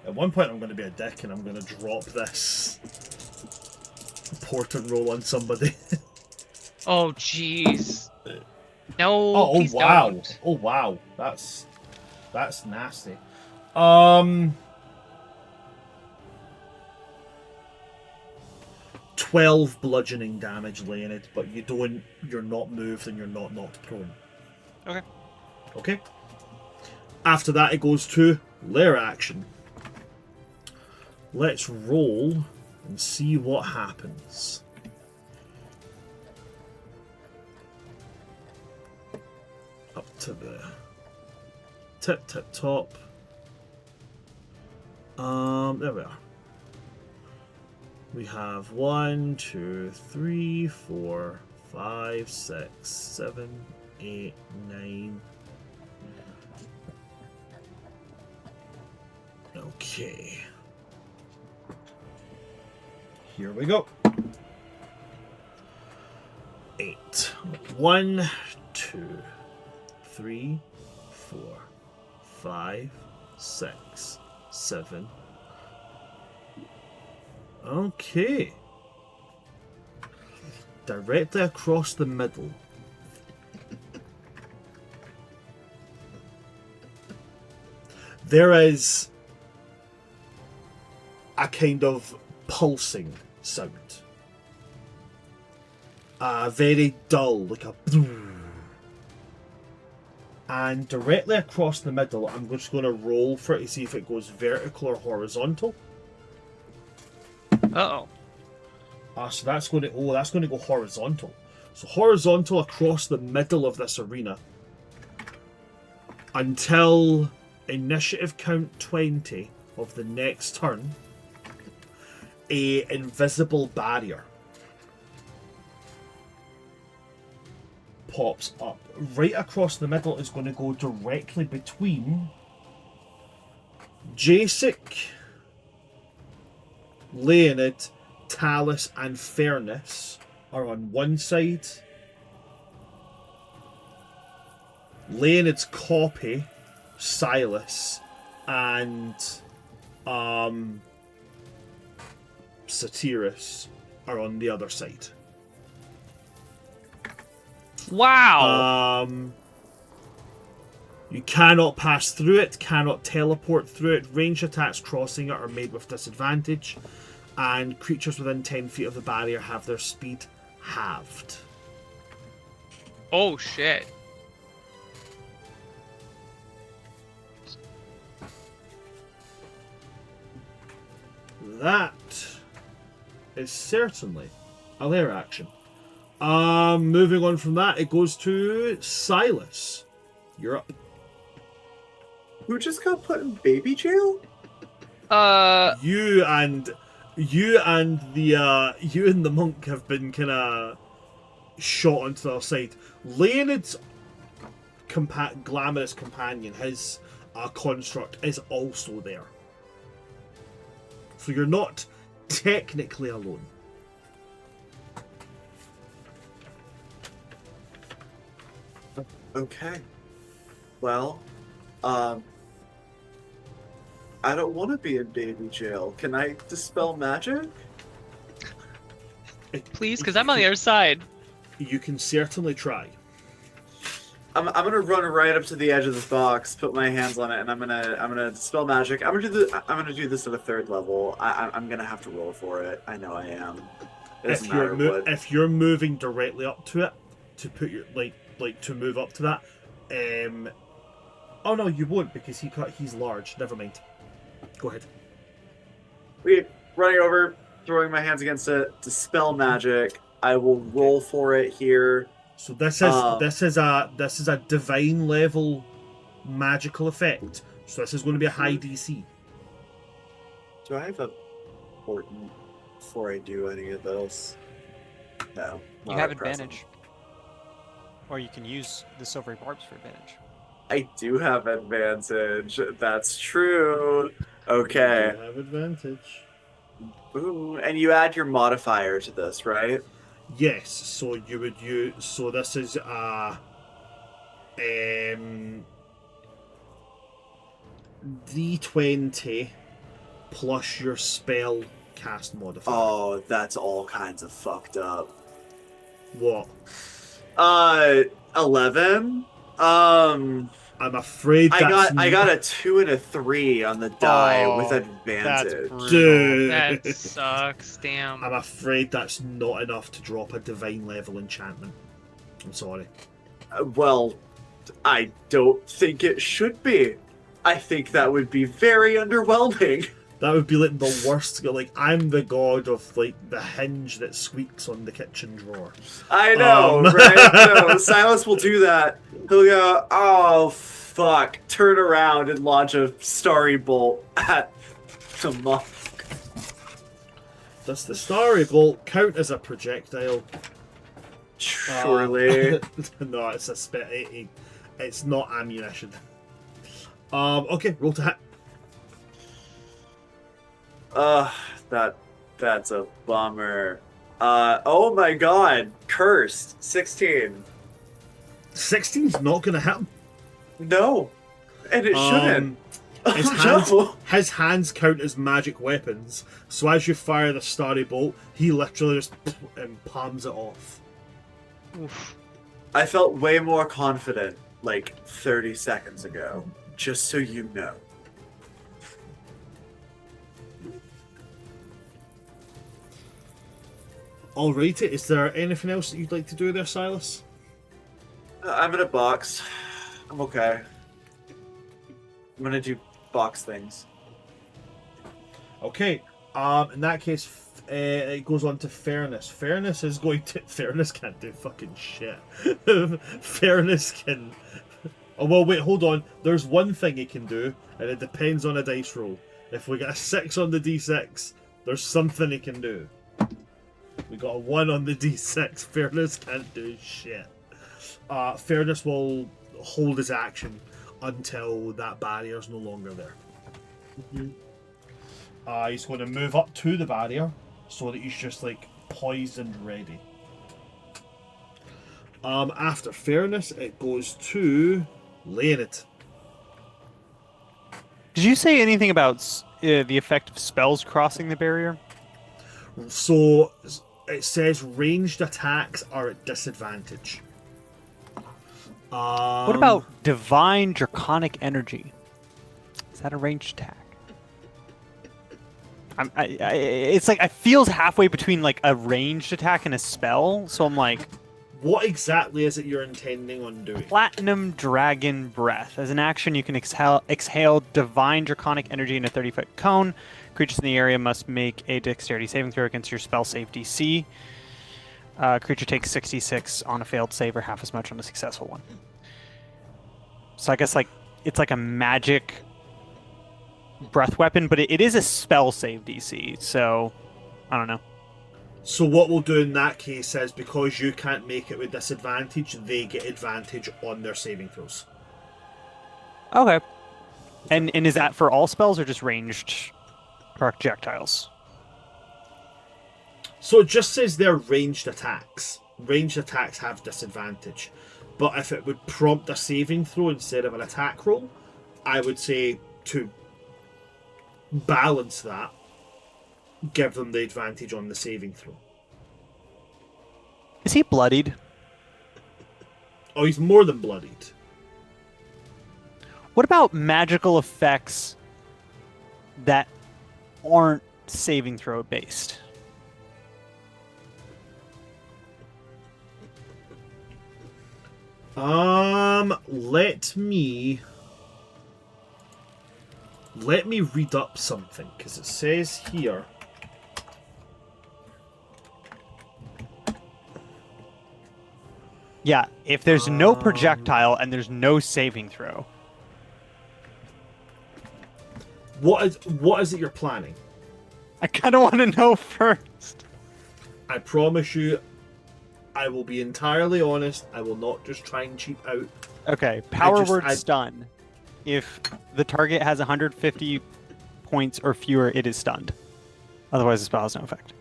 S1: At one point I'm going to be a dick and I'm going to drop this portent roll on somebody.
S2: Oh, jeez. No,
S1: Oh
S2: please
S1: wow.
S2: don't.
S1: Oh wow. That's nasty. 12 bludgeoning damage, Leonid, but you're not moved and you're not knocked prone.
S3: Okay.
S1: Okay. After that it goes to lair action. Let's roll and see what happens. Up to the tip top. There we are. We have 1, 2, 3, 4, 5, 6, 7, 8, 9. Okay. Here we go. 8. 1, 2, 3, 4, 5, 6, 7. Okay. Directly across the middle. There is a kind of pulsing sound. Very dull, like a And directly across the middle, I'm just going to roll for it to see if it goes vertical or horizontal.
S2: Uh-oh.
S1: So that's going to go horizontal. So horizontal across the middle of this arena until initiative count 20 of the next turn. A invisible barrier pops up. Right across the middle is going to go directly between Jacyk, Leonid, Talus, and Fernus are on one side. Leonid's copy, Silas, and Satyras are on the other side.
S2: Wow.
S1: You cannot pass through it, cannot teleport through it. Ranged attacks crossing it are made with disadvantage, and creatures within 10 feet of the barrier have their speed halved.
S2: Oh shit.
S1: That is certainly a lair action. Moving on from that, it goes to Silas. You're up.
S4: Who just got put in baby jail?
S1: You and the monk have been kind of shot onto the other side. Leonid's glamorous companion, his construct, is also there. So you're not technically alone.
S4: Okay. Well, I don't want to be in baby jail. Can I dispel magic?
S2: Please, because I'm on the other side.
S1: You can certainly try.
S4: I'm gonna run right up to the edge of the box, put my hands on it, and I'm gonna dispel magic. I'm gonna do this at a 3rd level. I'm gonna have to roll for it. I know I am. It doesn't matter what.
S1: If you're moving directly up to it, to put your like to move up to that, oh no, you won't because he's large. Never mind. Go ahead.
S4: Running over, throwing my hands against it, dispel magic. I will roll for it here.
S1: So this is a divine level magical effect. So this is going to be a high DC.
S4: Do I have a important before I do any of this? No.
S3: You have advantage. Or you can use the silvery barbs for advantage.
S4: I do have advantage. That's true. Okay.
S1: You have advantage.
S4: Ooh, and you add your modifier to this, right?
S1: Yes. So you would use. So this is D20 plus your spell cast modifier.
S4: Oh, that's all kinds of fucked up.
S1: What?
S4: 11.
S1: I'm afraid
S4: I got a 2 and a 3 on the die with advantage.
S1: Dude.
S2: That sucks. Damn.
S1: I'm afraid that's not enough to drop a divine level enchantment. I'm sorry.
S4: Well, I don't think it should be. I think that would be very underwhelming.
S1: That would be like the worst. Like, I'm the god of like the hinge that squeaks on the kitchen drawer.
S4: I know, right? No, Silas will do that. He'll go, oh fuck, turn around and launch a starry bolt at the monk.
S1: Does the starry bolt count as a projectile?
S4: Surely.
S1: No, it's a it's not ammunition. Okay, roll to hit.
S4: That's a bummer. Oh my god, cursed. 16.
S1: 16's not gonna hit him.
S4: No, and it shouldn't.
S1: His hands count as magic weapons, so as you fire the starry bolt, he literally just palms it off.
S2: Oof.
S4: I felt way more confident like 30 seconds ago, just so you know.
S1: Alrighty, is there anything else that you'd like to do there, Silas?
S4: I'm in a box. I'm okay. I'm gonna do box things.
S1: Okay. In that case, it goes on to Fernus. Fernus is going to. Fernus can't do fucking shit. Fernus can. Oh well, wait, hold on. There's one thing he can do, and it depends on a dice roll. If we get a 6 on the d6, there's something he can do. We got a 1 on the d6. Fernus can't do shit. Fernus will hold his action until that barrier's no longer there. He's going to move up to the barrier so that he's just like poised and ready. After Fernus, it goes to Leonid.
S3: Did you say anything about the effect of spells crossing the barrier?
S1: So it says ranged attacks are at disadvantage.
S3: What about divine draconic energy? Is that a ranged attack? It's like it feels halfway between like a ranged attack and a spell, so I'm like,
S1: what exactly is it you're intending on doing?
S3: Platinum Dragon Breath. As an action, you can exhale divine draconic energy in a 30-foot cone. Creatures in the area must make a dexterity saving throw against your spell save DC. Creature takes 66 on a failed save or half as much on a successful one. So I guess like it's like a magic breath weapon, but it is a spell save DC, so I don't know.
S1: So what we'll do in that case is, because you can't make it with disadvantage, they get advantage on their saving throws.
S3: Okay. And is that for all spells or just ranged projectiles?
S1: So it just says they're ranged attacks. Ranged attacks have disadvantage. But if it would prompt a saving throw instead of an attack roll, I would say to balance that, give them the advantage on the saving throw.
S3: Is he bloodied?
S1: Oh, he's more than bloodied.
S3: What about magical effects that aren't saving throw based?
S1: Let me read up something, because it says here.
S3: Yeah, if there's no projectile and there's no saving throw.
S1: What is it you're planning?
S3: I kind of want to know first.
S1: I promise you, I will be entirely honest. I will not just try and cheap out.
S3: Okay, power word stun. If the target has 150 points or fewer, it is stunned. Otherwise, the spell has no effect.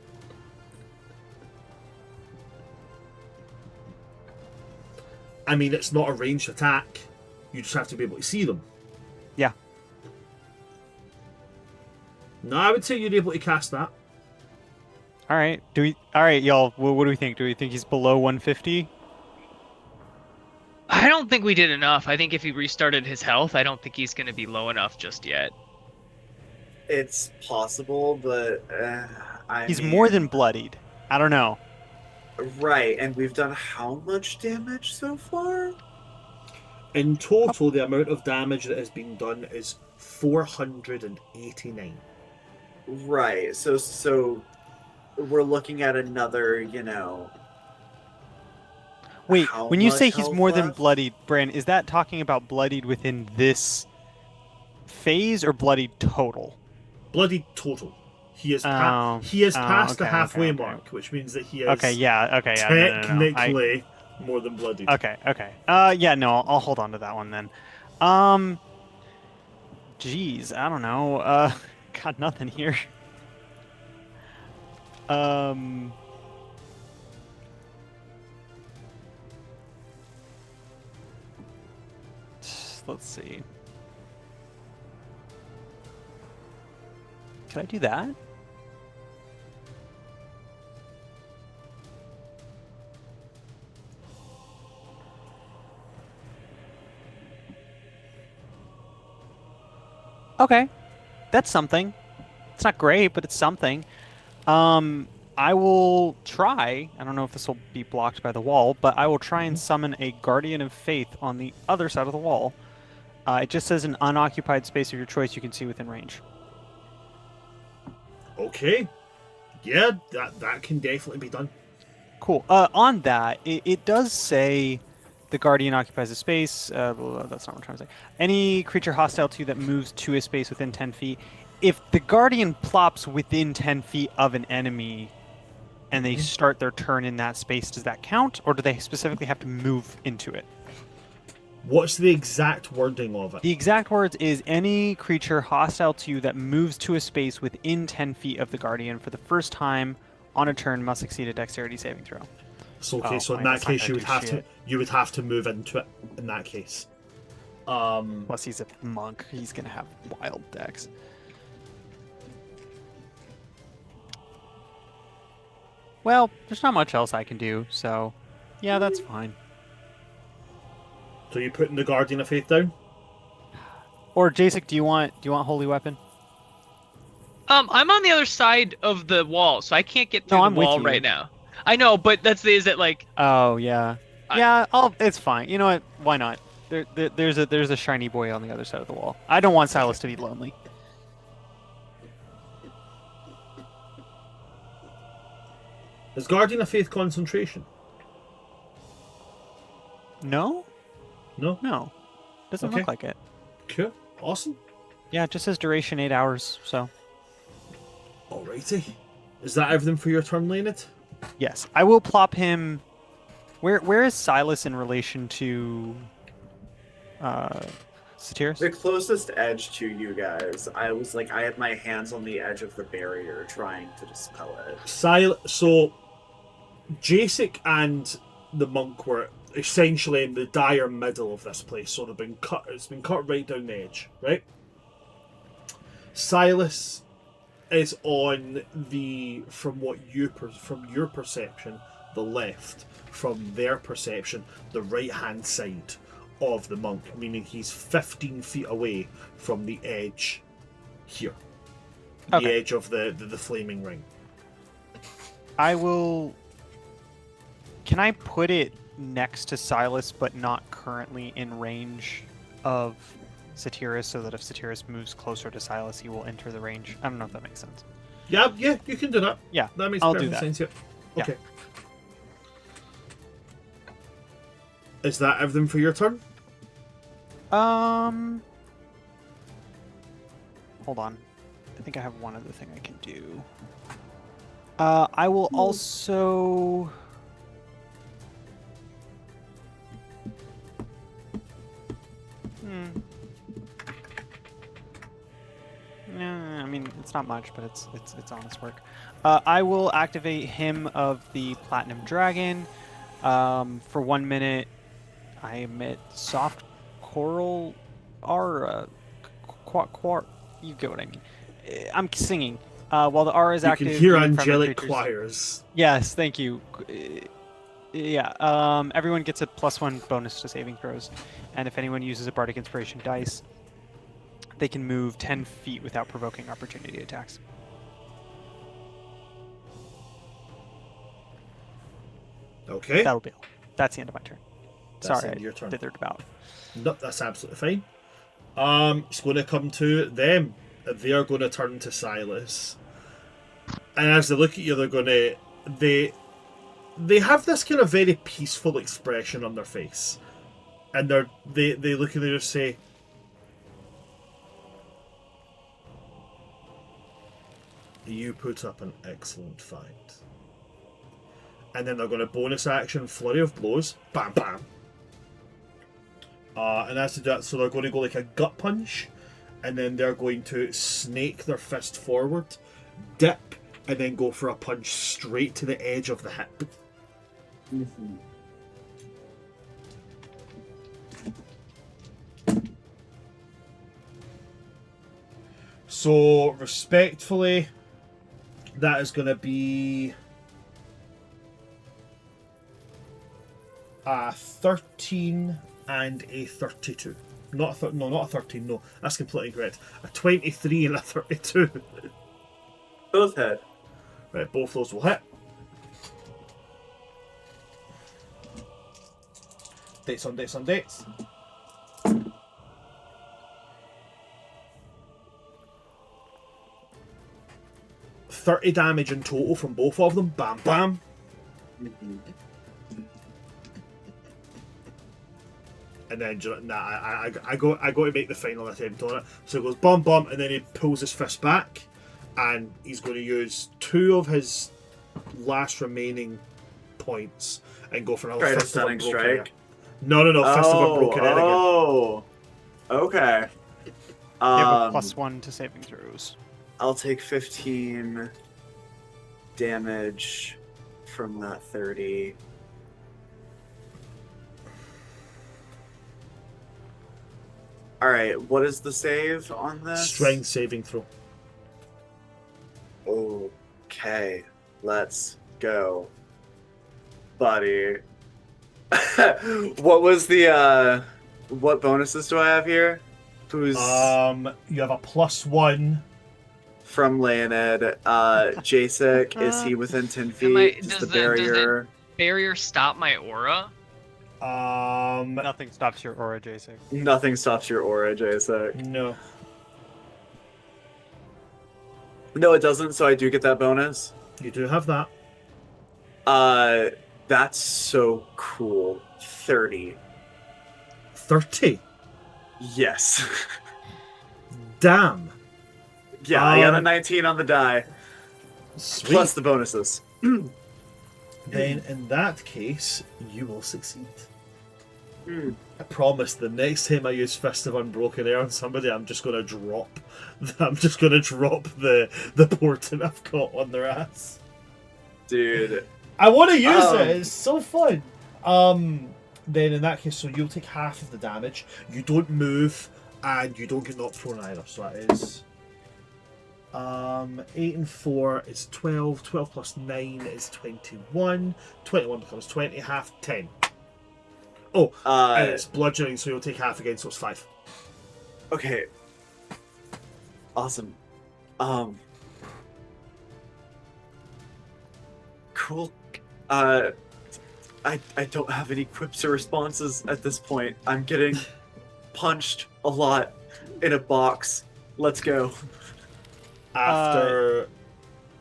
S1: I mean, it's not a ranged attack. You just have to be able to see them.
S3: Yeah.
S1: No, I would say you're able to cast that.
S3: All right. All right, y'all. What do we think? Do we think he's below 150?
S2: I don't think we did enough. I think if he restarted his health, I don't think he's going to be low enough just yet.
S4: It's possible, but
S3: he's more than bloodied. I don't know.
S4: Right, and we've done how much damage so far?
S1: In total, the amount of damage that has been done is 489.
S4: Right, so we're looking at another,
S3: Wait, when you say he's more than
S4: left?
S3: bloodied, Bran, is that talking about bloodied within this phase or bloodied total?
S1: Bloodied total. He is past the halfway mark, which means that he is technically more than bloodied.
S3: Okay. Yeah, no, I'll hold on to that one then. Jeez, I don't know. Got nothing here. Let's see. Can I do that? Okay. That's something. It's not great, but it's something. I will try. I don't know if this will be blocked by the wall, but I will try and summon a Guardian of Faith on the other side of the wall. It just says an unoccupied space of your choice you can see within range.
S1: Okay. Yeah, that can definitely be done.
S3: Cool. On that, it does say the Guardian occupies a space. That's not what I'm trying to say. Any creature hostile to you that moves to a space within 10 feet. If the Guardian plops within 10 feet of an enemy and they start their turn in that space, does that count? Or do they specifically have to move into it?
S1: What's the exact wording of it?
S3: The exact words is any creature hostile to you that moves to a space within 10 feet of the Guardian for the first time on a turn must succeed a dexterity saving throw.
S1: So okay, so in
S3: fine,
S1: that
S3: that's not
S1: case
S3: gonna
S1: you would have to move into it in that case.
S3: Plus he's a monk, he's gonna have wild dex. Well, there's not much else I can do, so yeah, that's fine.
S1: So you putting the Guardian of Faith down?
S3: Or Jacyk, do you want Holy Weapon?
S2: I'm on the other side of the wall, so I can't get through
S3: I'm
S2: the
S3: with
S2: wall
S3: you.
S2: right now. I know, but is it like
S3: Oh yeah, yeah. It's fine. You know what? Why not? There's a shiny boy on the other side of the wall. I don't want Silas to be lonely.
S1: Is Guardian of Faith concentration?
S3: No,
S1: No?
S3: no, doesn't
S1: Okay.
S3: look like it.
S1: Cool. Awesome.
S3: Yeah, it just says duration 8 hours. So
S1: Alrighty. Is that everything for your turn, Leonid?
S3: yes, I will plop him. Where is Silas in relation to Satyras?
S4: The closest edge to you guys, I had my hands on the edge of the barrier trying to dispel it.
S1: So, Jacyk and the monk were essentially in the dire middle of this place, so they've been cut. It's been cut right down the edge, right? Silas is on the from your perception, the left. From their perception, the right-hand side of the monk, meaning he's 15 feet away from the edge here. The
S3: Okay.
S1: edge of the flaming ring.
S3: I will. Can I put it next to Silas, but not currently in range of Satyras, so that if Satyras moves closer to Silas, he will enter the range? I don't know if that makes sense.
S1: Yeah, you can do that.
S3: Yeah,
S1: That makes
S3: I'll
S1: perfect
S3: do that.
S1: sense. Yeah.
S3: Yeah.
S1: Okay. Is that everything for your turn?
S3: Hold on. I think I have one other thing I can do. I will also. I mean, it's not much, but it's honest work. I will activate Hymn of the Platinum Dragon. For 1 minute, I emit soft choral aura. You get what I mean. I'm singing. While the aura is
S1: You
S3: active,
S1: can hear
S3: human friendly
S1: angelic
S3: creatures-
S1: choirs.
S3: Yes, thank you. Yeah. Everyone gets a +1 bonus to saving throws, and if anyone uses a bardic inspiration dice, they can move 10 feet without provoking opportunity attacks.
S1: Okay.
S3: That'll be all. That's the end of my turn.
S1: That's the
S3: Sorry,
S1: end of your turn.
S3: I dithered about.
S1: No, that's absolutely fine. It's going to come to them. They're going to turn to Silas, and as they look at you, they're going to they have this kind of very peaceful expression on their face, and they look at you and say, "You put up an excellent fight." And then they're going to bonus action flurry of blows, bam bam. And as to do that, so they're going to go like a gut punch, and then they're going to snake their fist forward, dip, and then go for a punch straight to the edge of the hip.
S4: Mm-hmm.
S1: So, respectfully, that is going to be a 13 and a 32. Not a 13, no. That's completely incorrect. A 23 and a 32.
S4: Both hit.
S1: Right, both those will hit. Dates on dates on dates. 30 damage in total from both of them. Bam, bam. And then I go to make the final attempt on it. So it goes bum bum, and then he pulls his fist back, and he's going to use 2 of his last remaining points and go for another
S4: Try a
S1: fist of
S4: stunning
S1: unbroken air.
S4: strike.
S1: No, fist of unbroken air again.
S4: Oh, okay.
S3: You have a +1 to saving throws.
S4: I'll take 15 damage from that 30. Alright, what is the save on this?
S1: Strength saving throw.
S4: Okay, let's go. Buddy. What was the, what bonuses do I have here? Who's...
S1: You have a +1.
S4: From Leonid. Jacyk, is he within 10 feet? Does the barrier...
S2: Barrier stop my aura?
S3: Nothing stops your aura, Jacyk.
S4: Nothing stops your aura, Jacyk.
S1: No.
S4: No, it doesn't, so I do get that bonus.
S1: You do have that.
S4: That's so cool. 30.
S1: 30?
S4: Yes.
S1: Damn.
S4: Yeah, I got a 19 on the die.
S1: Sweet.
S4: Plus the bonuses.
S1: Then in that case, you will succeed. I promise the next time I use Fist of Unbroken Air on somebody, I'm just gonna drop the portent I've got on their ass.
S4: Dude.
S1: I wanna use it, it's so fun. Then in that case, so you'll take half of the damage. You don't move and you don't get knocked prone either, so that is 8 and 4 is 12, 12 plus 9 is 21, 21 becomes 20, half 10. Oh, and it's bludgeoning, so you'll take half again, so it's 5.
S4: Okay. Awesome. Cool. I don't have any quips or responses at this point. I'm getting punched a lot in a box. Let's go.
S1: After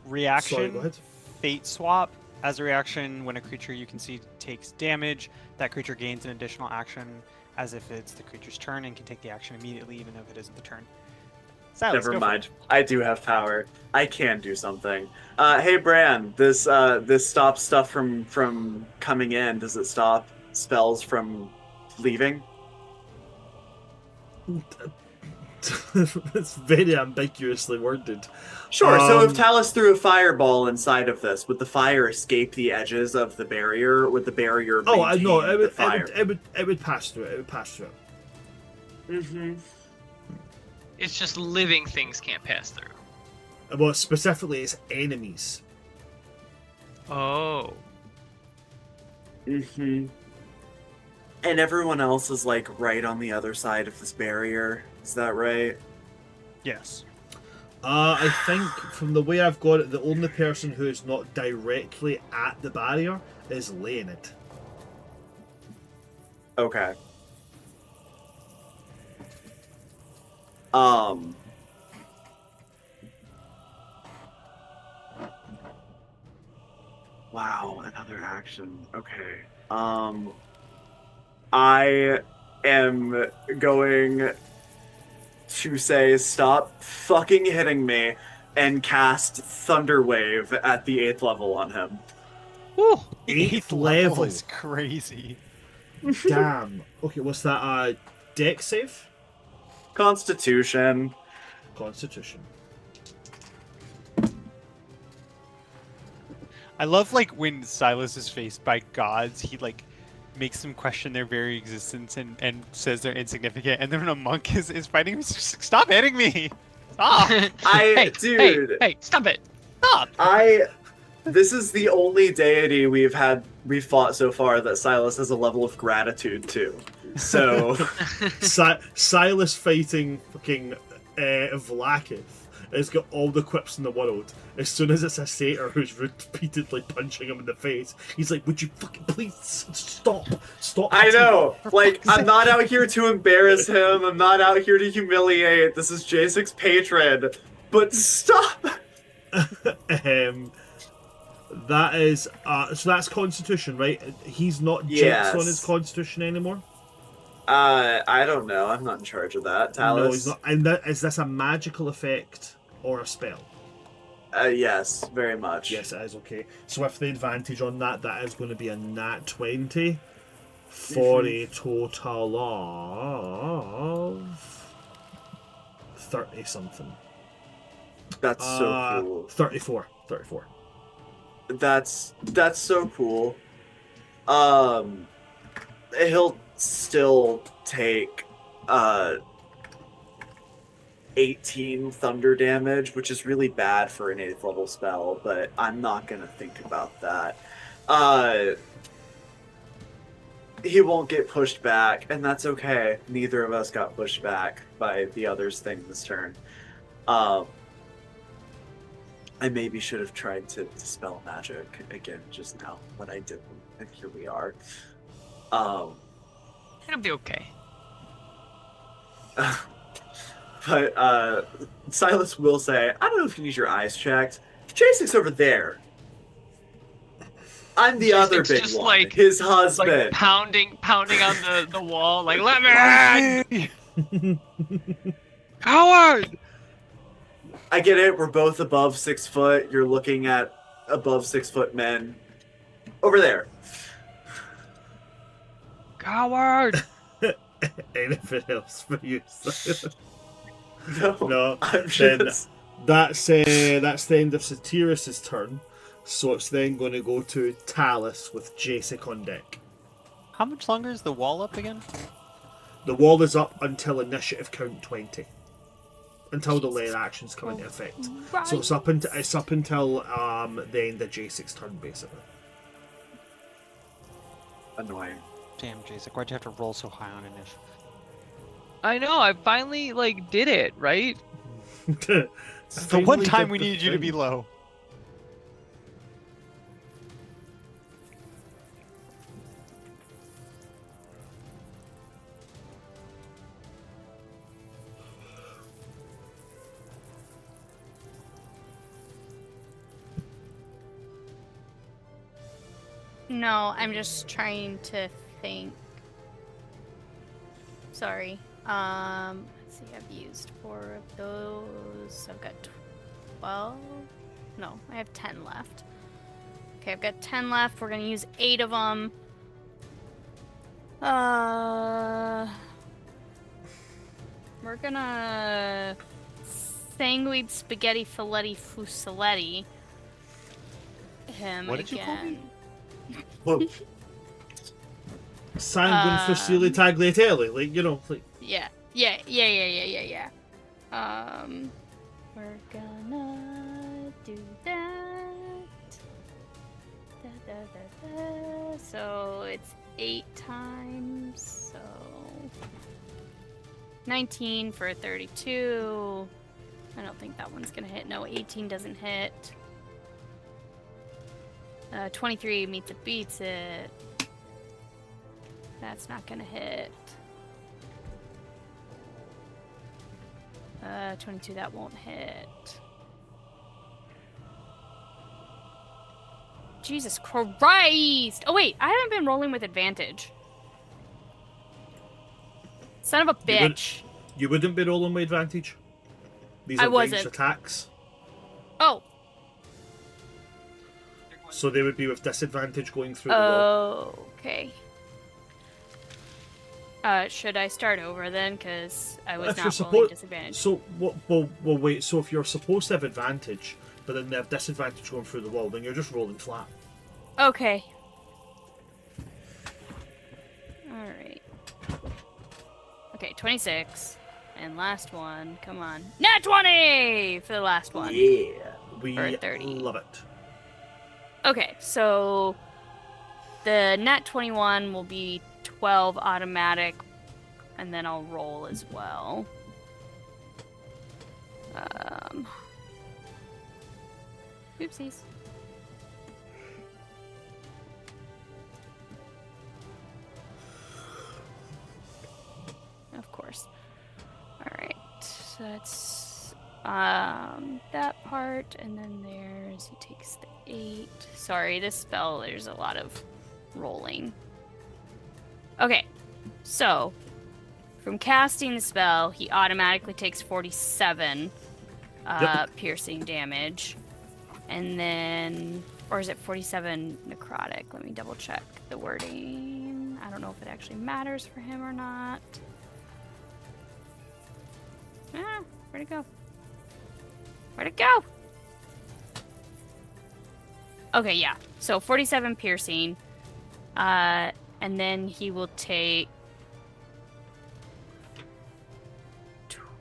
S3: reaction,
S1: Sorry, go ahead.
S3: Fate swap. As a reaction, when a creature you can see takes damage, that creature gains an additional action as if it's the creature's turn and can take the action immediately, even if it isn't the turn. Silas,
S4: Never
S3: go for
S4: mind.
S3: it.
S4: I do have power. I can do something. Hey, Bran, this stops stuff from coming in. Does it stop spells from leaving?
S1: It's very ambiguously worded.
S4: Sure. So if Talus threw a fireball inside of this, would the fire escape the edges of the barrier? Would the barrier maintain
S1: no,
S4: the fire?
S1: it would pass through it. It would pass through it.
S4: Mm-hmm.
S2: It's just living things can't pass through.
S1: Well, specifically, it's enemies.
S2: Oh.
S4: Mm-hmm. And everyone else is like right on the other side of this barrier. Is that right?
S3: Yes.
S1: I think from the way I've got it, the only person who is not directly at the barrier is Leonid.
S4: Okay. Wow, another action. Okay. I am going to say stop fucking hitting me and cast Thunder Wave at the 8th level on him.
S2: Woo.
S1: 8th level.
S3: is crazy.
S1: Damn. Okay, what's that? Dex save?
S4: Constitution.
S1: Constitution.
S3: I love like when Silas is faced by gods, he like makes them question their very existence and says they're insignificant, and then when a monk is fighting him, he's just like, stop hitting me! Stop!
S4: Dude.
S2: Hey, stop it!
S3: Stop!
S4: This is the only deity we've fought so far that Silas has a level of gratitude to. So
S1: Silas fighting fucking Vlakith It's got all the quips in the world. As soon as it's a satyr who's repeatedly punching him in the face, he's like, would you fucking please stop?
S4: I know. Like, I'm not out here to embarrass him. I'm not out here to humiliate. This is Jacyk's patron. But stop!
S1: That is, so that's Constitution, right? He's not
S4: Yes.
S1: jinxed on his Constitution anymore?
S4: I don't know. I'm not in charge of that. Talus?
S1: No, he's not. And is this a magical effect or a spell?
S4: Yes, very much.
S1: Yes, it is, okay. So with the advantage on that, that is going to be a nat 20 for a total of 30-something.
S4: That's so cool.
S1: 34.
S4: That's so cool. He'll still take 18 thunder damage, which is really bad for an 8th level spell, but I'm not gonna think about that. He won't get pushed back, and that's okay. Neither of us got pushed back by the other's thing this turn. I maybe should have tried to dispel magic again just now, but I didn't, and here we are.
S2: It'll be okay.
S4: But Silas will say, I don't know if you need your eyes checked. Jacyk's over there. I'm the other big
S2: just
S4: one,
S2: like,
S4: his husband.
S2: Like pounding on the wall, like, let me in! Coward!
S4: I get it, we're both above 6 foot. You're looking at above 6 foot men. Over there.
S2: Coward!
S1: Anything else for you?
S4: No, I'm
S1: then
S4: just...
S1: that's the end of Satyras' turn. So it's then going to go to Talus with Jacyk on deck.
S3: How much longer is the wall up again?
S1: The wall is up until initiative count 20. Until the layer actions come into effect.
S5: Right.
S1: So it's up until the end of Jacyk's turn, basically.
S4: Annoying.
S3: Damn, Jacyk, why'd you have to roll so high on initiative?
S2: I know, I finally, did it, right?
S3: The one time we needed you to be low.
S5: No, I'm just trying to think. Sorry. Let's see, I've used 4 of those. I've got 12. No, I have 10 left. Okay, I've got 10 left. We're gonna use 8 of them. We're gonna sanguine spaghetti filetti fusiletti him
S3: What did you call me?
S4: Well,
S1: Sanguine Facile Tagliatelle, like, you know, like...
S5: Yeah. We're gonna do that. So it's 8 times, so 19 for 32. I don't think that one's gonna hit. No, 18 doesn't hit. 23 meets it, beats it. That's not gonna hit. 22, that won't hit. Jesus Christ! Oh wait, I haven't been rolling with advantage. Son of a bitch.
S1: You wouldn't be rolling with advantage? These are ranged attacks.
S5: Oh.
S1: So they would be with disadvantage going through the wall.
S5: Oh, okay. Should I start over then? Because I was not rolling disadvantage.
S1: So, well, wait. So if you're supposed to have advantage, but then they have disadvantage going through the wall, then you're just rolling flat.
S5: Okay. Alright. Okay, 26. And last one. Come on. Nat 20 for the last one.
S4: yeah.
S1: We
S5: For 30.
S1: love it.
S5: Okay, so the nat 21 will be 12 automatic, and then I'll roll as well. Oopsies. Of course. Alright, so that's that part, and then there's, he takes the 8. Sorry, this spell, there's a lot of rolling. Okay, so from casting the spell, he automatically takes 47 piercing damage. And then, or is it 47 necrotic? Let me double check the wording. I don't know if it actually matters for him or not. Where'd it go? Where'd it go? Okay, yeah. So 47 piercing. And then he will take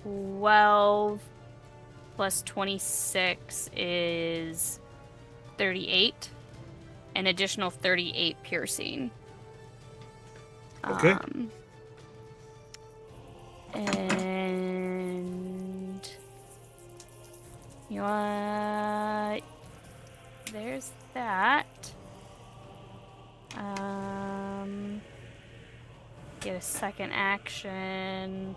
S5: 12 plus 26 is 38. An additional 38 piercing.
S1: Okay.
S5: And you know what? There's that. Get a second action.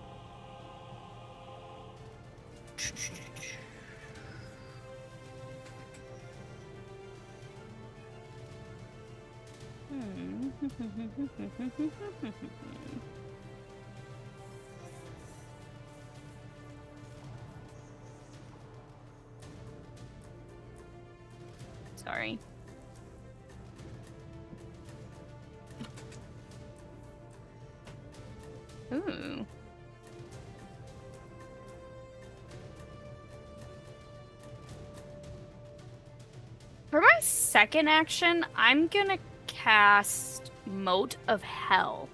S5: Sorry. Ooh. For my second action, I'm gonna cast Mote of Hell.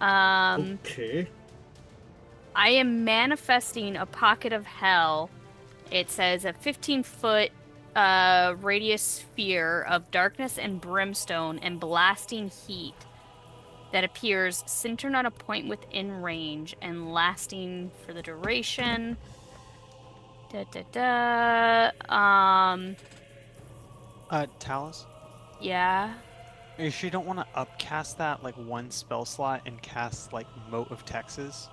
S1: Okay.
S5: I am manifesting a pocket of hell. It says a 15-foot radius sphere of darkness and brimstone and blasting heat that appears centered on a point within range and lasting for the duration.
S3: Talus?
S5: Yeah.
S3: You sure you don't want to upcast that like one spell slot and cast like Moat of Texas?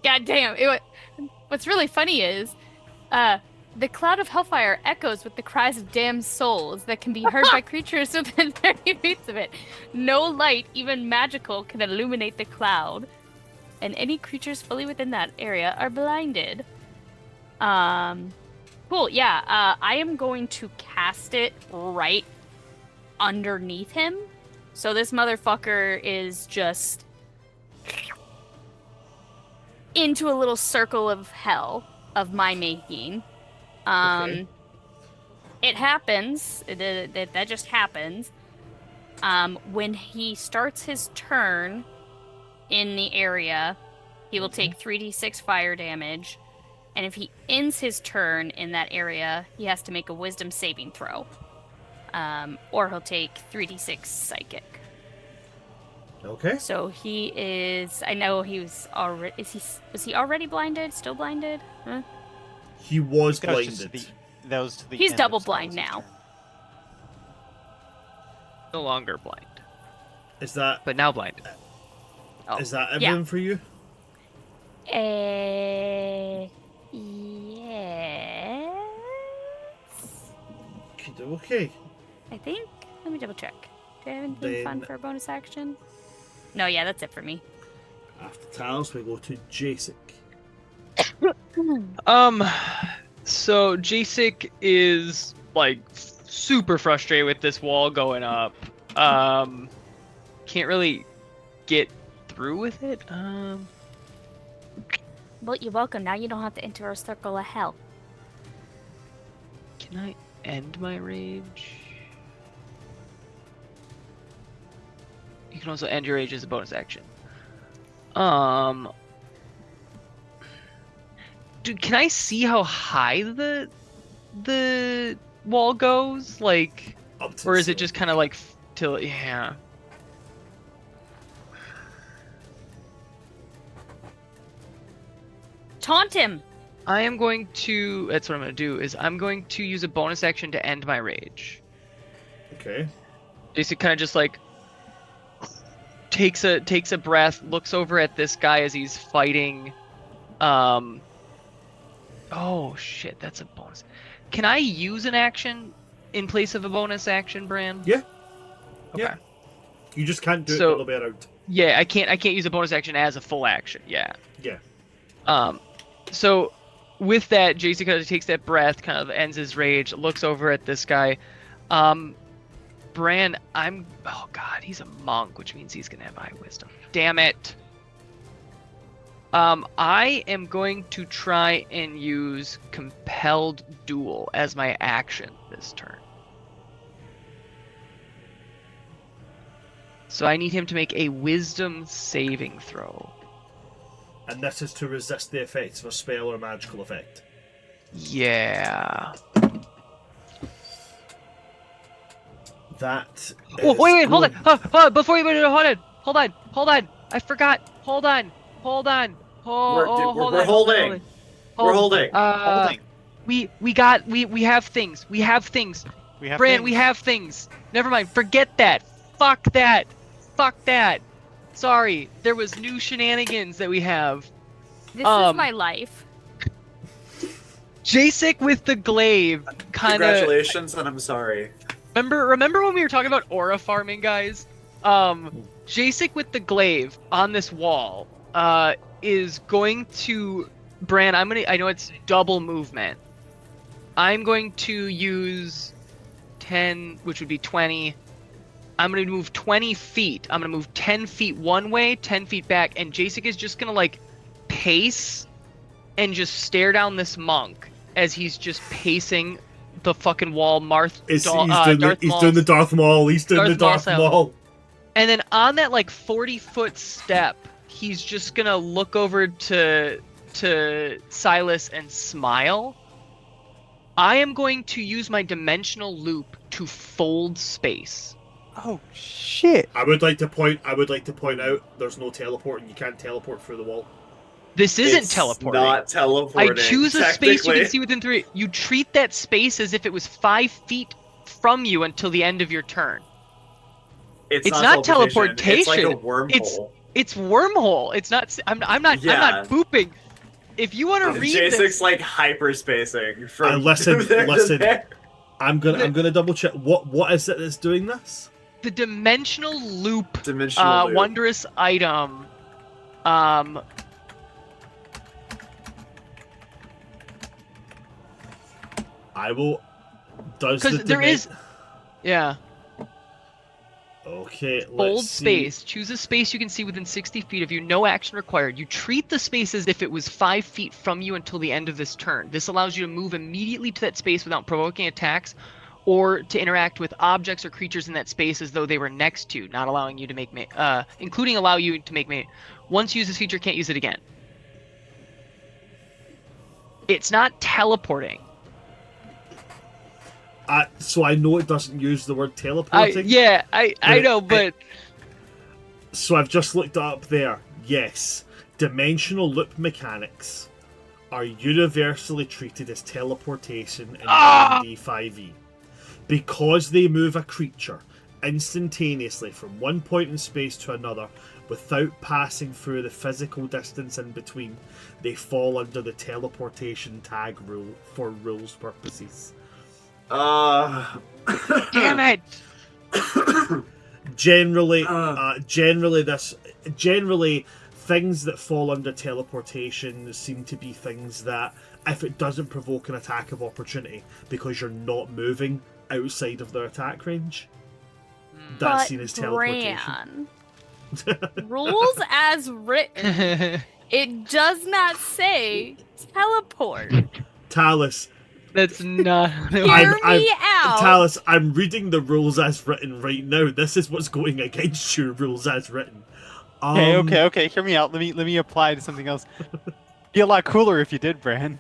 S5: God damn. What's really funny is the cloud of hellfire echoes with the cries of damned souls that can be heard by creatures within 30 feet of it. No light, even magical, can illuminate the cloud, and any creatures fully within that area are blinded. Cool, yeah. I am going to cast it right underneath him. So this motherfucker is just into a little circle of hell of my making.
S1: Okay.
S5: It happens, that just happens, when he starts his turn in the area, he will take 3d6 fire damage, and if he ends his turn in that area, he has to make a wisdom saving throw, or he'll take 3d6 psychic.
S1: Okay.
S5: So he is, I know he was already, was he already blinded? Still blinded? Huh?
S1: He was
S3: That was just
S1: blinded.
S3: that was to the
S5: He's
S3: end
S5: double
S3: of
S5: blind
S3: Talus'
S5: now.
S3: turn.
S2: No longer blind,
S1: Is that
S2: but now blind.
S5: Oh,
S1: is that
S5: yeah.
S1: everything for you?
S5: Yes.
S1: Okay.
S5: I think. Let me double check. Do I have anything
S1: Then-
S5: fun for a bonus action? No, yeah, that's it for me.
S1: After Talos, we go to Jacyk.
S2: So Jacyk is like super frustrated with this wall going up. Can't really get through with it.
S5: Well, you're welcome. Now you don't have to enter a circle of hell.
S2: Can I end my rage? You can also end your rage as a bonus action. Dude, can I see how high the wall goes? Like,
S1: Up to
S2: or
S1: the
S2: is it just kind of like till yeah?
S5: Taunt him.
S2: I am going to. That's what I'm going to do. Is I'm going to use a bonus action to end my rage.
S1: Okay.
S2: Jacyk kind of just like takes a breath, looks over at this guy as he's fighting. Oh shit, that's a bonus. Can I use an action in place of a bonus action, Bran?
S1: Yeah.
S2: Okay.
S1: Yeah. You just can't do it the other way around.
S2: Yeah, I can't use a bonus action as a full action. Yeah.
S1: Yeah.
S2: So with that, Jacyk kind of takes that breath, kind of ends his rage, looks over at this guy. Bran, oh god, he's a monk, which means he's gonna have high wisdom. Damn it. I am going to try and use compelled duel as my action this turn. So I need him to make a wisdom saving throw.
S1: And this is to resist the effects of a spell or magical effect.
S2: Yeah.
S1: That.
S2: Oh, wait,
S1: is
S2: hold
S1: going-
S2: on. Hold on. Before you hold on. I forgot. Hold on.
S4: We're
S2: Hold
S4: holding. We're holding.
S3: Holding.
S2: We have things.
S3: We have
S2: Bran,
S3: things.
S2: we have things. Never mind. Forget that. Fuck that. Sorry. There was new shenanigans that we have.
S5: This is my life.
S2: Jacyk with the glaive kind of.
S4: Congratulations, and I'm sorry.
S2: Remember when we were talking about aura farming, guys? Jacyk with the glaive on this wall is going to Bran. I know it's double movement. I'm going to use 10, which would be 20. I'm going to move 20 feet. I'm going to move 10 feet one way, 10 feet back, and Jacyk is just going to like pace and just stare down this monk as he's just pacing the fucking wall.
S1: He's doing the Darth Maul. He's doing the Darth Maul.
S2: And then on that like 40-foot step, he's just gonna look over to Silas and smile. I am going to use my dimensional loop to fold space.
S3: Oh shit!
S1: I would like to point out there's no teleporting. You can't teleport through the wall.
S2: This isn't
S4: It's
S2: teleporting.
S4: Not teleporting.
S2: I choose a space you
S4: technically.
S2: can see within 3. You treat that space as if it was 5 feet from you until the end of your turn.
S4: It's
S2: not teleportation.
S4: It's like a wormhole.
S2: It's wormhole. It's not. I'm not booping. If you want to read
S4: Jace's
S2: this,
S4: like hyperspacing from
S1: listen.
S4: there to there.
S1: I'm gonna double check. What is it that's doing this?
S2: the dimensional loop,
S4: Dimensional loop.
S2: wondrous item.
S1: I will. Does
S2: Because there is. Yeah.
S1: Okay, let's
S2: Bold
S1: see.
S2: space. Choose a space you can see within 60 feet of you. No action required. You treat the space as if it was 5 feet from you until the end of this turn. This allows you to move immediately to that space without provoking attacks, or to interact with objects or creatures in that space as though they were next to you, not allowing you to make including allow you to make Once you use this feature, can't use it again. It's not teleporting.
S1: So I know it doesn't use the word teleporting.
S2: I know, but
S1: So I've just looked it up there. Yes, dimensional loop mechanics are universally treated as teleportation in D&D 5e. Because they move a creature instantaneously from one point in space to another without passing through the physical distance in between, they fall under the teleportation tag rule for rules purposes.
S2: damn it!
S1: Generally, things that fall under teleportation seem to be things that, if it doesn't provoke an attack of opportunity because you're not moving outside of their attack range, that's seen as teleportation.
S5: Bran, rules as written, it does not say teleport.
S1: Talus,
S2: That's not.
S5: Hear me out.
S1: Talus, I'm reading the rules as written right now. This is what's going against your rules as written.
S3: Okay. Hear me out. Let me apply to something else. Be a lot cooler if you did, Bran.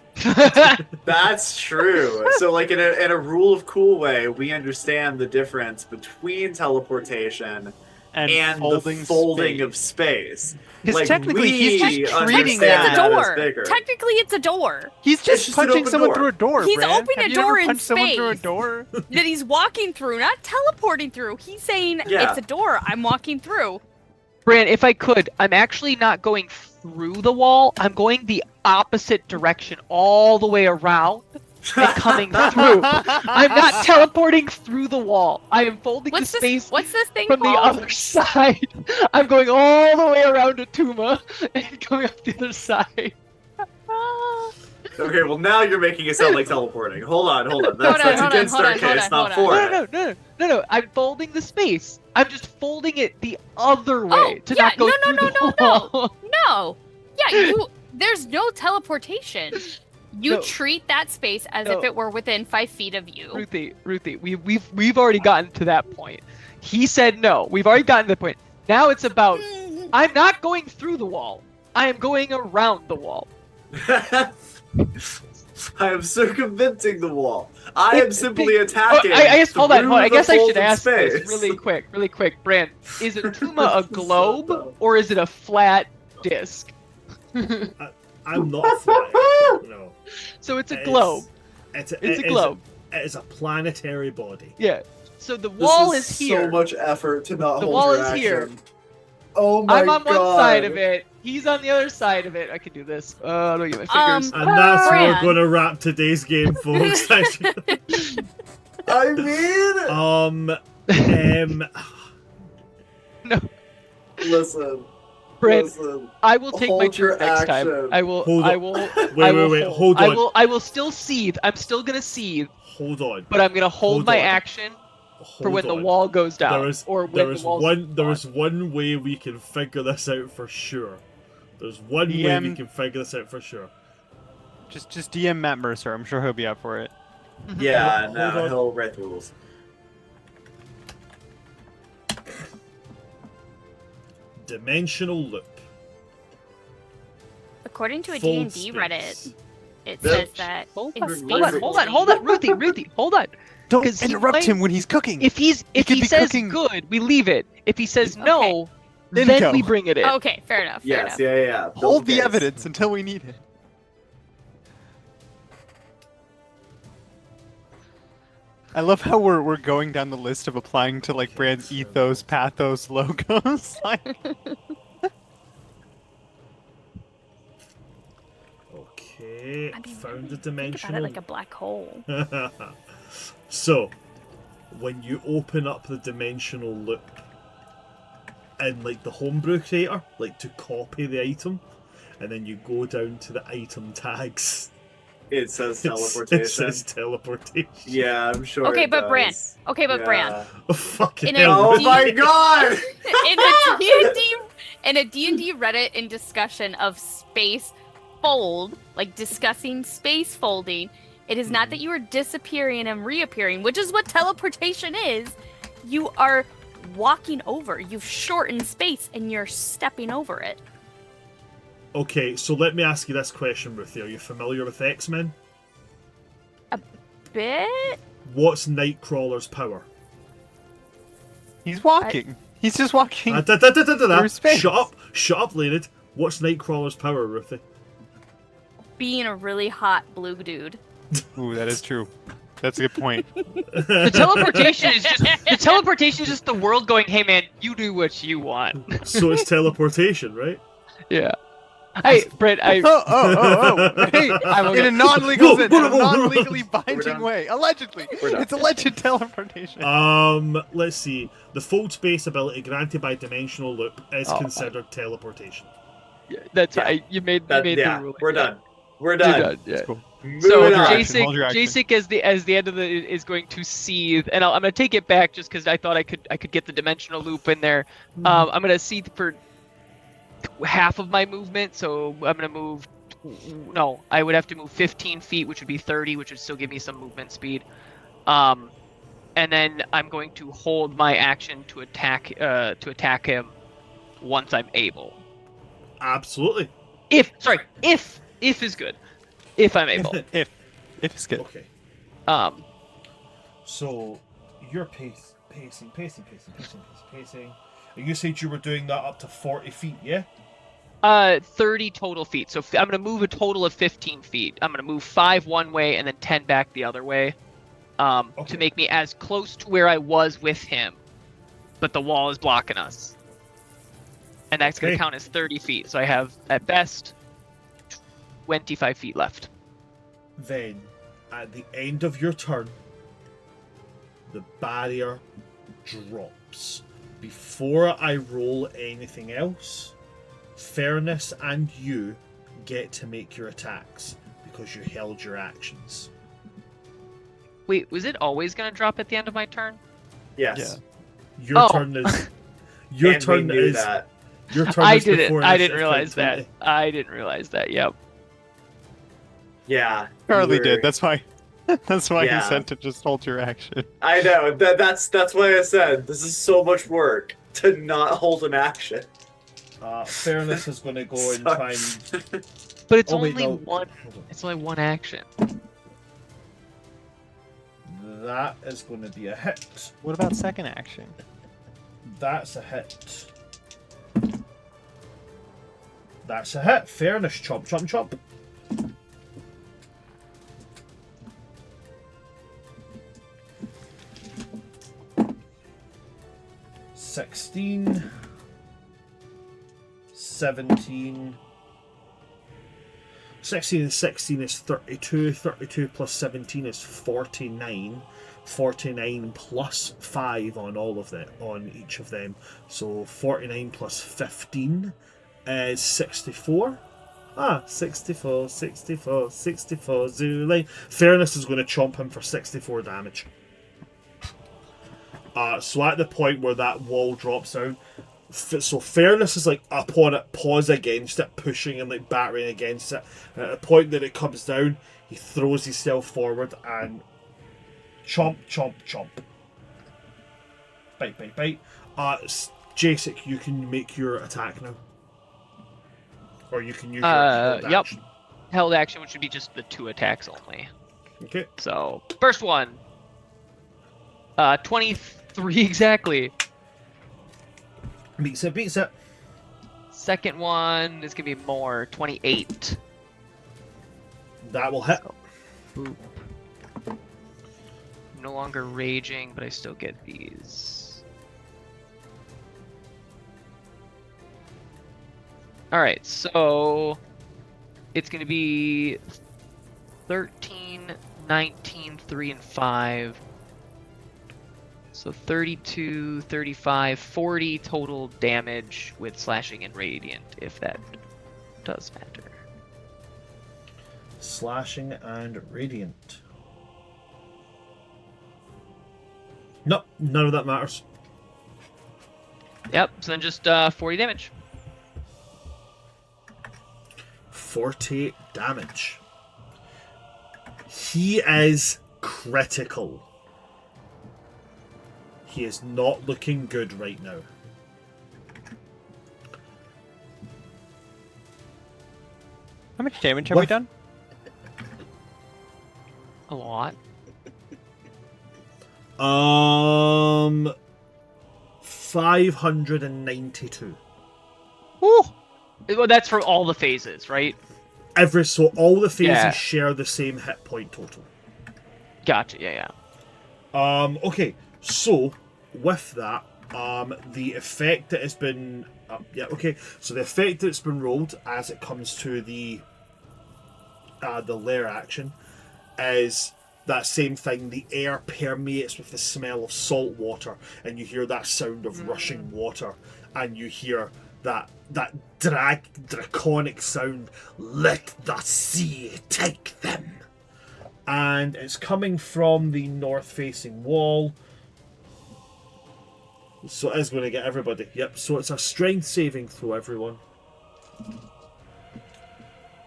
S4: That's true. So, like in a rule of cool way, we understand the difference between teleportation and the folding of space.
S3: Because technically, he's just treating
S5: Technically, it's
S3: that
S5: a
S4: as
S5: door.
S4: bigger.
S5: Technically, it's a door.
S3: He's just
S4: just an
S3: punching
S4: open
S3: someone
S4: door.
S3: through a door.
S5: He's
S3: Bran.
S5: opening
S3: Have
S5: a
S3: you
S5: door
S3: ever
S5: in
S3: punched someone through a
S5: space.
S3: door?
S5: That he's walking through, not teleporting through. He's saying
S4: Yeah.
S5: it's a door. I'm walking through.
S2: Bran, if I could, I'm actually not going through the wall. I'm going the opposite direction, all the way around and coming through. I'm not teleporting through the wall. I am folding the space
S5: What's this thing
S2: from the
S5: called?
S2: other side. I'm going all the way around to Tuma and coming up the other side.
S4: Okay, well now you're making it sound like teleporting. Hold on. That's against our case, not for it.
S2: No. I'm folding the space. I'm just folding it the other way
S5: Oh,
S2: to
S5: yeah,
S2: not go through the wall.
S5: No. Yeah, there's no teleportation. You
S2: No.
S5: treat that space as if
S2: No.
S5: it were within 5 feet of you.
S2: Ruthie, we've already gotten to that point. He said no. We've already gotten to the point. Now it's about I'm not going through the wall. I am going around the wall.
S4: I am circumventing the wall. I am simply attacking.
S2: I guess hold on.
S4: through
S2: I
S4: the
S2: guess I should
S4: folded
S2: ask
S4: space.
S2: this really quick. Bran, is a Tuma a globe or is it a flat disc?
S1: I'm not flat. No.
S2: So it's a globe.
S1: It's
S2: It's a globe.
S1: It is a planetary body.
S2: Yeah. So the
S4: This
S2: wall is here.
S4: So much effort to not
S2: The
S4: hold
S2: wall
S4: your
S2: is here.
S4: action. Oh my
S2: I'm on
S4: god.
S2: one side of it. He's on the other side of it. I can do this. Let me get my fingers.
S1: And that's where we're
S5: Bran.
S1: going to wrap today's game, folks.
S4: I mean,
S2: No,
S4: listen.
S2: Bran,
S4: Listen.
S2: I will take my
S4: Hold your
S2: turn next time.
S4: action.
S2: I will.
S1: Hold
S2: I
S1: on.
S2: will.
S1: Wait, hold on.
S2: I will still seethe. I'm still gonna seethe,
S1: Hold on.
S2: but I'm gonna hold
S1: Hold
S2: my
S1: on.
S2: action for
S1: Hold
S2: when the
S1: on.
S2: wall goes down,
S1: There is,
S2: or
S1: there
S2: when
S1: is
S2: the wall.
S1: one. There is one way we can figure this out for sure. There's one way we
S3: DM.
S1: can figure this out for sure.
S3: Just DM Matt Mercer. I'm sure he'll be up for it.
S4: Yeah,
S1: Hold
S4: no,
S1: on.
S4: he'll write the rules.
S1: Dimensional loop.
S5: According to a
S1: Fold
S5: D&D
S1: space.
S5: Reddit, it
S4: Yeah.
S5: says that
S2: Hold
S5: in
S2: on,
S5: space
S2: hold on, Ruthie, hold on.
S3: Don't
S2: 'Cause he
S3: interrupt
S2: might-
S3: him when he's cooking.
S2: If he
S3: could be
S2: says
S3: cooking-
S2: good, we leave it. If he says no,
S3: Then
S2: then
S3: go.
S2: we bring it in.
S5: Okay, fair enough. Fair
S4: Yes,
S5: enough.
S4: yeah. Build
S3: Hold the
S4: case.
S3: evidence until we need it. I love how we're going down the list of applying to like Bran's ethos, pathos, logos. Like,
S1: Okay,
S5: I mean,
S1: found the
S5: think about
S1: dimensional.
S5: it like a black hole.
S1: So, when you open up the dimensional loop in like the homebrew creator, like to copy the item, and then you go down to the item tags,
S4: It says
S1: it
S4: teleportation.
S1: says teleportation.
S4: Yeah, I'm sure.
S5: Okay,
S4: it
S5: but Bran.
S4: does.
S5: Okay, but
S4: Yeah.
S5: Bran.
S1: Oh, fucking
S5: In a
S1: hell.
S4: Oh
S5: D-
S4: my god!
S5: in a D&D Reddit in discussion of space fold, like discussing space folding, it is not that you are disappearing and reappearing, which is what teleportation is. You are walking over. You've shortened space and you're stepping over it.
S1: Okay, so let me ask you this question, Ruthie. Are you familiar with X-Men?
S5: Bit?
S1: What's Nightcrawler's power?
S3: he's walking. He's just walking.
S1: Through
S3: space.
S1: Shut up, Leonid. What's Nightcrawler's power, Ruthie?
S5: Being a really hot blue dude.
S3: Ooh, that is true. That's a good point.
S2: The teleportation is just the world going, "Hey man, you do what you want."
S1: So it's teleportation, right?
S2: Yeah. Hey, Brett,
S3: Oh. Hey,
S2: I'm okay.
S3: in a non-legal
S1: Whoa,
S3: sense,
S1: whoa,
S3: in a
S1: whoa, whoa.
S3: non-legally
S4: We're
S3: binding
S4: done.
S3: way. Allegedly.
S4: We're done.
S3: It's alleged teleportation.
S1: Let's see. The fold space ability granted by dimensional loop is
S2: Oh,
S1: considered teleportation.
S2: That's
S4: Yeah.
S2: right. You made
S4: That,
S2: the
S4: yeah,
S2: ruling.
S4: we're done. We're
S2: You're
S4: done.
S2: done. Yeah.
S3: Cool.
S2: So
S4: Moving on.
S3: Jason- hold your action.
S2: Jacyk as the end of the is going to seethe, and I'm gonna take it back just because I thought I could get the dimensional loop in there. I'm gonna seethe for half of my movement, so I'm gonna move. No, I would have to move 15 feet, which would be 30, which would still give me some movement speed. And then I'm going to hold my action to attack him once I'm able.
S1: Absolutely.
S2: If is good. If I'm able.
S3: If it's good.
S1: Okay. So you're pacing, You said you were doing that up to 40 feet, yeah?
S2: 30 total feet. So I'm gonna move a total of 15 feet. I'm gonna move 5 one way and then 10 back the other way, to make me as close to where I was with him, but the wall is blocking us, and that's gonna count as 30 feet. So I have at best 25 feet left.
S1: Then, at the end of your turn, the barrier drops. Before I roll anything else, Fernus and you get to make your attacks because you held your actions.
S2: Wait, was it always gonna drop at the end of my turn?
S4: Yes.
S1: Your turn is. Your
S4: And
S1: turn
S4: we knew
S1: is.
S4: that.
S1: Your turn
S2: I
S1: is before
S2: didn't. I didn't
S1: initiative
S2: realize
S1: count
S2: that. I didn't realize that. Yep.
S4: Yeah.
S3: Charlie
S4: you
S3: did.
S4: were-
S3: That's why. That's why
S4: Yeah.
S3: he said to just hold your action.
S4: I know. That's why I said this is so much work to not hold an action.
S1: Fairness is going to go and try and.
S2: But it's
S1: Oh, wait,
S2: only
S1: no.
S2: one. It's only one action.
S1: That is going to be a hit.
S3: What about second action?
S1: That's a hit. That's a hit. Fairness. Chomp, chomp, chomp. $16, 17. 16 and 16 is 32. 32 plus 17 is 49. 49 plus 5 on all of them, on each of them. So 49 plus 15 is 64. 64, 64, 64. Zulay. Fairness is going to chomp him for 64 damage. So at the point where that wall drops down, so Fairness is like up on it, paws against it, pushing and like battering against it. And at the point that it comes down, he throws himself forward and chomp, chomp, chomp. Bite, bite, bite. Jacyk, you can make your attack now. Or you can use your held
S2: Yep.
S1: action.
S2: Held action, which would be just the 2 attacks only.
S1: Okay.
S2: So first one. 23 exactly.
S1: Beats it, beats it.
S2: Second one is gonna be more. 28.
S1: That will hit.
S2: Boop. I'm no longer raging, but I still get these. Alright, so it's gonna be 13, 19, 3, and 5. So 32, 35, 40 total damage with slashing and radiant, if that does matter.
S1: Slashing and radiant. Nope, none of that matters.
S2: Yep, so then just 40 damage.
S1: 40 damage. He is critical. He is not looking good right now.
S3: How much damage have we
S1: What?
S3: done?
S2: A lot.
S1: 592.
S2: Woo! Well, that's for all the phases, right?
S1: So all the phases
S2: Yeah.
S1: share the same hit point total.
S2: Gotcha, yeah.
S1: Okay, so with that, the effect that has been so the effect that's been rolled as it comes to the lair action is that same thing. The air permeates with the smell of salt water, and you hear that sound of rushing water, and you hear that draconic sound. Let the sea take them. And it's coming from the north-facing wall. So it is going to get everybody. Yep, so it's a strength saving throw, everyone.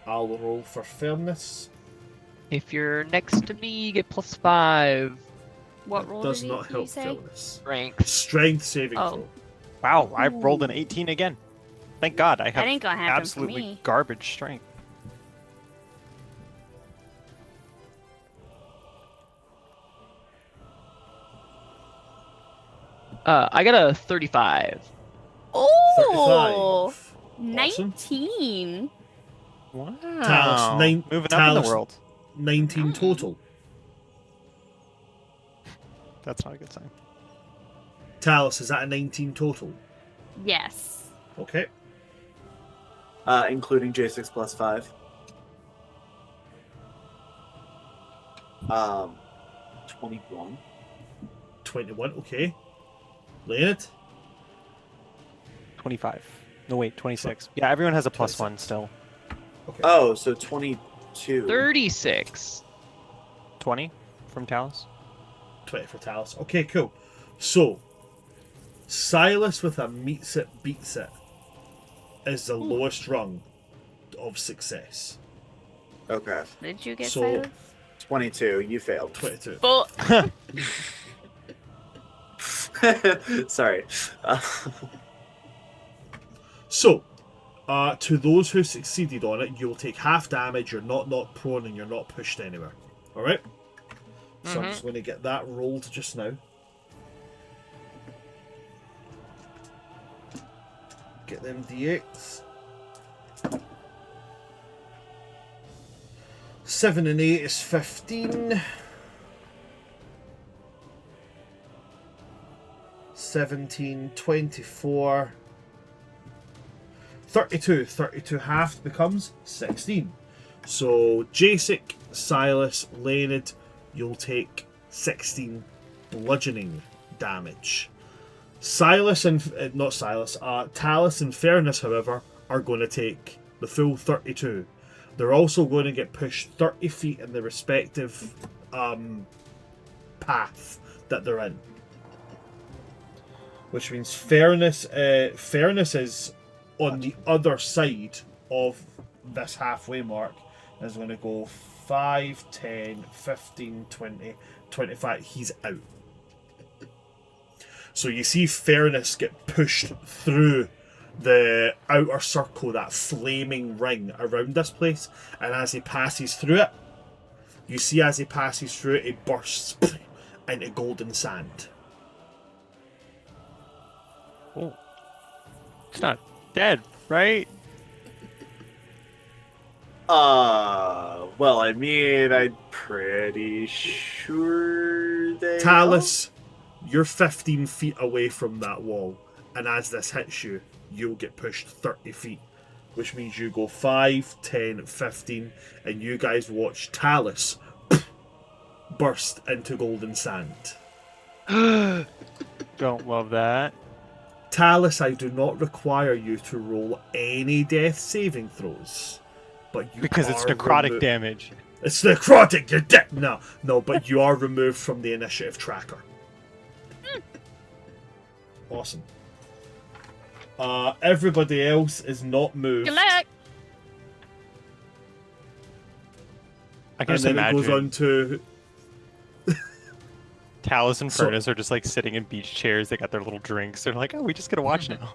S1: I'll roll for Fernus.
S2: If you're next to me, you get +5
S5: What
S1: That
S5: roll
S1: does
S5: did
S1: not
S5: you
S1: help
S5: say?
S1: Fernus.
S2: strength.
S1: Strength saving
S5: Oh.
S1: throw.
S3: Wow, I rolled an 18 again. Thank God, I have
S5: That ain't gonna happen
S3: absolutely
S5: for me.
S3: garbage strength.
S2: I got a 35.
S5: Oh,
S1: 35. Awesome.
S5: 19.
S3: Wow.
S1: Talus,
S3: Moving up in
S1: Talus.
S3: the world.
S1: 19 total.
S3: That's not a good sign.
S1: Talus, is that a 19 total?
S5: Yes.
S1: Okay.
S4: Including Jacyks plus 5. 21.
S1: 21, okay. Leonard?
S3: 25. No, wait, 26. Yeah, everyone has a plus
S1: 26.
S3: one still.
S1: Okay.
S4: Oh, so 22.
S2: 36.
S3: 20 from Talus.
S1: 20 for Talus. Okay, cool. So, Silas with a meets it, beats it is the lowest rung of success.
S4: Okay.
S5: Did you get
S1: So-
S5: silence?
S4: 22. You failed.
S1: 22.
S5: Well,
S4: Sorry.
S1: So, to those who succeeded on it, you'll take half damage, you're not knocked prone, and you're not pushed anywhere. Alright? So I'm just going to get that rolled just now. Get them d8s. 7 and 8 is 15. 17, 24. 32. 32 half becomes 16. So, Jacyk, Silas, Leonid, you'll take 16 bludgeoning damage. Silas and not Silas, Talus and Fernus, however, are going to take the full 32. They're also going to get pushed 30 feet in the respective path that they're in. Which means Fernus is on the other side of this halfway mark. Is going to go 5, 10, 15, 20, 25. He's out. So you see Fernus get pushed through the outer circle, that flaming ring around this place, and as he passes through it, you see as he passes through it, it bursts into golden sand.
S3: Oh. It's not dead, right?
S4: Well, I mean, I'm pretty sure they...
S1: Talus, you're 15 feet away from that wall, and as this hits you, you'll get pushed 30 feet, which means you go 5, 10, 15, and you guys watch Talus burst into golden sand.
S3: Don't love that.
S1: Talus, I do not require you to roll any death saving throws, but you
S3: Because it's
S1: are
S3: necrotic damage.
S1: It's necrotic. You're dead. No, but you are removed from the initiative tracker. Awesome. Everybody else is not moved.
S5: good luck.
S3: I can
S1: And
S3: just
S1: then it
S3: imagine
S1: goes on to
S3: Talus and
S1: So-
S3: Fernus are just like sitting in beach chairs. They got their little drinks. They're like, oh, we just get to watch now.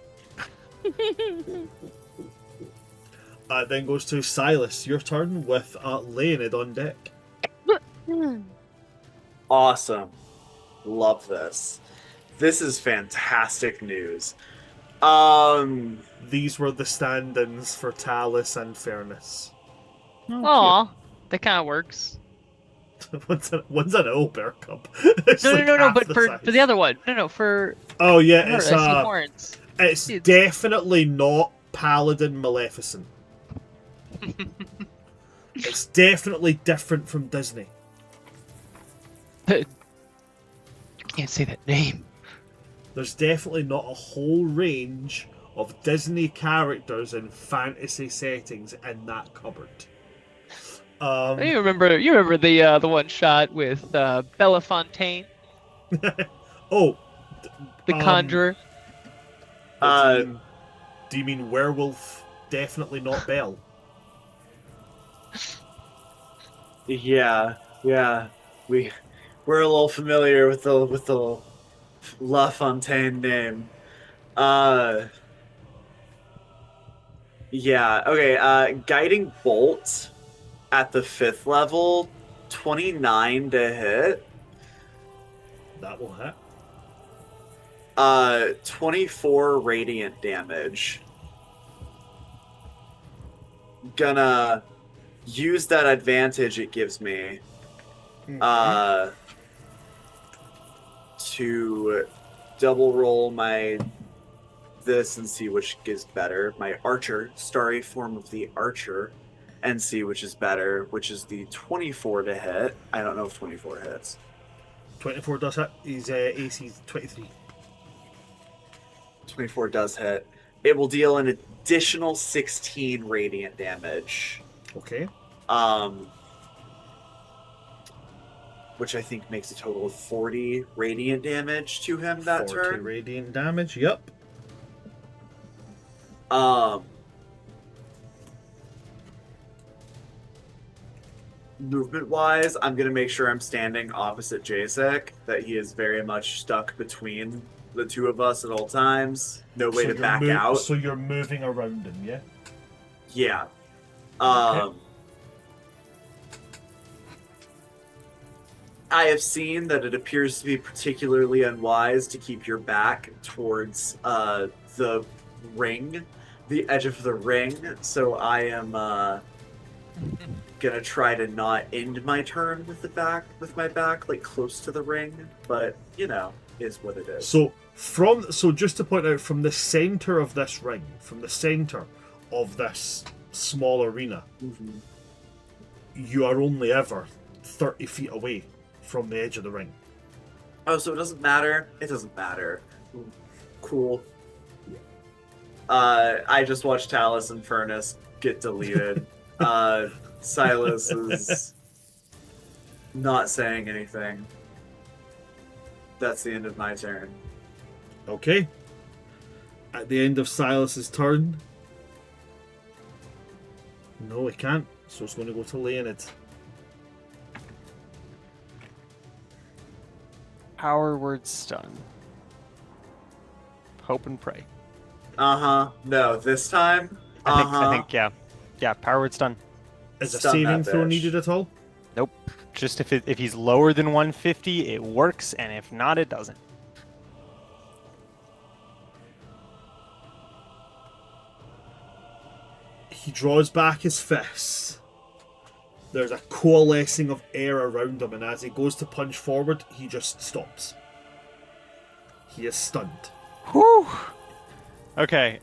S1: then goes to Silas. Your turn with Leonid on deck.
S4: Awesome. Love this. This is fantastic news.
S1: These were the stand-ins for Talus and Fernus.
S2: Aw, that kind of works.
S1: one's an old bear cub.
S2: No, but for the other one. No, for
S1: Oh yeah,
S2: her,
S1: it's
S2: I see horns.
S1: it's
S2: It's-
S1: definitely not Paladin Maleficent. It's definitely different from Disney.
S2: You can't say that name.
S1: There's definitely not a whole range of Disney characters in fantasy settings in that cupboard.
S2: You remember the one shot with Bella Fontaine,
S1: Oh,
S2: the Conjurer.
S1: do you mean werewolf? Definitely not Belle.
S4: Yeah. We're a little familiar with the La Fontaine name. Yeah. Okay. Guiding bolt at the 5th level, 29 to hit.
S1: That will hit.
S4: 24 radiant damage. Gonna use that advantage it gives me to double roll my this and see which is better. My archer, starry form of the archer, and see which is better, which is the 24 to hit. I don't know if 24 hits.
S1: 24 does hit. His AC is 23.
S4: 24 does hit. It will deal an additional 16 radiant damage.
S1: Okay.
S4: Which I think makes a total of 40 radiant damage to him that
S1: 40
S4: turn.
S1: radiant damage, yep.
S4: Movement wise, I'm gonna make sure I'm standing opposite Jacyk, that he is very much stuck between the two of us at all times. No way to back out.
S1: So you're moving around him, yeah?
S4: Yeah.
S1: Okay.
S4: I have seen that it appears to be particularly unwise to keep your back towards the ring, the edge of the ring, so I am gonna try to not end my turn with my back like close to the ring, but you know, is what it is.
S1: So just to point out, from the center of this ring, from the center of this small arena, you are only ever 30 feet away from the edge of the ring.
S4: Oh, so it doesn't matter? It doesn't matter. Cool. I just watched Talus and Fernus get deleted. Silas is not saying anything. That's the end of my turn.
S1: Okay. At the end of Silas's turn. No, it can't. So it's going to go to Leonid.
S3: Power word stun. Hope and pray.
S4: No, this time.
S3: I think yeah. Power word stun.
S1: Is a
S4: Stun
S1: saving
S4: that
S1: throw
S4: bitch.
S1: needed at all?
S3: Nope. Just if he's lower than 150, it works, and if not, it doesn't.
S1: He draws back his fist. There's a coalescing of air around him, and as he goes to punch forward, he just stops. He is stunned.
S3: Whew. Okay.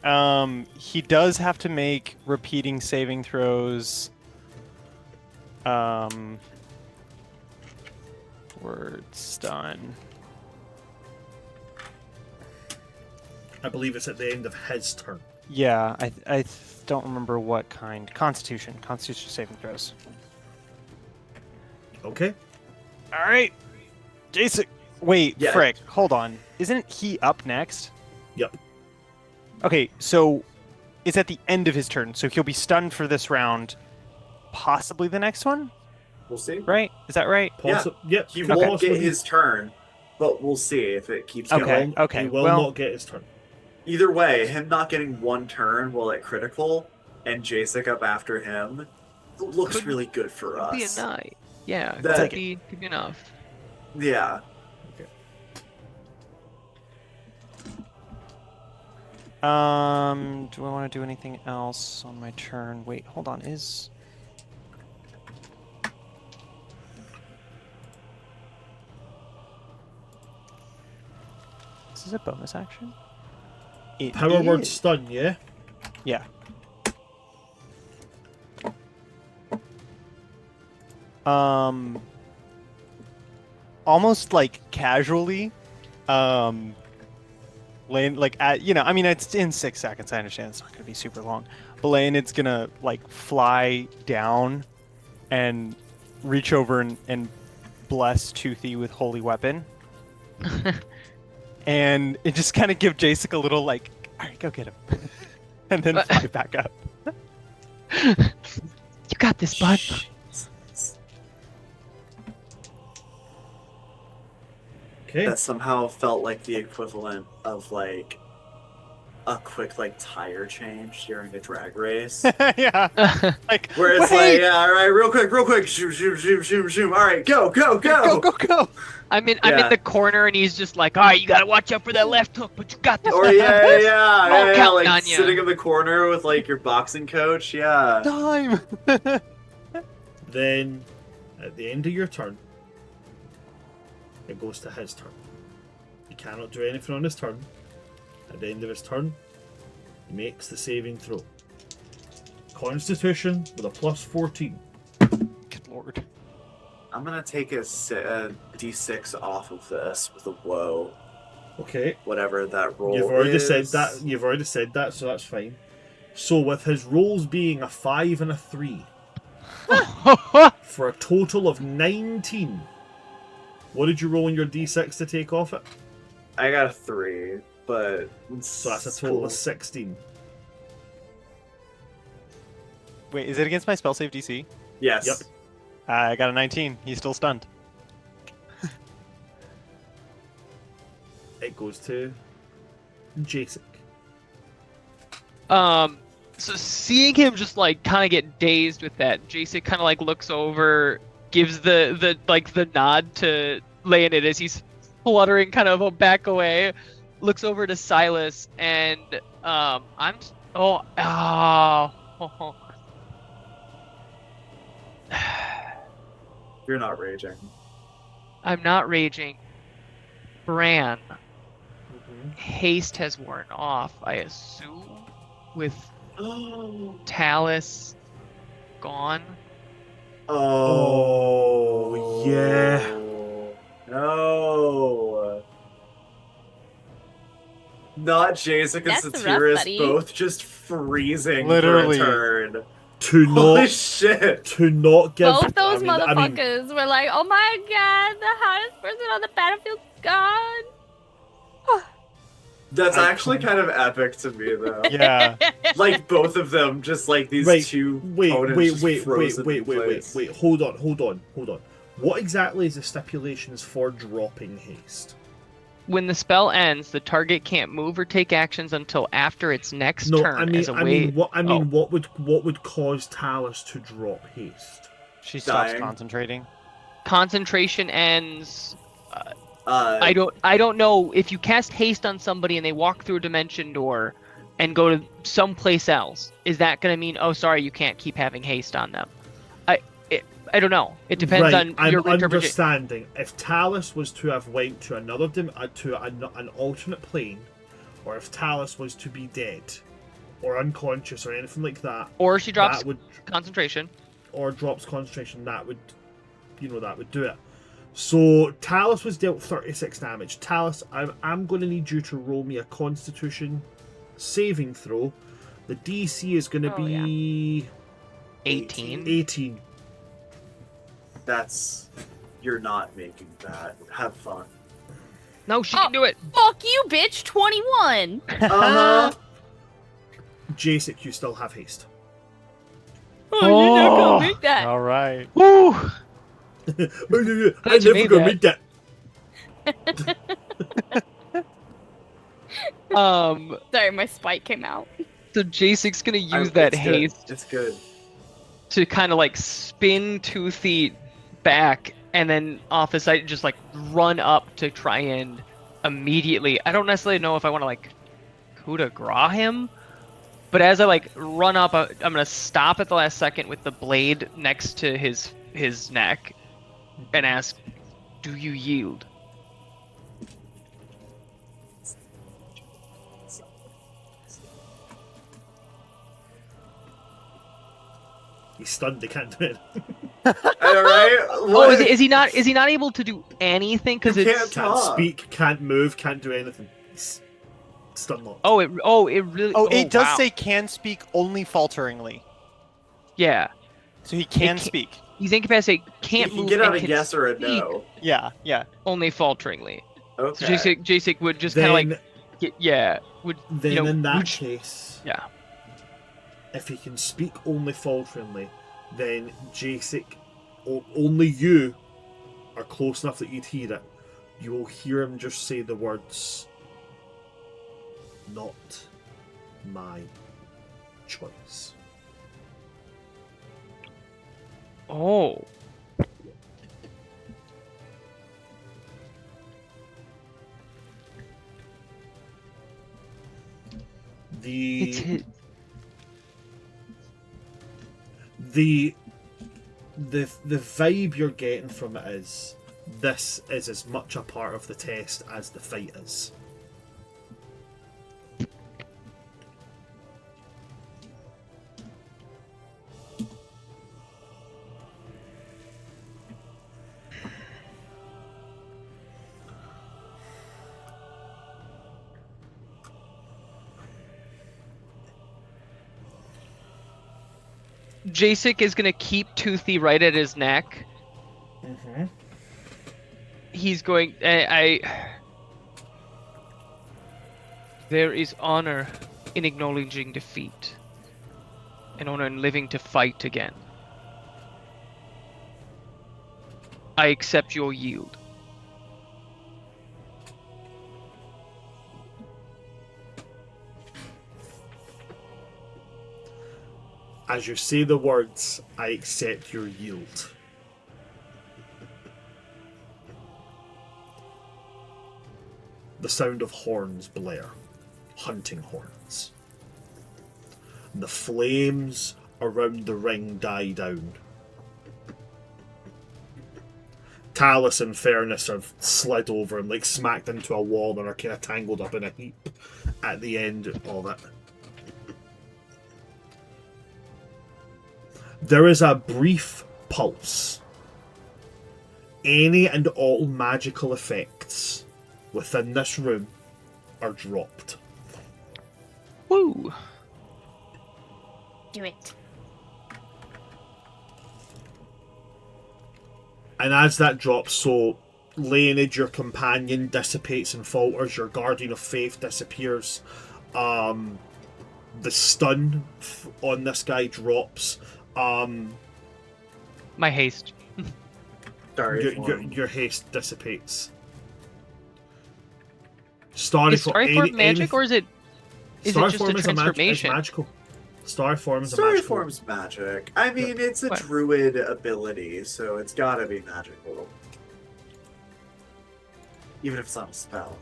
S3: He does have to make repeating saving throws. Word stun.
S1: I believe it's at the end of his turn.
S3: Yeah, I don't remember what kind. Constitution saving throws.
S1: Okay.
S3: All right, Jacyk. Wait,
S4: Yeah.
S3: frick. Hold on. Isn't he up next?
S1: Yep.
S3: Okay, so it's at the end of his turn, so he'll be stunned for this round, possibly the next one.
S4: We'll see.
S3: Right? Is that right?
S1: Yep.
S4: He
S1: could
S4: won't
S1: possibly-
S4: get his turn, but we'll see if it keeps
S3: Okay.
S4: going.
S1: He will
S3: well-
S1: not get his turn.
S4: Either way, him not getting one turn while at critical and Jacyk up after him looks
S2: Could-
S4: really good for
S2: Could be a
S4: us.
S2: night. Yeah,
S4: That-
S2: could be enough.
S4: Yeah.
S3: Do I want to do anything else on my turn? Wait, hold on. Is this a bonus action? It
S1: Power word
S3: is.
S1: stun, yeah?
S3: Yeah. Almost like casually, laying like at I mean it's in 6 seconds. I understand it's not gonna be super long, but Leonid's gonna like fly down and reach over and bless Toothy with holy weapon, and it just kind of give Jacyk a little like, all right, go get him, and then fly back up.
S2: You got this, bud.
S1: Okay.
S4: That somehow felt like the equivalent of like a quick like tire change during a drag race.
S3: Yeah. Like
S4: Where it's
S3: wait!
S4: like, yeah, all right, real quick, shoom, shoom, shoom, shoom, shoom. All right, go.
S3: Go.
S2: I'm in
S4: Yeah.
S2: the corner and he's just like, all right, you gotta watch out for that left hook, but you got this.
S4: Or
S2: you got this."
S4: like
S2: Counting on ya.
S4: sitting in the corner with like your boxing coach. Yeah.
S3: Time.
S1: Then, at the end of your turn, it goes to his turn. He cannot do anything on his turn. At the end of his turn, he makes the saving throw. Constitution with a plus 14.
S3: Good lord.
S4: I'm gonna take a d6 off of this with a woe,
S1: Okay.
S4: whatever that roll
S1: You've already
S4: is.
S1: said that. You've already said that, so that's fine. So with his rolls being a 5 and a 3, for a total of 19. What did you roll in your d6 to take off it?
S4: I got a 3, but
S1: So that's a total of 16.
S3: Wait, is it against my spell save DC?
S4: Yes.
S1: Yep.
S3: I got a 19. He's still stunned.
S1: It goes to Jacyk.
S2: So seeing him just like kind of get dazed with that, Jacyk kind of like looks over, gives the nod to Leonid as he's fluttering kind of back away, looks over to Silas, and
S4: You're not raging.
S2: I'm not raging. Bran,
S1: Mm-hmm.
S2: haste has worn off, I assume, with
S4: Oh.
S2: Talus gone.
S1: Oh, yeah.
S4: No. Not Jacyk and
S5: That's rough,
S4: Satyras
S5: buddy.
S4: both just freezing
S3: Literally.
S4: for a turn.
S1: To
S4: Holy
S1: not
S4: shit.
S1: to not give.
S5: Both those
S1: I mean,
S5: motherfuckers were like, "Oh my god, the hottest person on the battlefield's gone."
S4: That's
S1: I
S4: actually
S1: can't-
S4: kind of epic to me, though.
S3: Yeah.
S4: Like, both of them, just like these
S1: Right,
S4: two
S1: wait,
S4: opponents just frozen in place.
S1: wait. Hold on. What exactly is the stipulations for dropping haste?
S2: When the spell ends, the target can't move or take actions until after its next
S1: No,
S2: turn
S1: I mean,
S2: as a way.
S1: what would cause Talus to drop haste?
S3: She stops
S4: Dying.
S3: concentrating.
S2: Concentration ends.
S4: Uh,
S2: I don't know if you cast haste on somebody and they walk through a dimension door and go to someplace else. Is that going to mean, oh, sorry, you can't keep having haste on them? I don't know. It depends on
S1: I'm
S2: your interpretation.
S1: understanding. If Talus was to have went to another an alternate plane, or if Talus was to be dead, or unconscious, or anything like that,
S2: Or she drops
S1: that would,
S2: concentration.
S1: or drops concentration, that would do it. So Talus was dealt 36 damage. Talus, I'm going to need you to roll me a Constitution saving throw. The DC is going to be
S2: 18.
S1: 18.
S4: You're not making that. Have fun.
S2: No, she can do it.
S5: Fuck you, bitch. 21.
S4: Uh-huh.
S1: Jacyk, you still have haste.
S5: Oh, you're not gonna make that.
S3: All right.
S2: Woo!
S1: I
S2: Glad you
S1: never
S2: made
S1: gonna
S2: that.
S1: make that.
S5: Sorry, my spike came out.
S2: So Jacyk's gonna use that
S4: It's good.
S2: haste
S4: It's good.
S2: to kind of like spin 2 feet back and then off his side just like run up to try and immediately. I don't necessarily know if I want to like coup de grace him, but as I like run up, I'm gonna stop at the last second with the blade next to his neck and ask, "Do you yield?"
S1: He's stunned. They can't do it.
S4: All right.
S2: Oh, is he not? Is he not able to do anything? Because
S4: You
S2: it's
S4: can't
S1: Can't
S4: talk.
S1: speak. Can't move. Can't do anything. He's stun locked.
S2: it really.
S3: Oh, it does
S2: wow.
S3: say can speak only falteringly.
S2: Yeah,
S3: So he can
S2: can't-
S3: speak.
S2: he's incapacitated. Can't
S4: You can
S2: move.
S4: get out
S2: and
S4: a
S2: can
S4: yes or a
S2: speak
S4: no.
S3: Yeah.
S2: Only falteringly.
S4: Okay.
S2: So Jacyk would just kind of like, would
S1: Then
S2: you know,
S1: in that
S2: would-
S1: case,
S2: yeah.
S1: if he can speak only falteringly, then Jacyk, only you are close enough that you'd hear it. You will hear him just say the words, "Not my choice.
S2: Oh. It's his.
S1: The vibe you're getting from it is this is as much a part of the test as the fight is.
S2: Jacyk is gonna keep Toothy right at his neck.
S1: Mm-hmm.
S2: He's going. There is honor in acknowledging defeat, and honor in living to fight again. I accept your yield.
S1: As you say the words, I accept your yield. The sound of horns blare, hunting horns. The flames around the ring die down. Talus and Fernus have slid over and like smacked into a wall and are kind of tangled up in a heap at the end of it. There is a brief pulse. Any and all magical effects within this room are dropped.
S2: Woo!
S5: Do it.
S1: And as that drops, so Leonid, your companion, dissipates and falters, your Guardian of Faith disappears. The stun on this guy drops.
S2: My haste.
S1: Your haste dissipates. Starry
S2: Is Starry Form magic, or is it just a transformation?
S1: It's magical. Starry Form is
S4: Starry
S1: magical.
S4: Form's magic. I mean, it's a druid ability, so it's gotta be magical. Even if it's not a spell.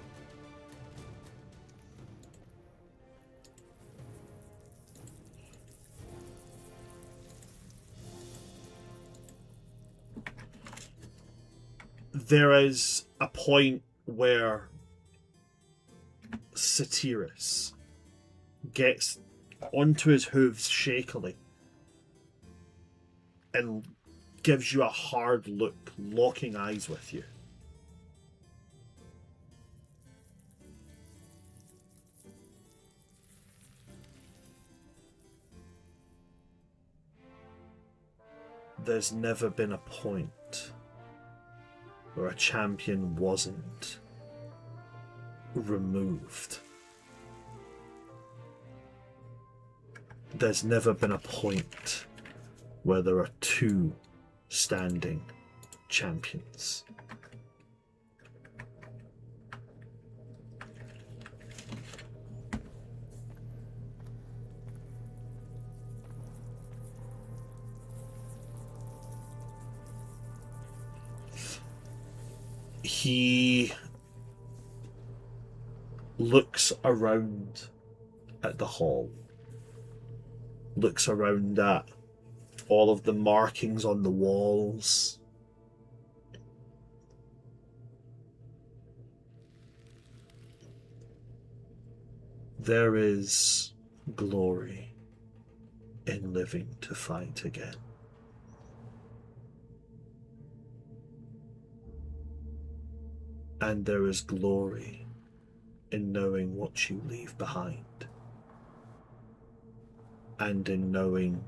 S1: There is a point where Satyras gets onto his hooves shakily and gives you a hard look, locking eyes with you. There's never been a point where a champion wasn't removed. There's never been a point where there are two standing champions. He looks around at the hall, looks around at all of the markings on the walls. There is glory in living to fight again. And there is glory in knowing what you leave behind. And in knowing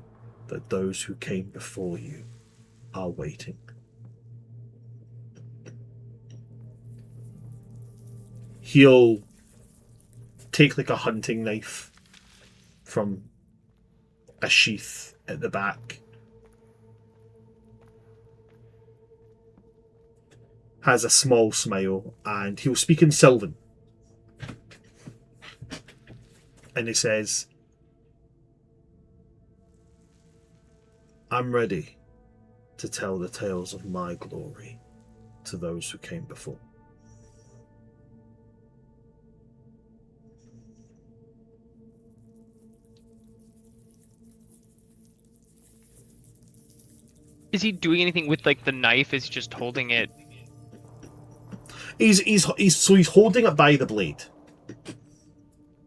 S1: that those who came before you are waiting. He'll take like a hunting knife from a sheath at the back. Has a small smile, and he'll speak in Sylvan. And he says, I'm ready to tell the tales of my glory to those who came before.
S2: Is he doing anything with like the knife? Is he just holding it?
S1: He's holding it by the blade,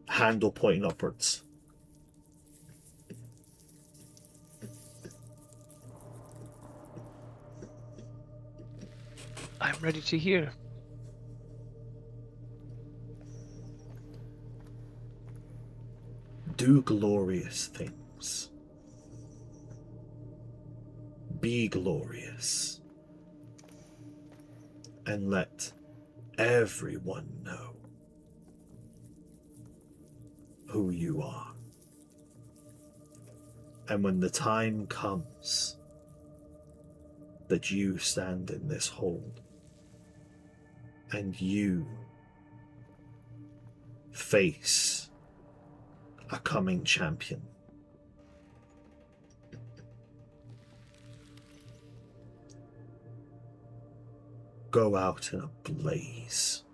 S1: handle pointing upwards.
S2: I'm ready to hear.
S1: Do glorious things. Be glorious. And let everyone know who you are. And when the time comes that you stand in this hold and you face a coming champion, go out in a blaze.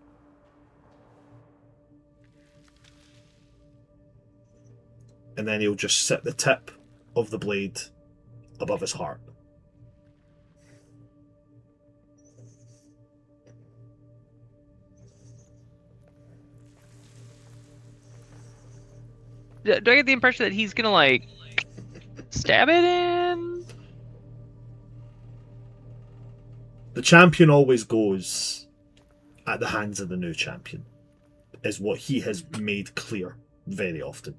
S1: And then he'll just set the tip of the blade above his heart.
S2: Do I get the impression that he's gonna like stab it in?
S1: The champion always goes at the hands of the new champion, is what he has made clear very often.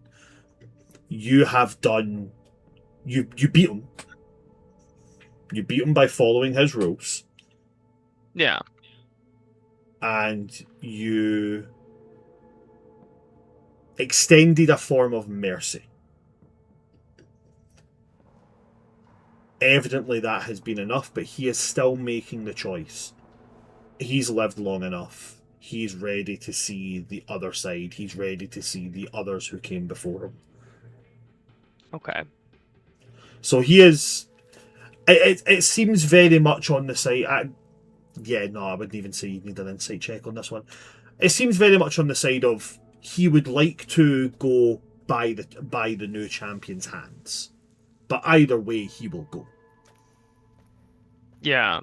S1: You have done... You beat him. You beat him by following his rules.
S2: Yeah.
S1: And you extended a form of mercy. Evidently that has been enough, but he is still making the choice. He's lived long enough. He's ready to see the other side. He's ready to see the others who came before him.
S2: Okay.
S1: So he is... It seems very much on the side... I wouldn't even say you need an insight check on this one. It seems very much on the side of he would like to go by the new champion's hands. But either way, he will go.
S2: Yeah.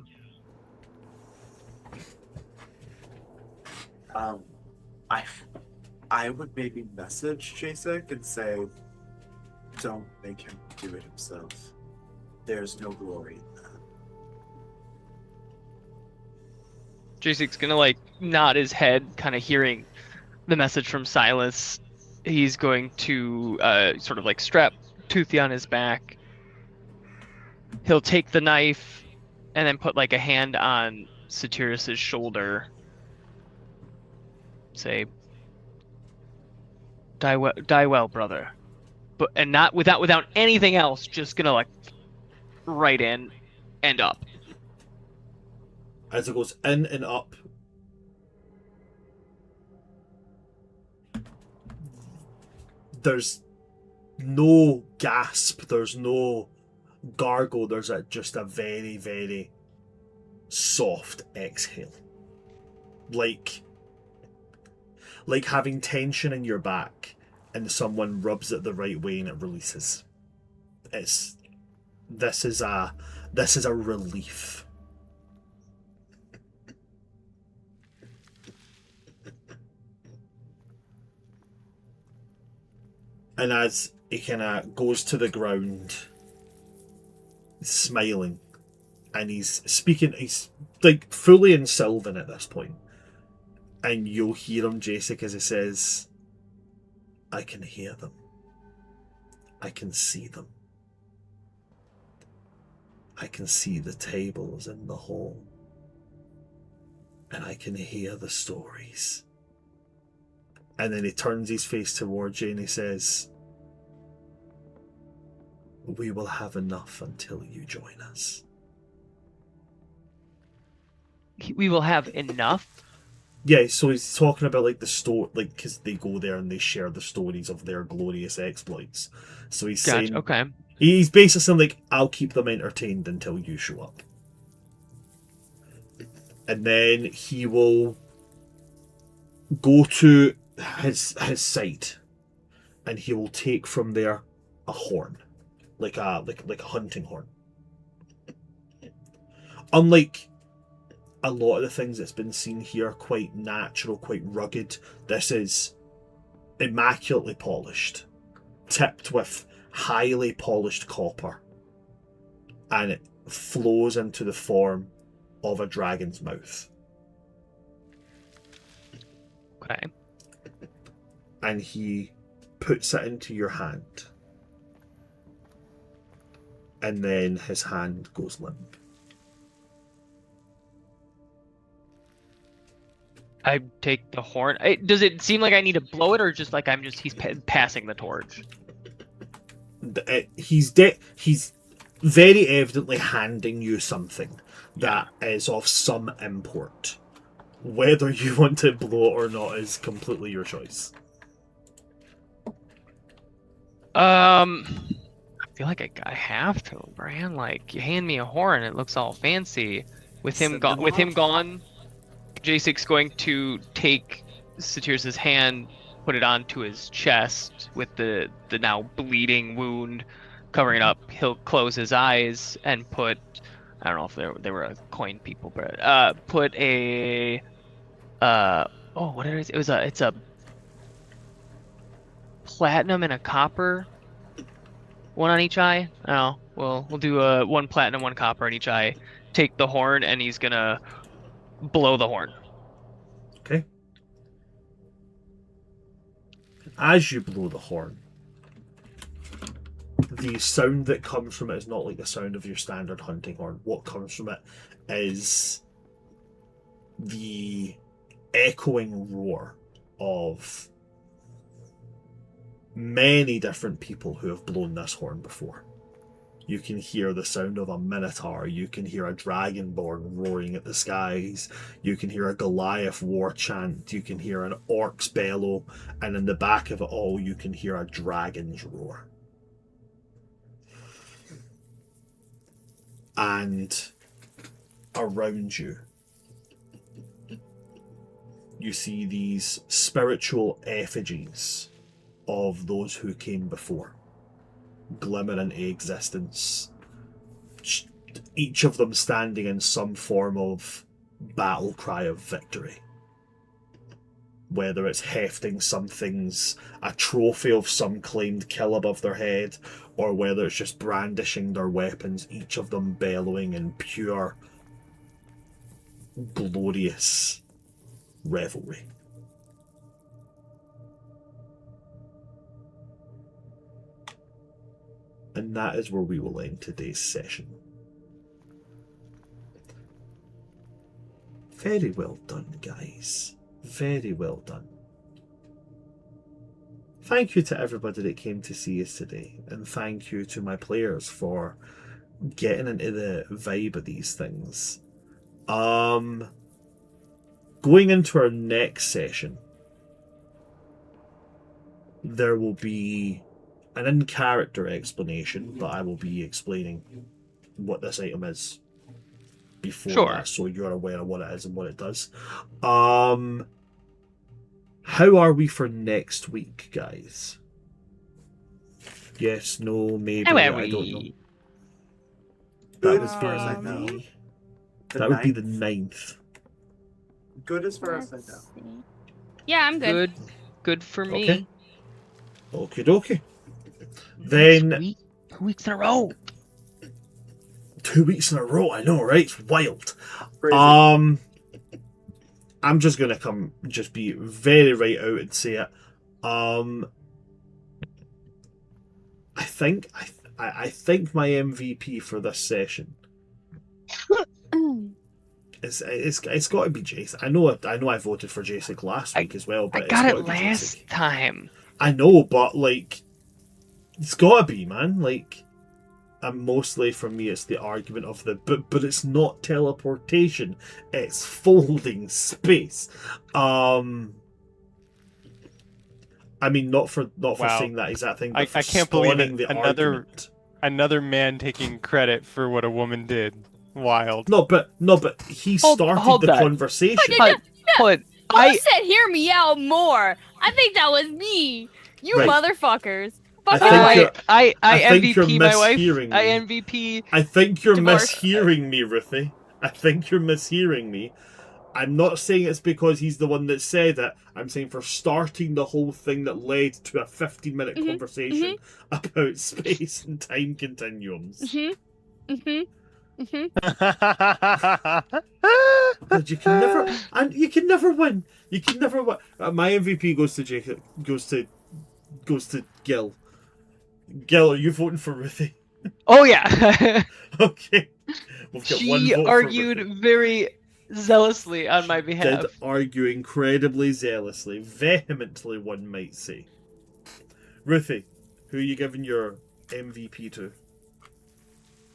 S4: I would maybe message Jacyk and say, don't make him do it himself. There's no glory in that.
S2: Jacyk's gonna like nod his head, kind of hearing the message from Silas. He's going to sort of like strap Toothy on his back. He'll take the knife and then put like a hand on Satyras' shoulder. Say, die well, brother. But and not without anything else. Just gonna like right in and up.
S1: As it goes in and up, there's no gasp, there's no gargle, there's just a very, very soft exhale. Like having tension in your back and someone rubs it the right way and it releases. This is a relief. And as he kind of goes to the ground, smiling, and he's speaking, he's like fully in Sylvan at this point. And you'll hear him, Jacyk, as he says, I can hear them. I can see them. I can see the tables in the hall. And I can hear the stories. And then he turns his face towards you and he says, we will have enough until you join us.
S2: We will have enough?
S1: Yeah, so he's talking about like the story, like because they go there and they share the stories of their glorious exploits. So he's saying,
S2: Okay.
S1: he's basically saying like, "I'll keep them entertained until you show up," and then he will go to his site, and he will take from there a horn, like a hunting horn. Unlike a lot of the things that's been seen here, quite natural, quite rugged, this is immaculately polished, tipped with highly polished copper, and it flows into the form of a dragon's mouth.
S2: Okay.
S1: And he puts it into your hand, and then his hand goes limp.
S2: I take the horn. Does it seem like I need to blow it, or just like he's passing the torch?
S1: He's very evidently handing you something that is of some import. Whether you want to blow it or not is completely your choice.
S2: I feel like I have to, Bran. Like, you hand me a horn, it looks all fancy. With him gone, Jacyk's going to take Satyras' hand, put it onto his chest with the now bleeding wound covering up. He'll close his eyes and put, I don't know if they were a coin people, but put a what it is? It's a platinum and a copper, one on each eye. I don't know. We'll do one platinum, one copper on each eye. Take the horn, and he's gonna blow the horn.
S1: Okay. As you blow the horn, the sound that comes from it is not like the sound of your standard hunting horn. What comes from it is the echoing roar of many different people who have blown this horn before. You can hear the sound of a minotaur, you can hear a dragonborn roaring at the skies, you can hear a Goliath war chant, you can hear an orc's bellow, and in the back of it all you can hear a dragon's roar. And around you, you see these spiritual effigies of those who came before glimmer into existence, each of them standing in some form of battle cry of victory. Whether it's hefting a trophy of some claimed kill above their head, or whether it's just brandishing their weapons, each of them bellowing in pure, glorious revelry. And that is where we will end today's session. Very well done, guys. Very well done. Thank you to everybody that came to see us today, and thank you to my players for getting into the vibe of these things. Going into our next session, there will be an in-character explanation, but I will be explaining what this item is before that, so you're aware of what it is and what it does. How are we for next week, guys? Yes, no, maybe, I don't know.
S4: Good as far as I know.
S1: That would be the 9th.
S4: Good as far as I know.
S5: Yeah, I'm good.
S2: Good for me.
S1: Okay. Okie dokie. Then
S2: 2 weeks in a row.
S1: 2 weeks in a row, I know, right? It's wild.
S4: Crazy.
S1: I'm just gonna just be very right out and say it. I think my MVP for this session it's got to be Jacyk. I know I voted for Jacyk last week as well, but
S2: I got it last time.
S1: I know, but like, it's got to be, man. Like, And mostly for me, it's the argument of but it's not teleportation, it's folding space. I mean, not for
S3: Wow.
S1: saying that exact thing, but for
S3: I can't believe
S1: spawning
S3: it.
S1: the argument.
S3: Another man taking credit for what a woman did. Wild.
S1: No, but he started
S2: hold
S1: the
S2: that.
S1: conversation.
S2: But
S5: Who said hear me out more? I think that was me. You
S1: Right.
S5: motherfuckers.
S1: I
S5: Fuck
S1: think
S5: you.
S1: you're-
S2: I
S1: think you're
S2: MVP my wife.
S1: mishearing
S2: I
S1: me.
S2: MVP.
S1: I think you're
S5: Divorce.
S1: mishearing me, Ruthie. I think you're mishearing me. I'm not saying it's because he's the one that said it. I'm saying for starting the whole thing that led to a 15-minute
S5: Mhm,
S1: conversation about space and time continuums. God, you can never win. You can never win. My MVP goes to Jacob. Goes to Gil. Gil, are you voting for Ruthie?
S2: Oh yeah.
S1: Okay. We've got one
S2: She
S1: vote for
S2: argued
S1: Ruthie.
S2: very zealously on my behalf.
S1: Did argue incredibly zealously, vehemently, one might say. Ruthie, who are you giving your MVP to?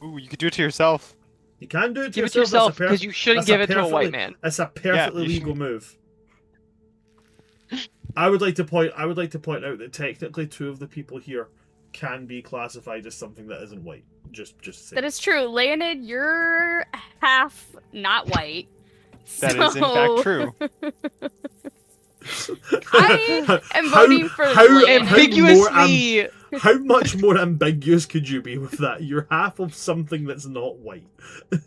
S3: Ooh, you could do it to yourself.
S1: You can do it to
S2: Give it to
S1: yourself.
S2: yourself because you shouldn't give it to a white man.
S1: That's a perfectly
S3: you
S1: legal
S3: should-
S1: move. I would like to point out that technically 2 of the people here can be classified as something that isn't white. Just say.
S5: That is true. Leonid, you're half not white.
S3: That is in fact true.
S5: I am voting for Leonid.
S2: Ambiguously.
S1: How much more ambiguous could you be with that? You're half of something that's not white.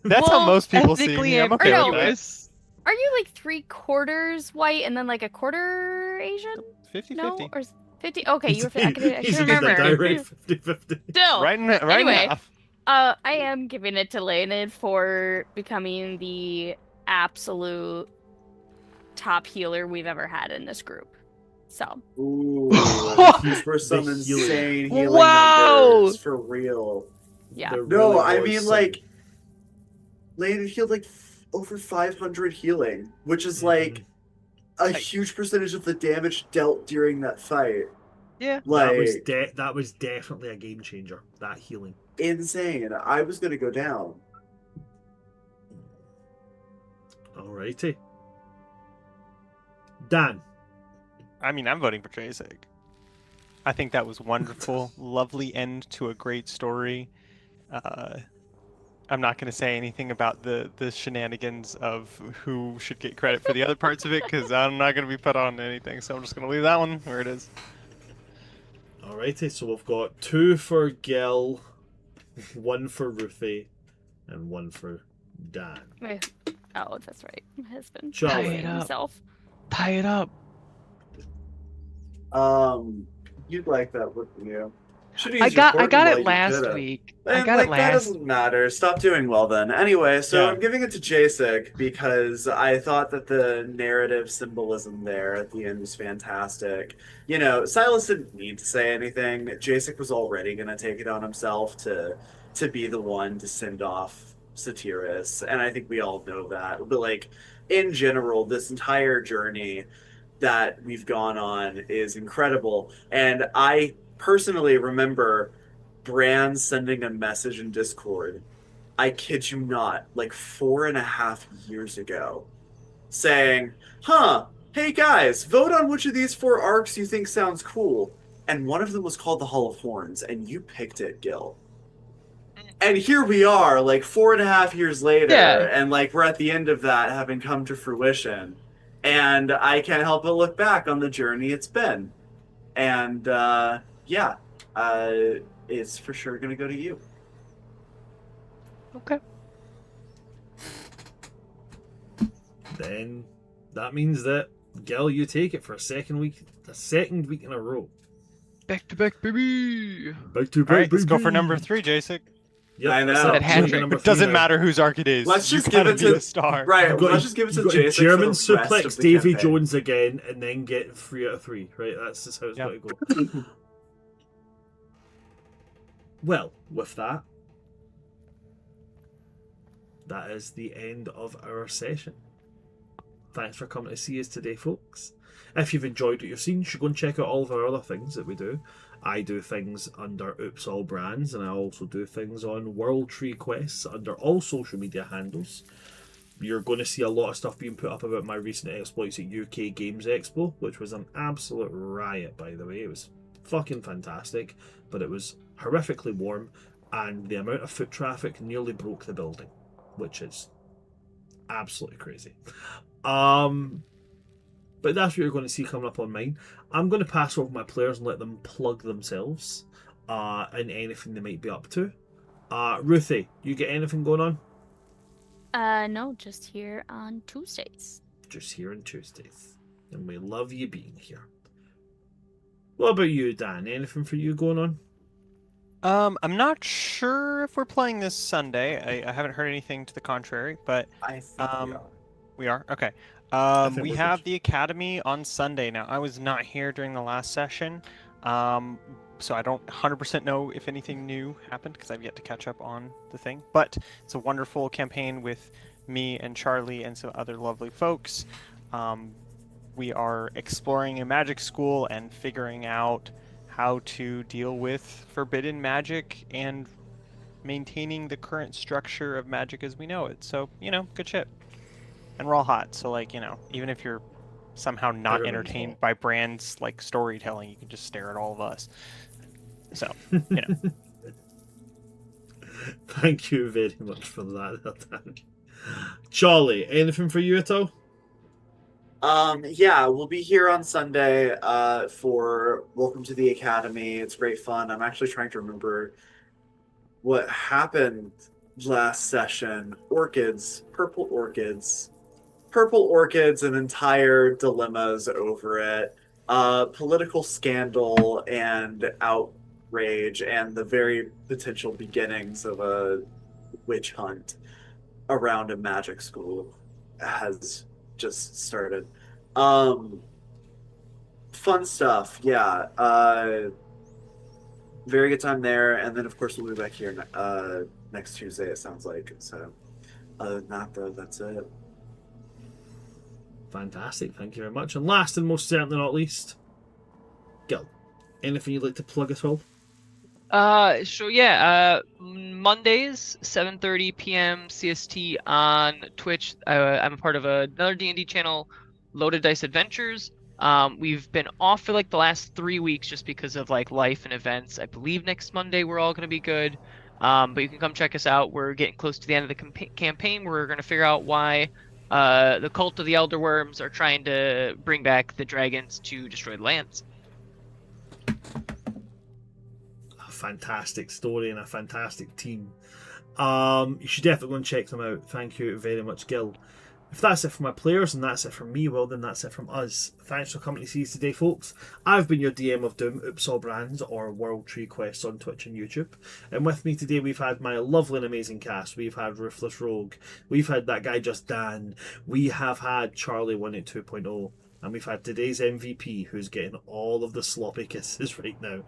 S3: That's how
S5: Well,
S3: most people see
S2: ethnically
S3: me. I'm okay with that.
S2: ambiguous.
S5: Are you like 3/4 white and then like a quarter Asian?
S3: 50-50.
S5: No, or 50? Okay, you were. I
S1: He's
S5: couldn't
S1: in the
S5: remember.
S1: direct 50-50.
S5: Still,
S3: Right in
S5: Anyway.
S3: half.
S5: I am giving it to Leonid for becoming the absolute top healer we've ever had in this group. So,
S4: Ooh, these were some
S1: The healing.
S4: insane healing
S2: Wow.
S4: numbers for real.
S5: yeah.
S1: There
S4: No,
S1: really
S4: I
S1: was
S4: mean
S1: some-
S4: like, Landon healed like over 500 healing, which is like a huge percentage of the damage dealt during that fight.
S2: Yeah.
S4: Like
S1: that was definitely a game changer. That healing.
S4: insane. I was gonna go down.
S1: Alrighty. Dan.
S3: I mean, I'm voting for Jacyk. I think that was wonderful, lovely end to a great story. I'm not going to say anything about the shenanigans of who should get credit for the other parts of it because I'm not going to be put on anything. So I'm just going to leave that one where it is.
S1: Alrighty, so we've got 2 for Gil, 1 for Ruthie, and 1 for Dan.
S5: Oh, that's right. My husband.
S1: Charlie.
S2: Tie it up.
S5: Himself.
S2: Tie it up.
S4: You'd like that, wouldn't you? Should've
S2: I
S4: used your
S2: got
S4: Courtney while
S2: it
S4: you
S2: last
S4: could've.
S2: week.
S4: And,
S2: I got
S4: like,
S2: it
S4: that
S2: last.
S4: doesn't matter. Stop doing well then. Anyway, so
S3: Yeah.
S4: I'm giving it to Jacyk because I thought that the narrative symbolism there at the end was fantastic. You know, Silas didn't need to say anything. Jacyk was already going to take it on himself to be the one to send off Satyras, and I think we all know that. But like, in general, this entire journey that we've gone on is incredible, and I personally remember Bran sending a message in Discord, I kid you not, like 4.5 years ago, saying, hey guys, vote on which of these 4 arcs you think sounds cool. And one of them was called the Hall of Horns, and you picked it, Gil. And here we are, like 4.5 years later,
S2: Yeah.
S4: and like we're at the end of that having come to fruition. And I can't help but look back on the journey it's been. And it's for sure going to go to you.
S2: Okay.
S1: Then that means that Gil, you take it for a second week in a row.
S2: Back to back, baby.
S1: Back to
S3: All right, let's go
S1: baby.
S3: for number 3, Jacyk.
S1: Yep,
S4: I know.
S1: that's
S2: That hat trick.
S1: number
S3: It
S1: 3
S3: doesn't
S1: now.
S3: matter whose arc it is.
S4: Let's
S3: You
S4: just give
S3: gotta
S4: it
S3: be
S4: to-
S3: the star.
S4: Right,
S1: You've got-
S4: let's just give it to
S1: you've got
S4: Jacyk for
S1: German
S4: the rest
S1: suplex
S4: of the
S1: Davy
S4: campaign.
S1: Jones again, and then get 3 out of 3. Right, that's just how it's
S3: Yep.
S1: got to go. Well, with that, that is the end of our session. thanks for coming to see us today, folks. If you've enjoyed what you've seen, you should go and check out all of our other things that we do. I do things under Oops All Brands, and I also do things on World Tree Quests under all social media handles. You're going to see a lot of stuff being put up about my recent exploits at UK Games Expo, which was an absolute riot, by the way. It was fucking fantastic, but it was horrifically warm, and the amount of foot traffic nearly broke the building, which is absolutely crazy. But that's what you're going to see coming up on mine. I'm going to pass over my players and let them plug themselves in anything they might be up to. Ruthie, you get anything going on?
S5: No, just here on Tuesdays.
S1: Just here on Tuesdays. And we love you being here. What about you, Dan? Anything for you going on?
S3: I'm not sure if we're playing this Sunday. I haven't heard anything to the contrary, but
S4: I think
S3: we are? Okay.
S1: think
S3: We
S1: we're
S3: have
S1: good.
S3: the Academy on Sunday. Now, I was not here during the last session, so I don't 100% know if anything new happened because I've yet to catch up on the thing. But it's a wonderful campaign with me and Charlie and some other lovely folks. We are exploring a magic school and figuring out how to deal with forbidden magic and maintaining the current structure of magic as we know it. So, good shit. And we're all hot, so even if you're somehow not
S1: Everybody's
S3: entertained
S1: hot.
S3: by Brand's storytelling, you can just stare at all of us. So,
S1: Thank you very much for that, Dan. Charlie, anything for you at all?
S4: Yeah, we'll be here on Sunday for Welcome to the Academy. It's great fun. I'm actually trying to remember what happened last session. Purple orchids and entire dilemmas over it. Political scandal and outrage and the very potential beginnings of a witch hunt around a magic school has just started. Fun stuff, yeah. Very good time there, and then of course we'll be back here next Tuesday, it sounds like. So other than that, though, that's it.
S1: Fantastic, thank you very much. And last and most certainly not least, Gil, anything you'd like to plug at all?
S2: Mondays 7:30 p.m. CST on Twitch. I'm a part of another D&D channel, Loaded Dice Adventures. We've been off for the last 3 weeks just because of life and events. I believe next Monday we're all going to be good. But you can come check us out. We're getting close to the end of the campaign. We're going to figure out why the cult of the Elder Worms are trying to bring back the dragons to destroy the lands.
S1: A fantastic story and a fantastic team. You should definitely go and check them out. Thank you very much, Gil. If that's it for my players and that's it from me, well then that's it from us. Thanks for coming to see us today, folks. I've been your DM of Doom, Oops All Brands, or World Tree Quests on Twitch and YouTube. And with me today we've had my lovely and amazing cast. We've had Ruthless Rogue, we've had that guy Just Dan, we have had Charlie 182.0, and we've had today's MVP who's getting all of the sloppy kisses right now.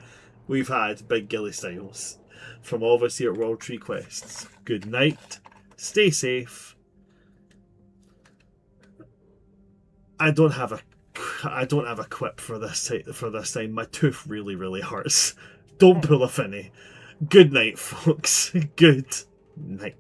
S1: We've had Big Gilly Styles. From all of us here at World Tree Quests, good night, stay safe. I don't have a quip for this time. My tooth really hurts. Don't pull a finny. Good night, folks. Good night.